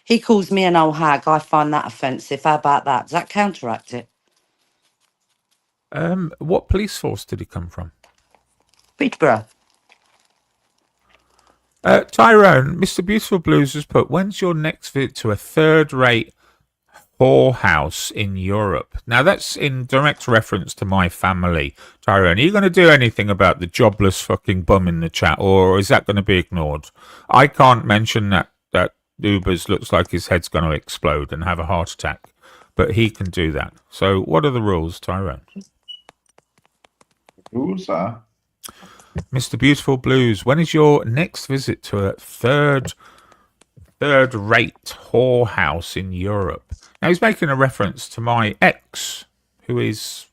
He calls me an old hag. I find that offensive. How about that? Does that counteract it? What police force did he come from? Peterborough. Tyrone, Mr. Beautiful Blues has put, when's your next visit to a third-rate whorehouse in Europe? Now, that's in direct reference to my family. Tyrone, are you going to do anything about the jobless fucking bum in the chat, or is that going to be ignored? I can't mention that Ubers looks like his head's going to explode and have a heart attack, but he can do that. So what are the rules, Tyrone? Rules are Mr. Beautiful Blues, when is your next visit to a third-rate whorehouse in Europe? Now, he's making a reference to my ex, who is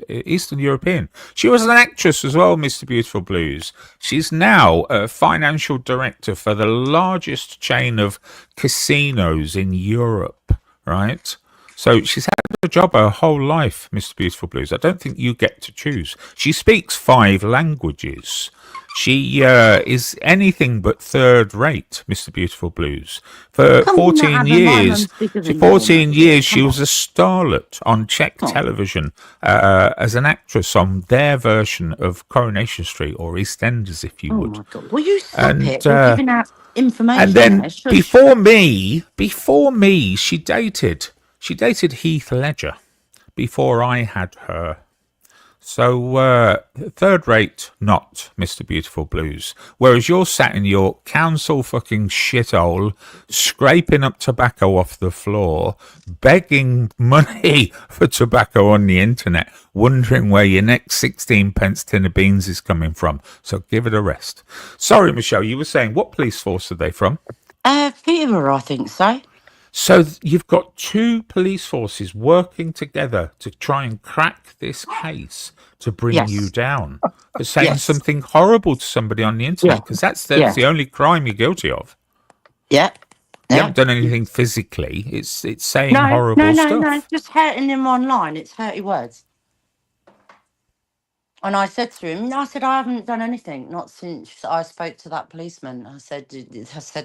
Eastern European. She was an actress as well, Mr. Beautiful Blues. She's now a financial director for the largest chain of casinos in Europe, right? So she's had a job her whole life, Mr. Beautiful Blues. I don't think you get to choose. She speaks 5 languages. She is anything but third rate, Mr. Beautiful Blues. For 14 years, she was a starlet on Czech television as an actress on their version of Coronation Street, or EastEnders, if you would. Oh my God. Will you stop it? We're giving out information. And then there. Shush. before me, she dated Heath Ledger before I had her. So third rate, not Mr. Beautiful Blues. Whereas you're sat in your council fucking shithole, scraping up tobacco off the floor, begging money for tobacco on the internet, wondering where your next 16 pence tin of beans is coming from. So give it a rest. Sorry, Michelle, you were saying, what police force are they from? Peterborough, I think so. So you've got 2 police forces working together to try and crack this case to bring you down for saying something horrible to somebody on the internet, because that's the only crime you're guilty of. Yeah. You haven't done anything physically. It's saying horrible stuff. No, just hurting him online. It's hurty words. And I said to him, I haven't done anything, not since I spoke to that policeman. I said,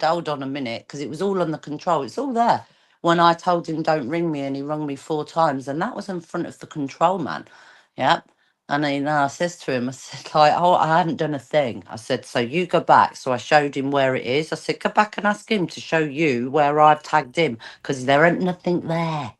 hold on a minute, because it was all on the control. It's all there. When I told him, don't ring me, and he rung me 4 times, and that was in front of the control man. Yep. And then I says to him, I said, I haven't done a thing. I said, so you go back. So I showed him where it is. I said, go back and ask him to show you where I've tagged him, because there ain't nothing there.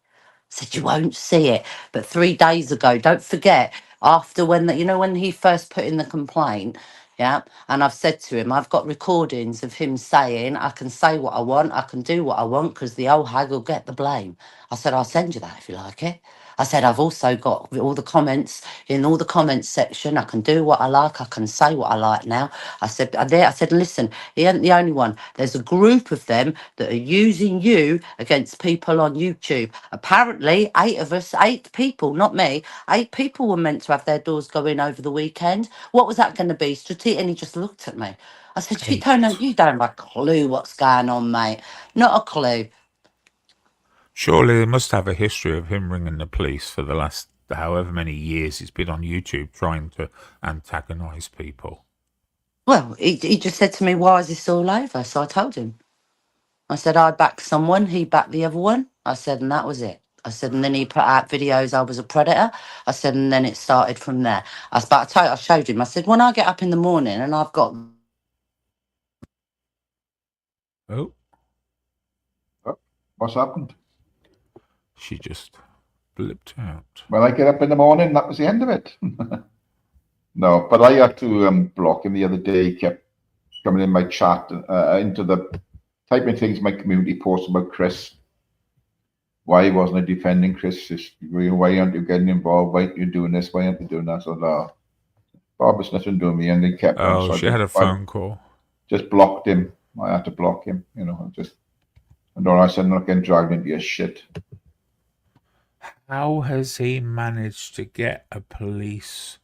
Said you won't see it. But 3 days ago, don't forget, after when he first put in the complaint, and I've said to him, I've got recordings of him saying, I can say what I want, I can do what I want, because the old hag will get the blame. I said, I'll send you that if you like it. I said, I've also got all the comments in all the comments section. I can do what I like. I can say what I like now. I said, listen, he ain't the only one. There's a group of them that are using you against people on YouTube. Apparently, 8 of us, 8 people, not me, 8 people were meant to have their doors going over the weekend. What was that going to be? Strategic? And he just looked at me. I said, you don't have a clue what's going on, mate. Not a clue. Surely they must have a history of him ringing the police for the last however many years he's been on YouTube trying to antagonise people. Well, he just said to me, why is this all over? So I told him. I said, I backed someone, he backed the other one. I said, and that was it. I said, and then he put out videos, I was a predator. I said, and then it started from there. I showed him. I said, when I get up in the morning and I've got... Oh, What's happened? she just blipped out. When I get up in the morning, that was the end of it. No, but I had to block him the other day. He kept coming in my chat, into the typing things my community posts about Chris. Why wasn't I defending Chris? Why aren't you getting involved? Why aren't you doing this? Why aren't you doing that? So Bob has nothing to do with me, and they kept on. Oh, So she had a phone call. Just blocked him. I had to block him, you know. And all I said, I'm not getting dragged into your shit. How has he managed to get a police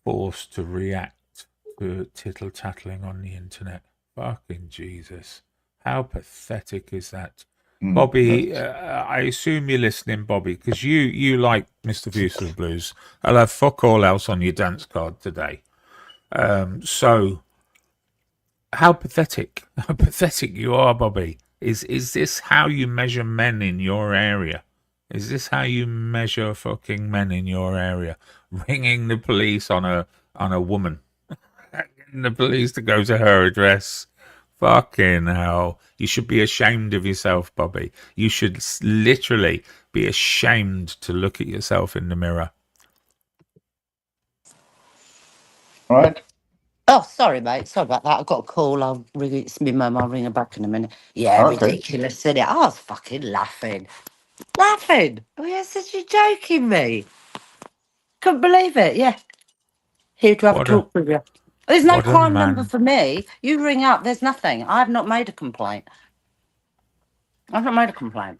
force to react to tittle-tattling on the internet? Fucking Jesus. How pathetic is that? Bobby, I assume you're listening, Bobby, because you like Mr. Beautiful Blues. I'll have fuck all else on your dance card today. So, how pathetic you are, Bobby. Is this how you measure men in your area? Is this how you measure fucking men in your area? Ringing the police on a woman. Getting the police to go to her address. Fucking hell. You should be ashamed of yourself, Bobby. You should literally be ashamed to look at yourself in the mirror. All right. Oh, sorry, mate. Sorry about that. I got a call. I'll ring it. It's my mum. I'll ring her back in a minute. Yeah, Okay. ridiculous, isn't it? I was fucking laughing. Laughing. Oh, yes, said you joking me. Couldn't believe it. Yeah. Here to have a talk with you. There's no crime number for me. You ring up. There's nothing. I've not made a complaint. I've not made a complaint.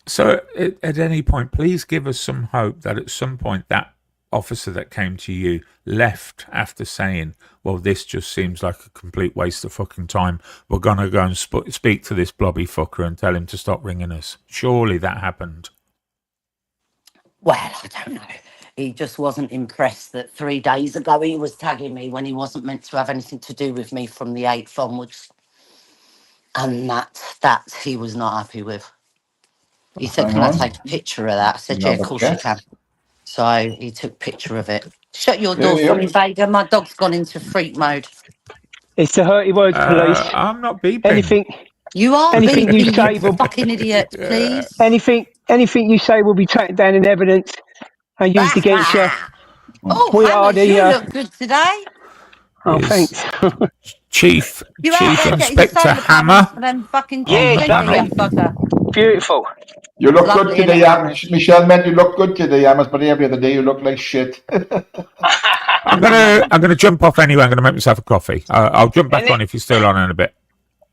So at any point, please give us some hope that at some point that officer that came to you left after saying, well, this just seems like a complete waste of fucking time. We're going to go and speak to this blobby fucker and tell him to stop ringing us. Surely that happened. Well, I don't know. He just wasn't impressed that 3 days ago he was tagging me when he wasn't meant to have anything to do with me from the 8th onwards. And that he was not happy with. He said, can I take a picture of that? I said, yeah, of course you can. So he took a picture of it. Shut your door for me, Vega. My dog's gone into freak mode. It's the hurty words, police. I'm not beeping. Anything beeping, you say you fucking idiot, please. Anything you say will be taken down in evidence and used against you. Oh, we Hammers, you look good today. Oh, thanks. Chief Inspector Hammer. For them fucking yeah, bugger. Beautiful. You look good today, Michelle. Man, you look good today, Hammers. But every other day you look like shit. I'm gonna jump off anyway. I'm gonna make myself a coffee. I'll jump back on if you're still on in a bit.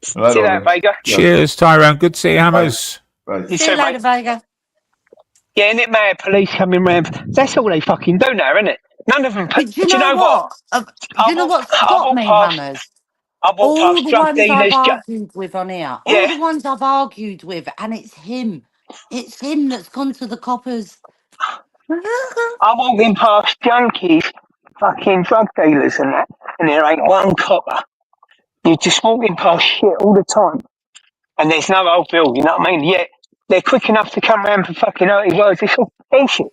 See you later, Vega. Cheers, Tyrone. Good to see you, Hammers. Right. See you later, Vega. Yeah, isn't it mad? Police coming round. That's all they fucking do now, isn't it? None of them. But do you know what? Do you know what stopped me, Hammers? All the ones I've argued with on here. All the ones I've argued with, and it's him. It's him that's gone to the coppers. I'm walking past junkies, fucking drug dealers and that, and there ain't one copper. You're just walking past shit all the time. And there's no old bill, you know what I mean? Yet they're quick enough to come around for fucking hurty words. It's all bullshit.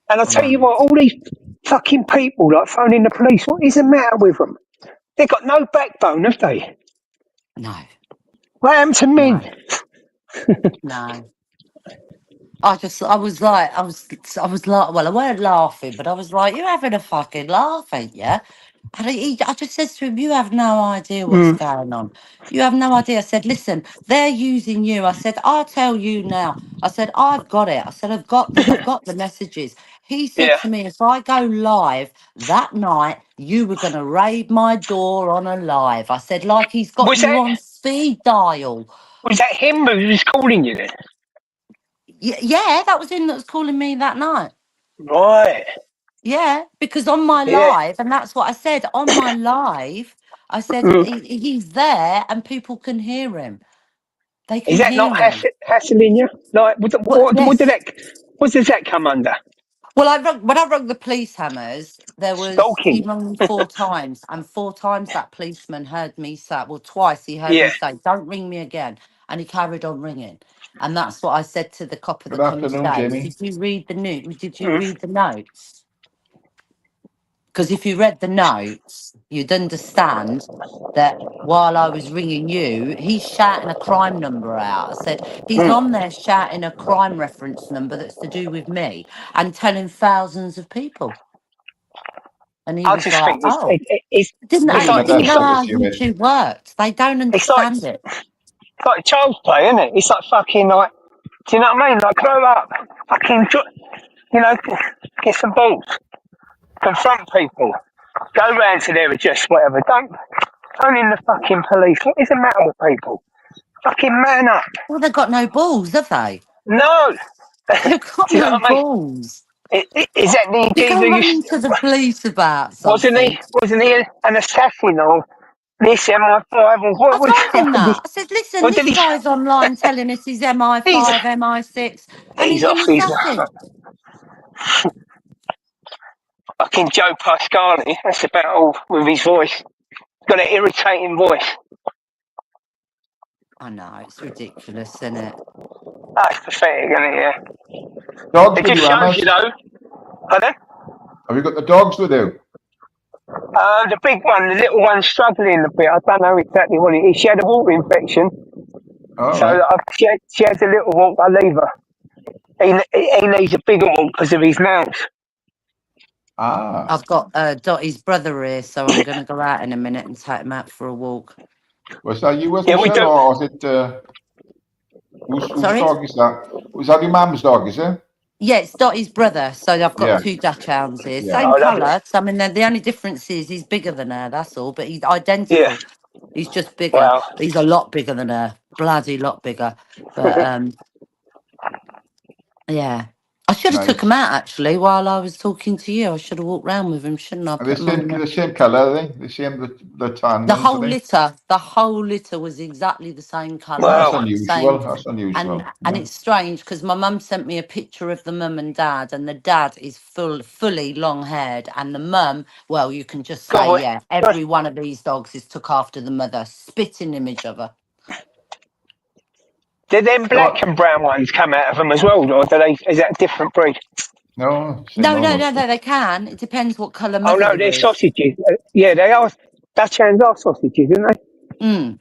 And I tell you what, all these fucking people like phoning the police, what is the matter with them? They've got no backbone, have they? No. What happened to men? No. I was like, well, I weren't laughing, but I was like, you're having a fucking laugh, ain't you? And I just said to him, you have no idea what's going on. You have no idea. I said, listen, they're using you. I said, I'll tell you now. I said, I've got it. I said, I've got the messages. He said Yeah. to me, if I go live that night, you were going to raid my door on a live. I said, like he's got Was you that on speed dial. him who was calling you then? Yeah, that was him that was calling me that night. Right. Yeah, because on my Yeah. live, and that's what I said, on my live, I said Mm. he's there and people can hear him. They Is can that not hear him. hassling you? Like, What? Yes. what does that come under? Well, when I rung the police hammers, he Stalking. rung me 4 times, and 4 times that policeman heard me say, well, twice he heard me Yeah. say, "Don't ring me again," and he carried on ringing. And that's what I said to the copper Good that come afternoon, today. Jamie. Did you read the news? Did you Mm. read the notes? Because if you read the notes, you'd understand that while I was ringing you, he's shouting a crime number out. I said, he's Mm. on there shouting a crime reference number that's to do with me and telling thousands of people. And he I was just like, think oh, it's Maybe I not didn't that know serious, how you mean? YouTube worked. They don't it's like understand it. child's play, isn't it? It's like fucking like, do you know what I mean? Like, grow up, fucking, you know, get some balls, confront people, go round to their address, whatever. Don't phone in the fucking police. What is the matter with people? Fucking man up. Well, they've got no balls, have they? No. They've got Do you know no what I mean? balls. Is that the You go geezer you running to the police about wasn't something. he an assassin or this MI5 or I told him that. I said, listen, what did this he guy's online telling us he's he's MI5, MI6, and he's he's an off his assassin. fucking Joe Pascali. That's about all with his voice. Got an irritating voice. I know, it's ridiculous, isn't it? That's pathetic, isn't it? Yeah. Dogs It with just you, shows Amos? you though. Pardon? Have you got the dogs with you? The big one, the little one's struggling a bit. I don't know exactly what it is. She had a water infection, All so right. she has a little walk. I leave her. He needs a bigger walk because of his nails. Ah. I've got Dottie's brother here, so I'm going to go out in a minute and take him out for a walk. Was that you, was Yeah, we Michelle, do. or was it, whose Sorry? dog is that? Was that your mum's dog, is it? Yeah, it's Dottie's brother, so I've got Yeah. 2 Dutch hounds here. Yeah. Same Oh, lovely. colour. So, I mean, the only difference is he's bigger than her, that's all, but he's Yeah. identical. He's just bigger. Wow. He's a lot bigger than her. Bloody lot bigger. But, yeah. I should have took him Nice. out, actually, while I was talking to you. I should have walked round with him, shouldn't I? Are they Put him on the same colour, are they? The same, the tan the ones, are whole they? litter was exactly the same colour, That's Wow. unusual. same. That's And unusual. and Yeah. it's strange because my mum sent me a picture of the mum and dad, and the dad is fully long haired, and the mum, well, you can just Go say, on. yeah, every one of these dogs is took after the mother, spitting image of her. Did them black and brown ones come out of them as well, or is that a different breed? No, No, same almost. they can. It depends what colour Oh mother no, there they're is. sausages. Yeah, they are. Dutch hens are sausages, aren't they? Mm.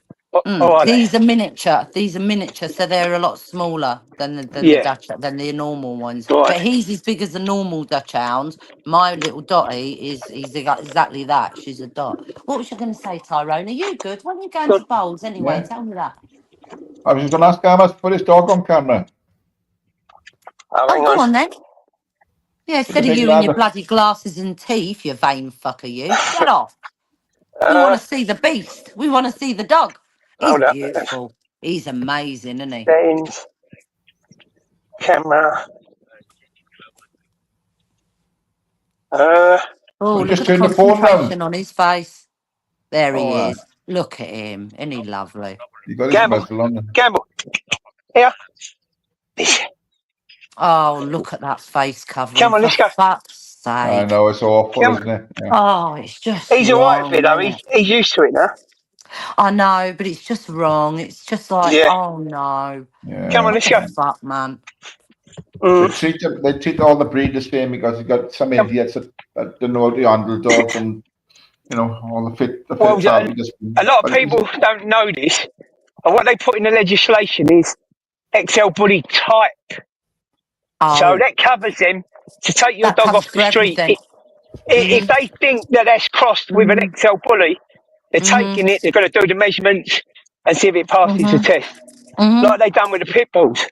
Or are they? These are miniature. These are miniature, so they're a lot smaller than the Yeah. Dutch than the normal ones. Right. But he's as big as the normal Dutch hound. My little Dottie he's exactly that. She's a dot. What was you going to say, Tyrone? Are you good? When are you going Good. to bowls anyway? Yeah. Tell me that. I was just going to ask Amos to put his dog on camera. Oh, Oh, hang go on. on then. Yeah, With the instead of big you and your lad. bloody glasses and teeth, you vain fucker, you get off. We want to see the beast. We want to see the dog. He's Hold up. beautiful. He's amazing, isn't he? Settings. Camera. Oh, We look just at the turned the phone concentration round. on his face. There he Oh, is. Look at him. Isn't he lovely? you got his Gamble. muzzle on. Gamble. Here. This. Oh, look at that face covering, Come on, for let's go. fuck's I sake. know, it's awful, Come isn't on. it? Yeah. Oh, it's just He's all right with it, wrong, though. isn't it? He's used to it now. I know, but it's just wrong. It's just like, Yeah. oh no. Come on, Yeah. What let's the go. fuck, man? They treat all the breeders the same because you got some idiots that don't know how to handle dogs, and you know all the fit Well, tabby just. a lot of people don't know this, and what they put in the legislation is XL body type. So Oh, that covers them to take your that dog covers off for the street. everything. If they think that that's crossed with an XL bully, they're taking it. They're going to do the measurements and see if it passes the test, like they done with the pit bulls.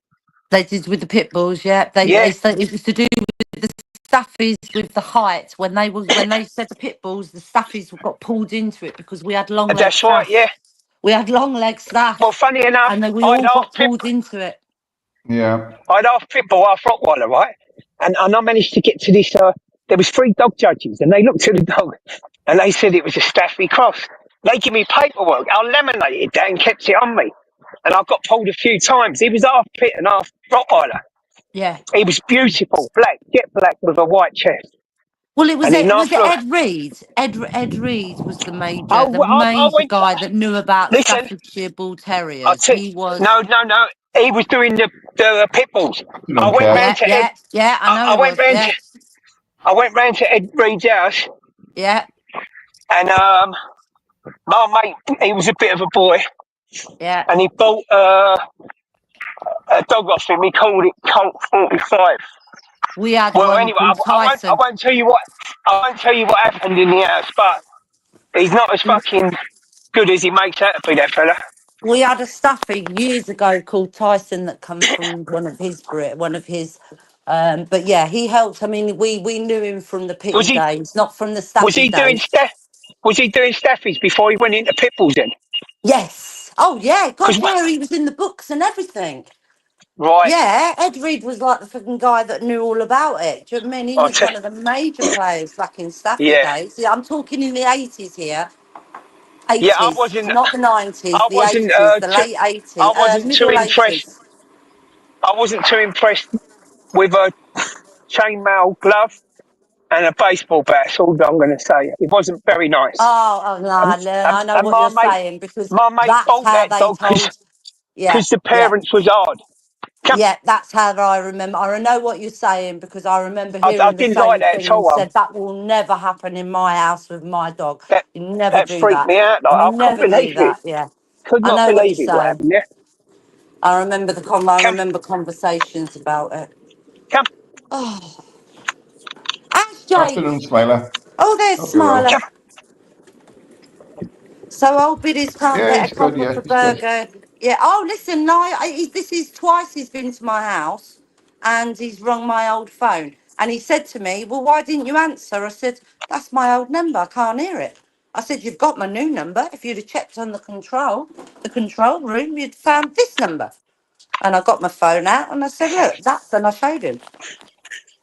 They did with the pit bulls, yeah. Yeah, It was to do with the staffies with the height. When they said the pit bulls, the staffies got pulled into it because we had long leg that's right. staff. Yeah. We had long leg staff, Well, funny enough, and then we I'd all got half pit, pulled into it. Yeah. I'd half pit bull, half Rottweiler, right? And I managed to get to this. There was 3 dog judges, and they looked at the dog, and they said it was a Staffy cross. They give me paperwork. I laminated that and kept it on me, and I got pulled a few times. He was half pit and half Rottweiler. Yeah. He was beautiful, black, jet black with a white chest. Well, it was And he it was laughed. it Ed Reed. Ed Reed was the I major went. guy that knew about Listen, Staffordshire Bull I Terriers. took. He was. No. He was doing the pit bulls. You I don't went care. round to Ed. Yeah. I know I he went was. round. Yeah, I went round to Ed Reed's house, yeah, and my mate, he was a bit of a boy, yeah. and he bought a dog off him. He called it Colt 45. We had Well, one anyway, called I Tyson. won't tell you what. I won't tell you what happened in the house, but he's not as fucking good as he makes out to be. That fella. We had a staffy years ago called Tyson that come from one of his. But yeah, he helped. I mean, we knew him from the Was pitty he? days, not from the Was staffy he doing days. staff? Was he doing staffies before he went into pit bulls then? Yes. Oh yeah. God, Because yeah. He was in the books and everything. right, Yeah, Ed Reed was like the fucking guy that knew all about it. Do you know what I mean? He I was tell one of the major players back in Staffy yeah, days. Yeah, I'm talking in the 80s here. yeah. I 80s, wasn't. not the 90s, I the wasn't. 80s, the late 80s, I wasn't too middle impressed. 80s. I wasn't too impressed with a chainmail glove and a baseball bat. That's all I'm going to say. It wasn't very nice. Oh, no, I know And what you're saying because my mate that's bought how that they dog told. Yeah, because the yeah. parents was hard. Come, Yeah, that's how I remember. I know what you're saying because I remember I hearing the didn't like same that at thing and all. said that will never happen in my house with my dog. That You never that do freaked that. me out. Like, I couldn't Never do believe it. that. Yeah, Could I not know what you're believe it. What saying. happened there? I remember I Come, remember conversations about it. come, Oh, Ash Jake. Afternoon, Smiler. Oh, there's Hope you're well. Smiler. come. So old biddies can't Yeah, get he's a good. copper Yeah, for he's good. burger. Yeah. Oh, listen, no, this is twice he's been to my house, and he's rung my old phone, and he said to me, "Well, why didn't you answer?" I said, "That's my old number. I can't hear it." I said, "You've got my new number. If you'd have checked on the control room, you'd found this number." And I got my phone out and I said, "Look, that's," and I showed him.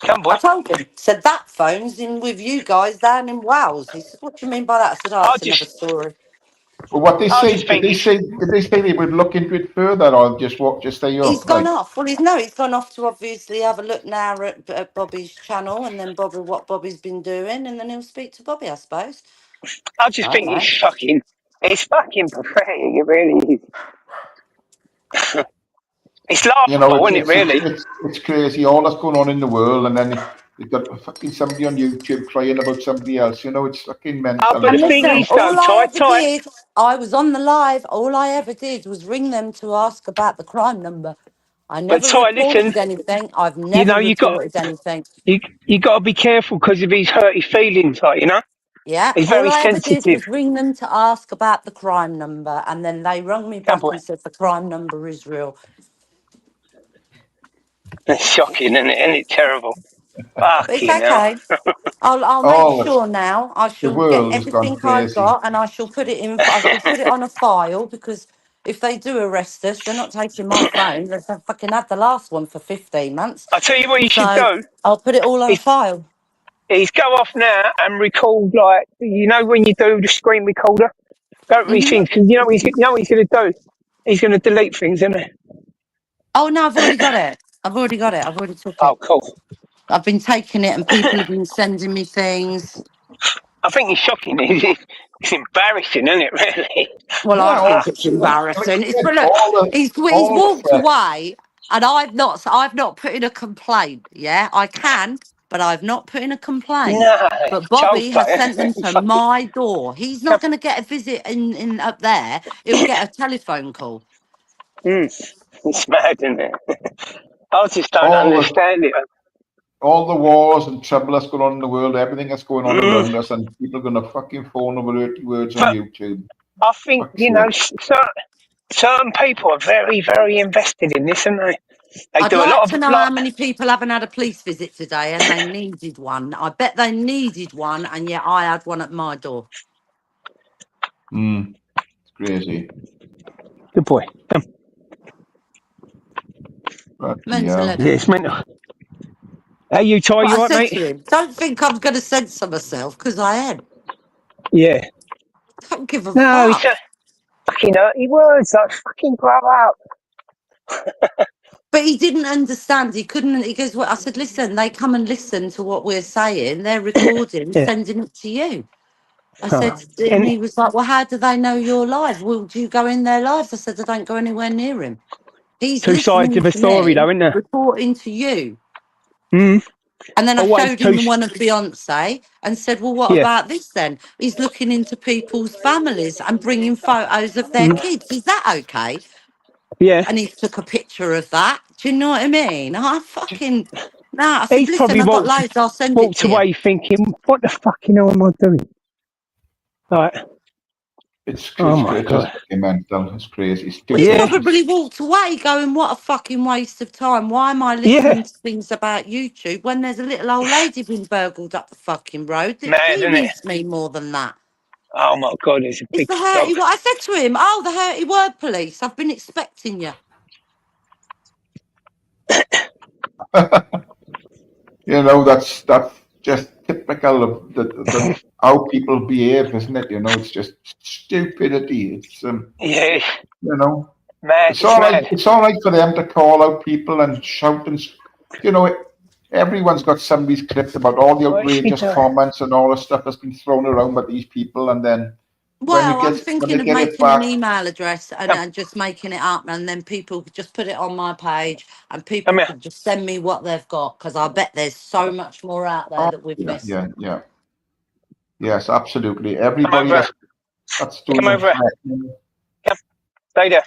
Come, I boy. told him, said that phone's in with you guys down in Wales. He said, "What do you mean by that?" I said, "Oh, I it's another just, story." But what they I say, just think it's. did they say they would look into it further, or just stay He's up? gone Like, off. Well, he's gone off to obviously have a look now at Bobby's channel, and then what Bobby's been doing, and then he'll speak to Bobby, I suppose. I just I don't think know. it's fucking. It's fucking pathetic. It really is. It's laughable, isn't it? Really. it's crazy. All that's going on in the world, and then you've got fucking somebody on YouTube crying about somebody else. You know, it's fucking Oh, mental. but And the Like, thing listen, is, though, all I ever Ty, did, I was on the live. All I ever did was ring them to ask about the crime number. I but never Ty, listen. reported anything. I've You never know, reported anything. you got to be careful because of his hurty feelings. Like, you know, Yeah, he's all very I ever did sensitive. was ring them to ask about the crime number, and then they rung me Come, back boy. and said the crime number is real. It's shocking, isn't it? Isn't it terrible? But it's Fucking hell. okay. I'll make all sure now. I the shall get world has gone everything I've crazy. got, and I shall put it in. I shall put it on a file because if they do arrest us, they're not taking my phone. They've fucking had the last one for 15 months. I tell you what you should So do I'll put it all on a is, file. is go off now and record, like, you know, when you do the screen recorder, go to these Hmm. things, because you know what he's going to do? He's going to delete things, isn't he? Oh no, I've already got it. I've already got it. I've already took Oh, it. cool. I've been taking it, and people have been sending me things. I think it's shocking. It's embarrassing, isn't it, really? Well, I Yeah, think it's embarrassing. It's but look, he's all the walked press. away, and I've not put in a complaint. Yeah, I can, but I've not put in a complaint. No, But child's Bobby has play. sent them to Fucking, my door. He's not going to get a visit in up there. He'll get a telephone call. it's mad, isn't it? I just don't all the understand it. all the wars and trouble that's going on in the world, everything that's going on around us, and people are going to fucking phone over 80 words on But YouTube. I think, Fuck's you know, sake. certain people are very, very invested in this, aren't they? They I'd do a like lot to of, know how like, many people haven't had a police visit today and they needed one. I bet they needed one, and yet I had one at my door. It's crazy. good boy. Bloody Mental hell. health. Yeah, it's mental. Hey, you, Ty, But you I all right, said mate? to him, don't think I'm going to censor myself, because I am. Yeah. Don't give a No, he's fuck. just fucking dirty words, like, fucking grow up. But he didn't understand. He couldn't. He goes, well, I said, listen, they come and listen to what we're saying. They're recording, Yeah. sending it to you. I Oh. said, and And he was like, well, how do they know you're live? Well, do you go in their lives? I said, I don't go anywhere near him. He's two sides listening of a to story, me, though, isn't there? reporting to you. Mm. And then I Always showed him two. the one of Beyonce and said, well, what Yeah. about this then? He's looking into people's families and bringing photos of their Mm. kids. Is that okay? Yeah. And he took a picture of that. Do you know what I mean? I fucking, nah. I said, He's listen, probably I've got loads. I'll send it walked to you. away thinking, what the fucking hell am I doing? Like, It's oh just my God. fucking mental. It's crazy. It's We stupid. Yeah. probably walked away going, what a fucking waste of time. Why am I Yeah. listening to things about YouTube when there's a little old lady being burgled up the fucking road? Mad, Who isn't it? needs me more than that? Oh my God, it's a It's big the dog. hurty word. I said to him, oh, the hurty word police. I've been expecting you. You know, that's just typical of the how people behave, isn't it? You know, it's just stupidity. It's Yeah. you know, Mad. it's It's all right. mad. It's all right for them to call out people and shout and, you know, everyone's got somebody's clipped about all the What is she outrageous doing? comments and all the stuff that's been thrown around by these people, and then when Well, I'm thinking they of get it making an back, email address and Come, just making it up, and then people could just put it on my page and come people here. could just send me what they've got, because I bet there's so much more out there oh that we've yeah, missed. yes, absolutely. Come Everybody over. that's doing Come the over. threatening. Come. Stay there.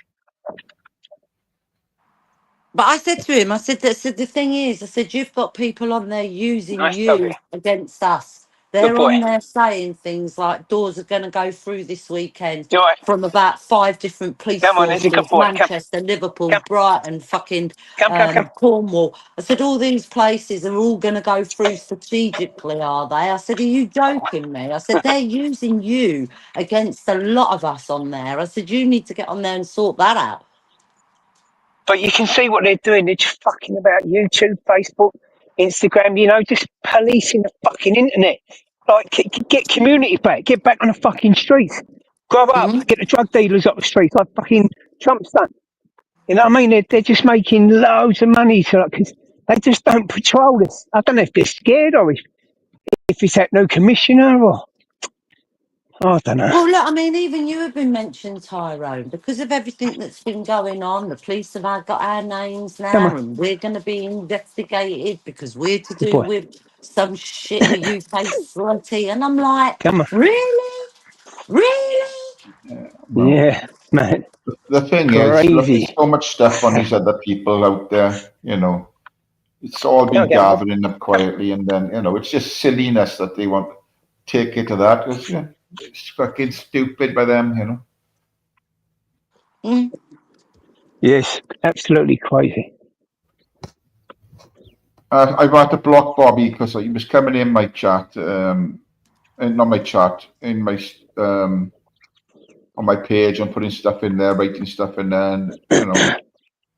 But I said to him, I said, the thing is, I said, you've got people on there using Nice doggy. you against us. Good They're boy. on there saying things like doors are going to go through this weekend You all right? from about 5 different police Come on, there's a good forces, boy. Come. Manchester, Liverpool, Come. Brighton, fucking Come. Cornwall. I said, all these places are all going to go through strategically, are they? I said, are you joking me? I said, they're using you against a lot of us on there. I said, you need to get on there and sort that out. But you can see what they're doing. They're just fucking about YouTube, Facebook, Instagram, you know, just policing the fucking internet. Like, get community back. Get back on the fucking streets. Grow up. Mhm. Get the drug dealers up the streets like fucking Trump's done. You know what I mean? They're just making loads of money. So, because they just don't patrol this. I don't know if they're scared or if it's that new commissioner or I don't know. Well, look, I mean, even you have been mentioned, Tyrone, because of everything that's been going on. The police have got our names Come now, on, and we're going to be investigated because we're to good do boy. with some shit with UK slutty. And I'm like, Come on. really? Really? Well, Yeah, man. the thing is, look, there's Crazy. so much stuff on these other people out there. You know, it's all Go been again, Bob. gathering up quietly, and then it's just silliness that they want to take it to that. It's fucking stupid by them. Mm. Yes, absolutely crazy. I've had to block Bobby because he was coming in my chat, not my chat, in my on my page and putting stuff in there, writing stuff in there, and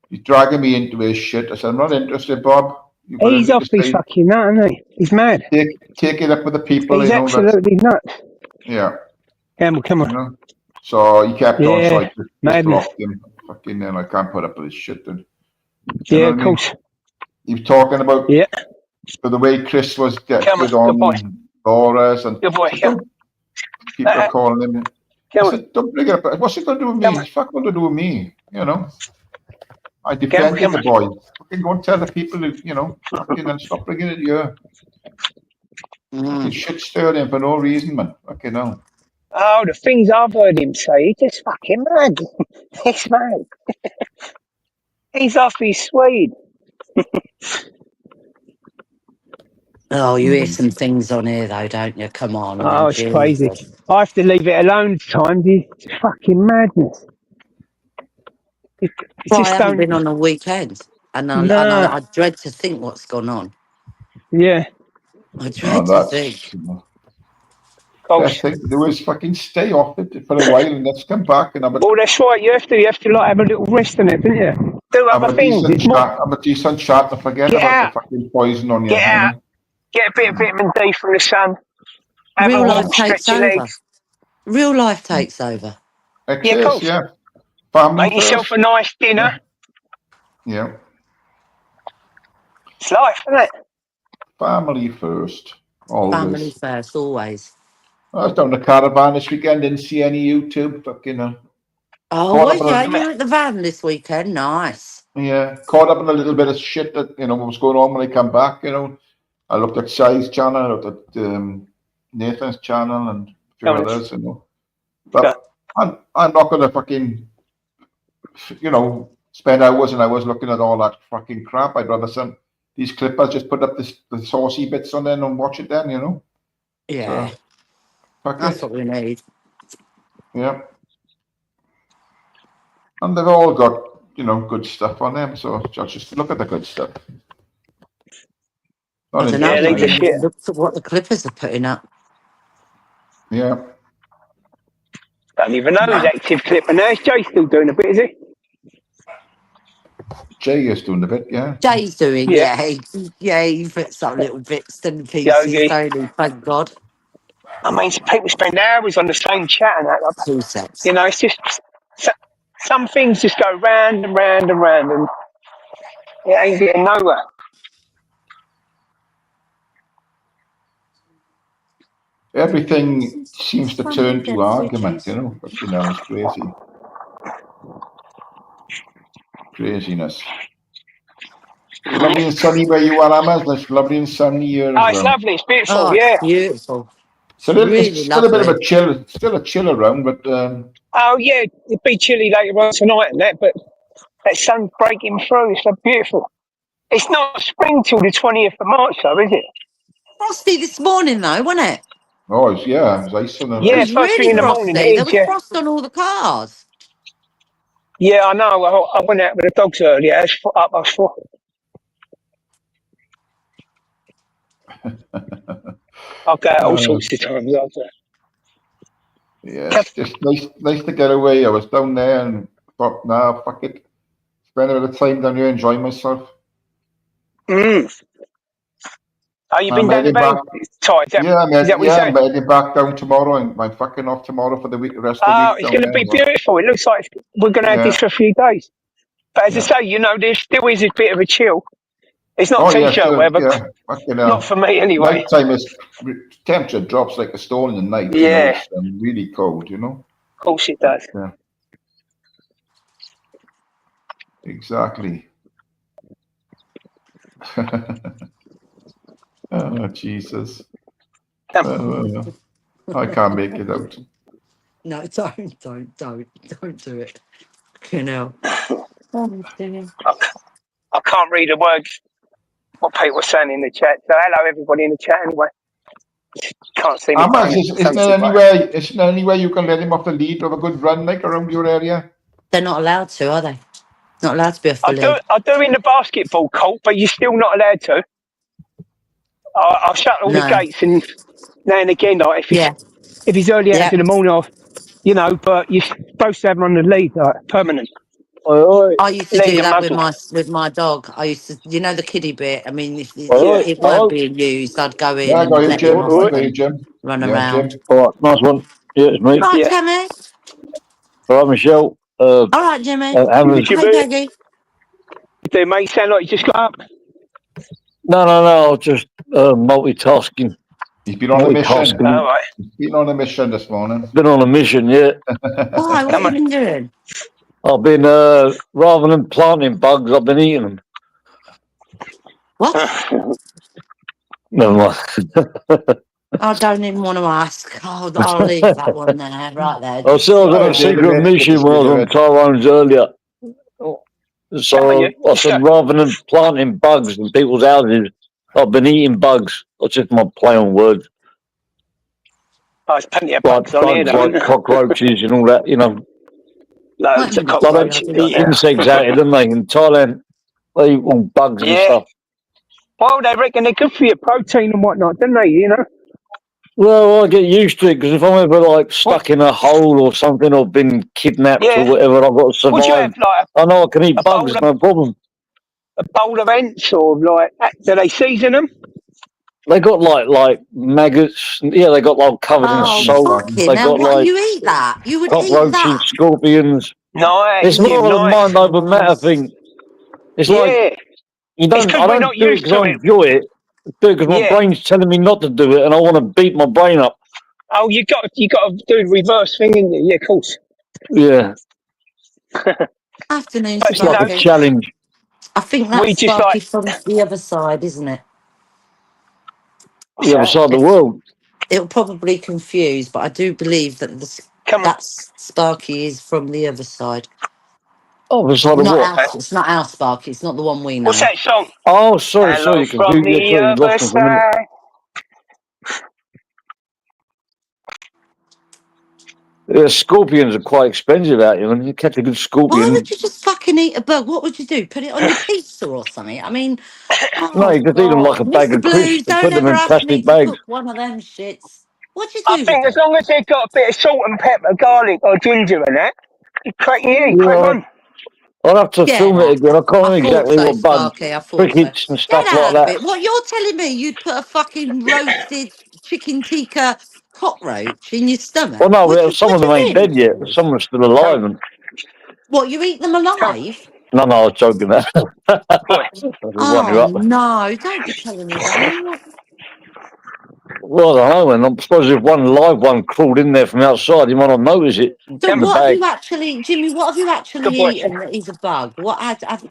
he's dragging me into his shit. I said, I'm not interested, Bob. You've got He's anything off to his say, fucking nut, isn't he? He's mad. take it up with the people, He's that's, absolutely nuts. yeah, Come on. So he kept on, so I Yeah, just madness. blocked him. Fucking, I can't put up with his shit. And, you Yeah, know of what I mean? course. He was talking about Yeah, the way Chris was come on. good Good boy. on Laura's, and Good boy. I said, Come. people are calling him. I Come on. said, don't bring it up. What's it going to do with Come me? on. It's fucking going to do with me, I Come defended the on. boy. Fucking go and tell the people who, fucking, and stop bringing it here. Fucking shit stirred him for no reason, man. Fucking hell. Oh, the things I've heard him say, he's just fucking mad. He's mad. He's off his Swede. Oh, you hear some things on here though, don't you? Come on, Oh, it's crazy. Jesus. I have to leave it alone at times. It's fucking madness. It Well, I just haven't don't. been on a weekend, and Nah. I dread to think what's gone on. Yeah. I Oh, dread to think. Best thing to do is fucking stay off it for a while and let's come back and have a, Well, that's right. You have to like have a little rest on it, don't you? Do have other a things. decent It's more. chat, have a decent chat to forget Get about the out. fucking poison on you. Get You out. know? Get a bit of vitamin D from the sun. Have a Real walk. life Stretch takes your over. legs. Real life takes over. It Yeah, of is, course. yeah. Family Make yourself first. a nice dinner. Yeah. It's life, isn't it? Family first. Always. Family first, always. I was down the Caravan this weekend, didn't see any YouTube. Fucking Oh, caught was up in you? You were at the van this weekend. Nice. caught up in a little bit of shit that what was going on when I come back. I looked at Tys channel, I looked at Nathan's channel, and a few Nice. others. But I'm not gonna fucking spend hours and hours looking at all that fucking crap. I'd rather these clippers just put up the saucy bits on there and watch it then. Yeah, So, fuck that's it. what we need. Yeah. And they've all got, good stuff on them. So just look at the good stuff. I don't know. Yeah, they just shit. Look at what the Clippers are putting up. Yeah. Don't even know who's active clipper now. Is Jay still doing a bit, is he? Jay is doing a bit, yeah. Jay's doing, Yeah. he puts up little bits and pieces, Yogi. don't he? Thank God. I mean, people spend hours on the same chat and that. Like, 2 sets. it's just some things just go round and round and round, and it ain't getting nowhere. Everything seems to turn to argument, it's crazy. Craziness. It's lovely and sunny where you are, Emma. It's lovely and sunny here as Oh, well. it's lovely. It's beautiful. Oh, Yeah. it's beautiful. So Really it's still a bit of a chill, still a chill around, but Oh, yeah. It'd be chilly later on tonight and that, but that sun's breaking through. It's so beautiful. It's not spring till the 20th of March, though, is it? Frosty this morning, though, wasn't it? oh, it was ice on the Yeah, It was first thing really in the morning frosty. it There is, was yeah. frost on all the cars. Yeah, I know. I went out with the dogs earlier. It's up by 4. I'll go out all sorts of times after. Yeah, it's just nice to get away. I was down there and thought, nah, fuck it. Spend a bit of time down here, enjoy myself. Oh, you've been I'm down the heading van? back. I'm saying? heading back down tomorrow, and I'm fucking off tomorrow for the rest of the week. It's going to be beautiful. It looks like we're going to have this for a few days. But as I say, there still is a bit of a chill. It's not t-shirt weather. Not for me anyway. Nighttime temperature drops like a stone in the night. Yeah. It's really cold, Of course it does. Yeah. Exactly. Oh, Jesus. I can't make it out. No, don't do it. I can't read a word what people are saying in the chat. So hello everybody in the chat anyway. Can't see me. Isn't there any way you can let him off the lead of a good run like around your area? They're not allowed to, are they? Not allowed to be off the lead. I do in the basketball court, but you're still not allowed to. I'll shut all the gates and now and again, like if he's early hours in the morning, but you're supposed to have him on the lead, like permanent. I used to do that with my dog. I used to, the kiddie bit. I mean, if it weren't being used, I'd go in and let him off and run around. Jim. All right, nice one. Yeah, it's me. Right, Tammy. All right, Michelle. All right, Jimmy. Hey, Peggy. They may sound like you just got up. No, just multitasking. He's been on a mission. All right. He's been on a mission this morning. Been on a mission, yeah. Why? What have you been doing? I've been, rather than planting bugs, I've been eating them. What? Never mind. I don't even want to ask. I'll leave that one there, right there. I said I was on a secret mission when I was on Tyrone's earlier. So I said rather than planting bugs in people's houses, I've been eating bugs. That's just my play on words. Oh, there's plenty of Like bugs on here, bugs, though, like isn't there? cockroaches and all that, you know. Loads of Wait a minute, Like sorry, I cockroaches didn't on they eat there. insects out here, don't they? In Thailand, they eat all bugs and Yeah. stuff. Well, they reckon they're good for your protein and whatnot, don't they? You know. Well, I get used to it because if I'm ever like stuck in a hole or something or been kidnapped Yeah. or whatever, and I've got to Would you survive. have like I know I can eat a bugs, bowl of no problem. ants, or like? Do they season them? They got like maggots. Yeah, they got like covered in Oh, Fucking salt. bugs. fucking They hell, got what, like you eat that? You would eat cockroaches, that? scorpions. Nice, It's Jim. more of a Nice. mind over matter Christ. thing. It's like Yeah. you It's don't. because I we're don't not do it used because to I it. enjoy it. I do it because my Yeah. brain's telling me not to do it, and I want to beat my brain up. Oh, you got to do the reverse thing, innit? Yeah, of course. Yeah, Afternoon, But it's you like know, a Sparky. challenge. I think we that's just Sparky like from the other side, isn't it? what's The other that? side of the world. It'll probably confuse, but I do believe that Come on. that Sparky is from the other side. Oh, the side of Not what? our, it's not our Sparky. It's not the one we What's know. that song? Oh, sorry, Hello you from confused. Yeah, the sorry, you other lost me for a minute. side. Yeah, scorpions are quite expensive out here. When you catch a good Why scorpion, would you just fucking eat a bug? What would you do? Put it on your pizza or something? I mean, no, oh you just eat them like God, a bag Mr. of crisps Blues, and don't put them ever in ask me plastic to bags. cook one of them shits. What'd you I do with think as it? long as they've got a bit of salt and pepper, garlic or ginger in it, you crack Yeah, on. I'll have to film it Yeah, again. I can't I remember thought exactly so, what bugs, Sparky. I thought so. crickets and Get stuff like out of that. it. What you're telling me? You'd put a fucking roasted chicken tikka cockroach in your Well, stomach? no, What some do of them you ain't mean? dead yet. Some are still Come, alive. And What, you eat them come, alive? no, I was joking. That boy. I was winding Oh you up. no! Don't be telling me that. Well, I don't know. And I suppose if one live one crawled in there from outside, you might not notice it So in Come, the what have bag. you actually, Jimmy? What have you actually good boy. eaten that is a bug? What?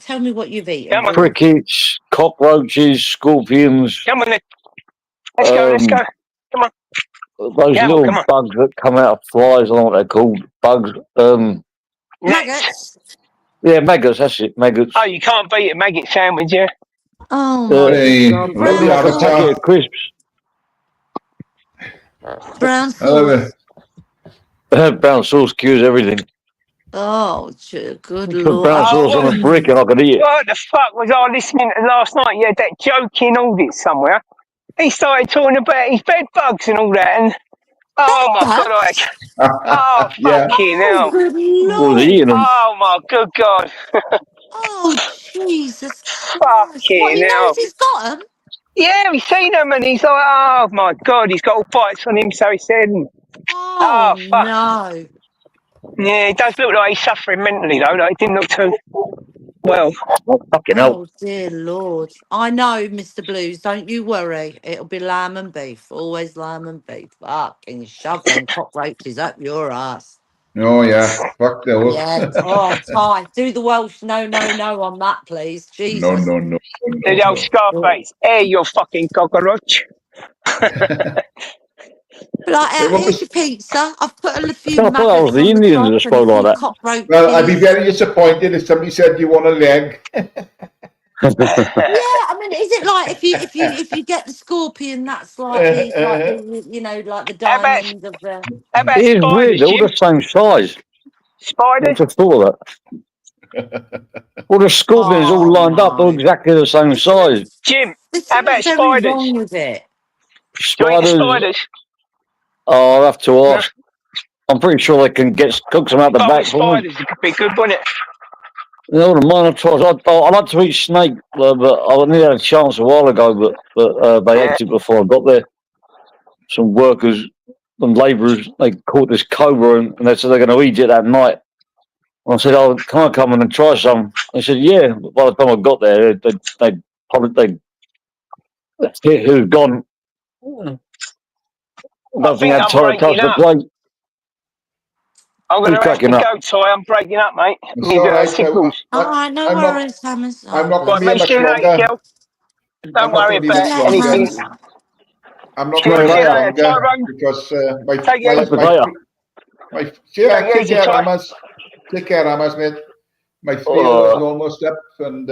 Tell me what you've eaten. Come on, Go on. Crickets, cockroaches, scorpions, come on. Let's go. Let's go. Come on. those Come on. little Come on. bugs that come out of flies. I don't know what they're called. Bugs. Next. Maggots. Yeah, maggots. That's it. Maggots. Oh, you can't beat a maggot sandwich, yeah? Oh Uh, my Hey, God! I love the Brown like a packet sauce. of crisps. Brown I love it. sauce. Brown sauce cures everything. Oh, good Put Lord! brown sauce on a brick and I could eat it. What the fuck was I listening to last night? You had that joking audit somewhere. He started talking about his bed bugs and all that, and oh my god, Bugs. oh Yeah. fucking Oh, hell, good Was Lord! eating them. oh my good god, Oh, Jesus Christ! What, fucking he knows hell. he's got them? Yeah, he's seen them and he's like, oh my god, he's got all bites on him, so he said, Oh oh fuck. no! Yeah, it does look like he's suffering mentally though. Like, it didn't look too well. Oh, fucking hell. Oh dear Lord! I know, Mr. Blues. Don't you worry. It'll be lamb and beef. Always lamb and beef. Fucking shove them cockroaches up your ass. Oh, yeah. Fuck those. Yeah. Oh, Ty, do the Welsh no on that, please. No, Jesus. no, no, The no, old no. Scarface, hey, you fucking cockroach. Like, Hey, what here's was, your pizza. I've put a few I thought that was maggots the on the Indians that top and a spoke like few that. well, I'd be cockroaches. very disappointed if somebody said you want a leg. Yeah, I mean, is it like if you get the scorpion, that's like he's like the like the How about diamond of the. It is weird. spiders, They're all Jim? the same size. I Spiders? just thought of that. All the scorpions all Oh lined up, they're no! exactly the same There's something, size. Jim, there's how something about very spiders? wrong with it. Do you eat the Spiders, spiders? oh, I'll have to No. ask. I'm pretty sure they can cook some out the Oh, with back for me. spiders, it could be good, wouldn't it? You know, the minor tries. I like to eat snake, but I only had a chance a while ago, but they Yeah. ate it before I got there. Some workers and labourers, they caught this cobra and they said they're going to eat it that night. And I said, "Oh, can I come in and try some?" They said, "Yeah." But by the time I got there, it was gone. I I don't think think I had I'm time to touch breaking the up. plate. I'm going Who's to have to cracking up? go, Ty. I'm breaking up, mate. It's Need all right. signals. All right, no I'm not. worries, Hammers. I'm Oh, not going Right, to be here bless mate, see much you later, longer. girl. I'm Don't not worry going to be you. See about you much later, longer. anything. Hams. I'm not See going you to be much later. later, longer Tyrone. because Take it easy. Potato. Take it easy, Ty. Amos. Take care, Amos, mate. My 3 hours Oh, is almost up, and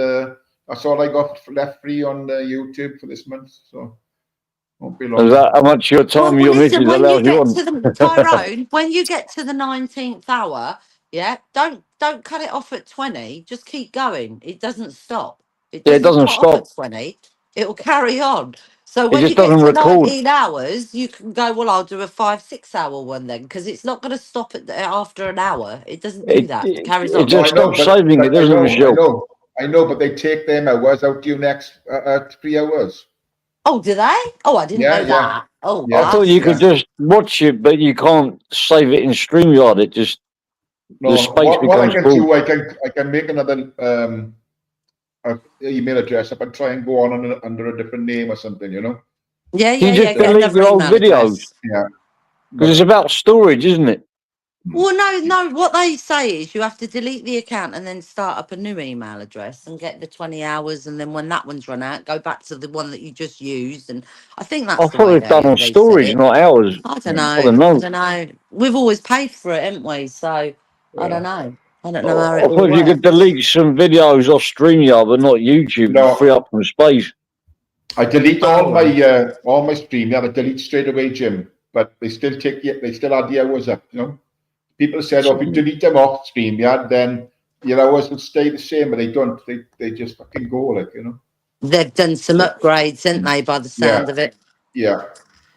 That's all I got left free on YouTube for this month. So won't be Is long. that how much your time your listen, missus when you allows you get on? to the Tyrone, when you get to the 19th hour, yeah, don't cut it off at 20. Just keep going. It doesn't stop. It Yeah, it doesn't doesn't cut off stop. at 20. It will carry on. So It when just you get doesn't to record. 19 hours, you can go, well, I'll do a 5-6 hour one then, because it's not going to stop after an hour. It doesn't do that. It carries It on. No, I just know, stops saving it, but doesn't it, Michelle? I know, but they take them hours out to you next 3 hours. Oh, do they? Oh, I didn't Yeah, know yeah, that. Oh, I yeah, thought you could yeah. just watch it, but you can't save it in StreamYard. It just the No, space what I becomes can full. do, I can make another email address up and try and go on under a different name or something, you know? yeah, Can yeah, you yeah. just Get delete another your old email videos? address. Yeah. Because it's about storage, isn't it? Well, no. What they say is you have to delete the account and then start up a new email address and get the 20 hours. And then when that one's run out, go back to the one that you just used. And I think I that's the thought way it's done on they said storage, it. not ours. I don't Yeah. know. I don't I know. don't know. We've always paid for it, haven't we? So I don't know. I don't know how I it all thought if you could works. delete some videos off StreamYard, but not YouTube, to free No, up some space. I delete Oh, well. all my stream. Yeah, I delete straight away, Jim. But they still they still add the hours up, you know? People said, oh, if you delete them off StreamYard, then your hours will stay the same, but they don't. They just fucking go, like, you know. They've done some upgrades, haven't they, by the Yeah, sound of it? yeah,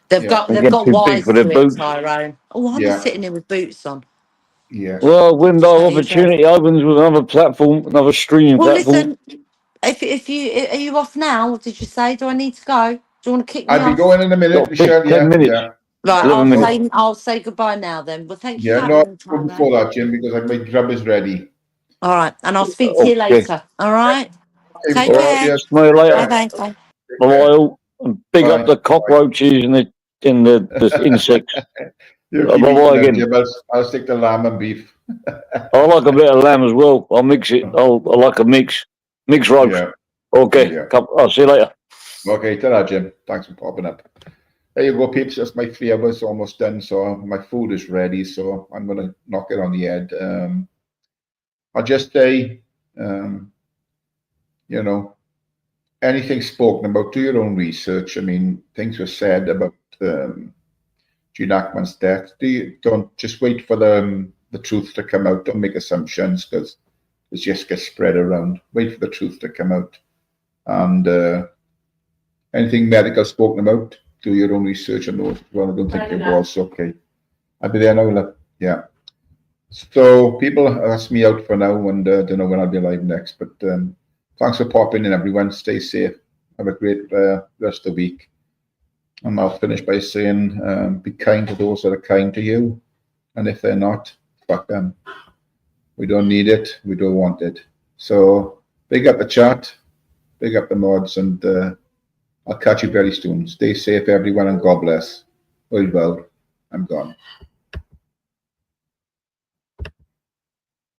They've yeah, got They they've get got too big for wise their to it, boots. Tyrone. Oh, I'm yeah, sitting here with boots on. yes. Well, window Change that. opportunity opens with another platform, another streaming Well, platform. listen, if you are you off now? What did you say? Do I need to go? Do you want to kick me I'll be off? going in a minute, Got Michelle. 10 Yeah, minutes, yeah, Right, yeah. 11 minutes. I'll say goodbye now then. Well, thank you for Yeah, no, having me, I'll go before Tyrone. that, Jim, because my grub is ready. All right, and I'll speak to you Okay. later. All right, Okay, take All right. care. cheers. See you Take later. Bye care. bye. Take Bye care. bye. And big up Bye. the cockroaches and the insects. You Bye keep eating bye them, again. Jim. I'll stick to lamb and beef. I like a bit of lamb as well. I'll mix it. I like a mix roast. Yeah, Okay. yeah. I'll see you later. Okay, ta-ra, Jim. Thanks for popping up. There you go, peeps. That's my 3 hours almost done. So my food is ready. So I'm going to knock it on the head. I'll just say, you know, anything spoken about, do your own research. I mean, things were said about Gene Hackman's death. Don't just wait for the truth to come out. Don't make assumptions because it just gets spread around. Wait for the truth to come out. And anything medical spoken about, do your own research on those as well. I don't think it was okay. I'll be there now. Look. Yeah. So people ask me out for now, and don't know when I'll be live next. But thanks for popping in, everyone. Stay safe. Have a great rest of the week. And I'll finish by saying, be kind to those that are kind to you. And if they're not, fuck them. We don't need it. We don't want it. So big up the chat. Big up the mods. And I'll catch you very soon. Stay safe, everyone, and God bless. Well, I'm gone.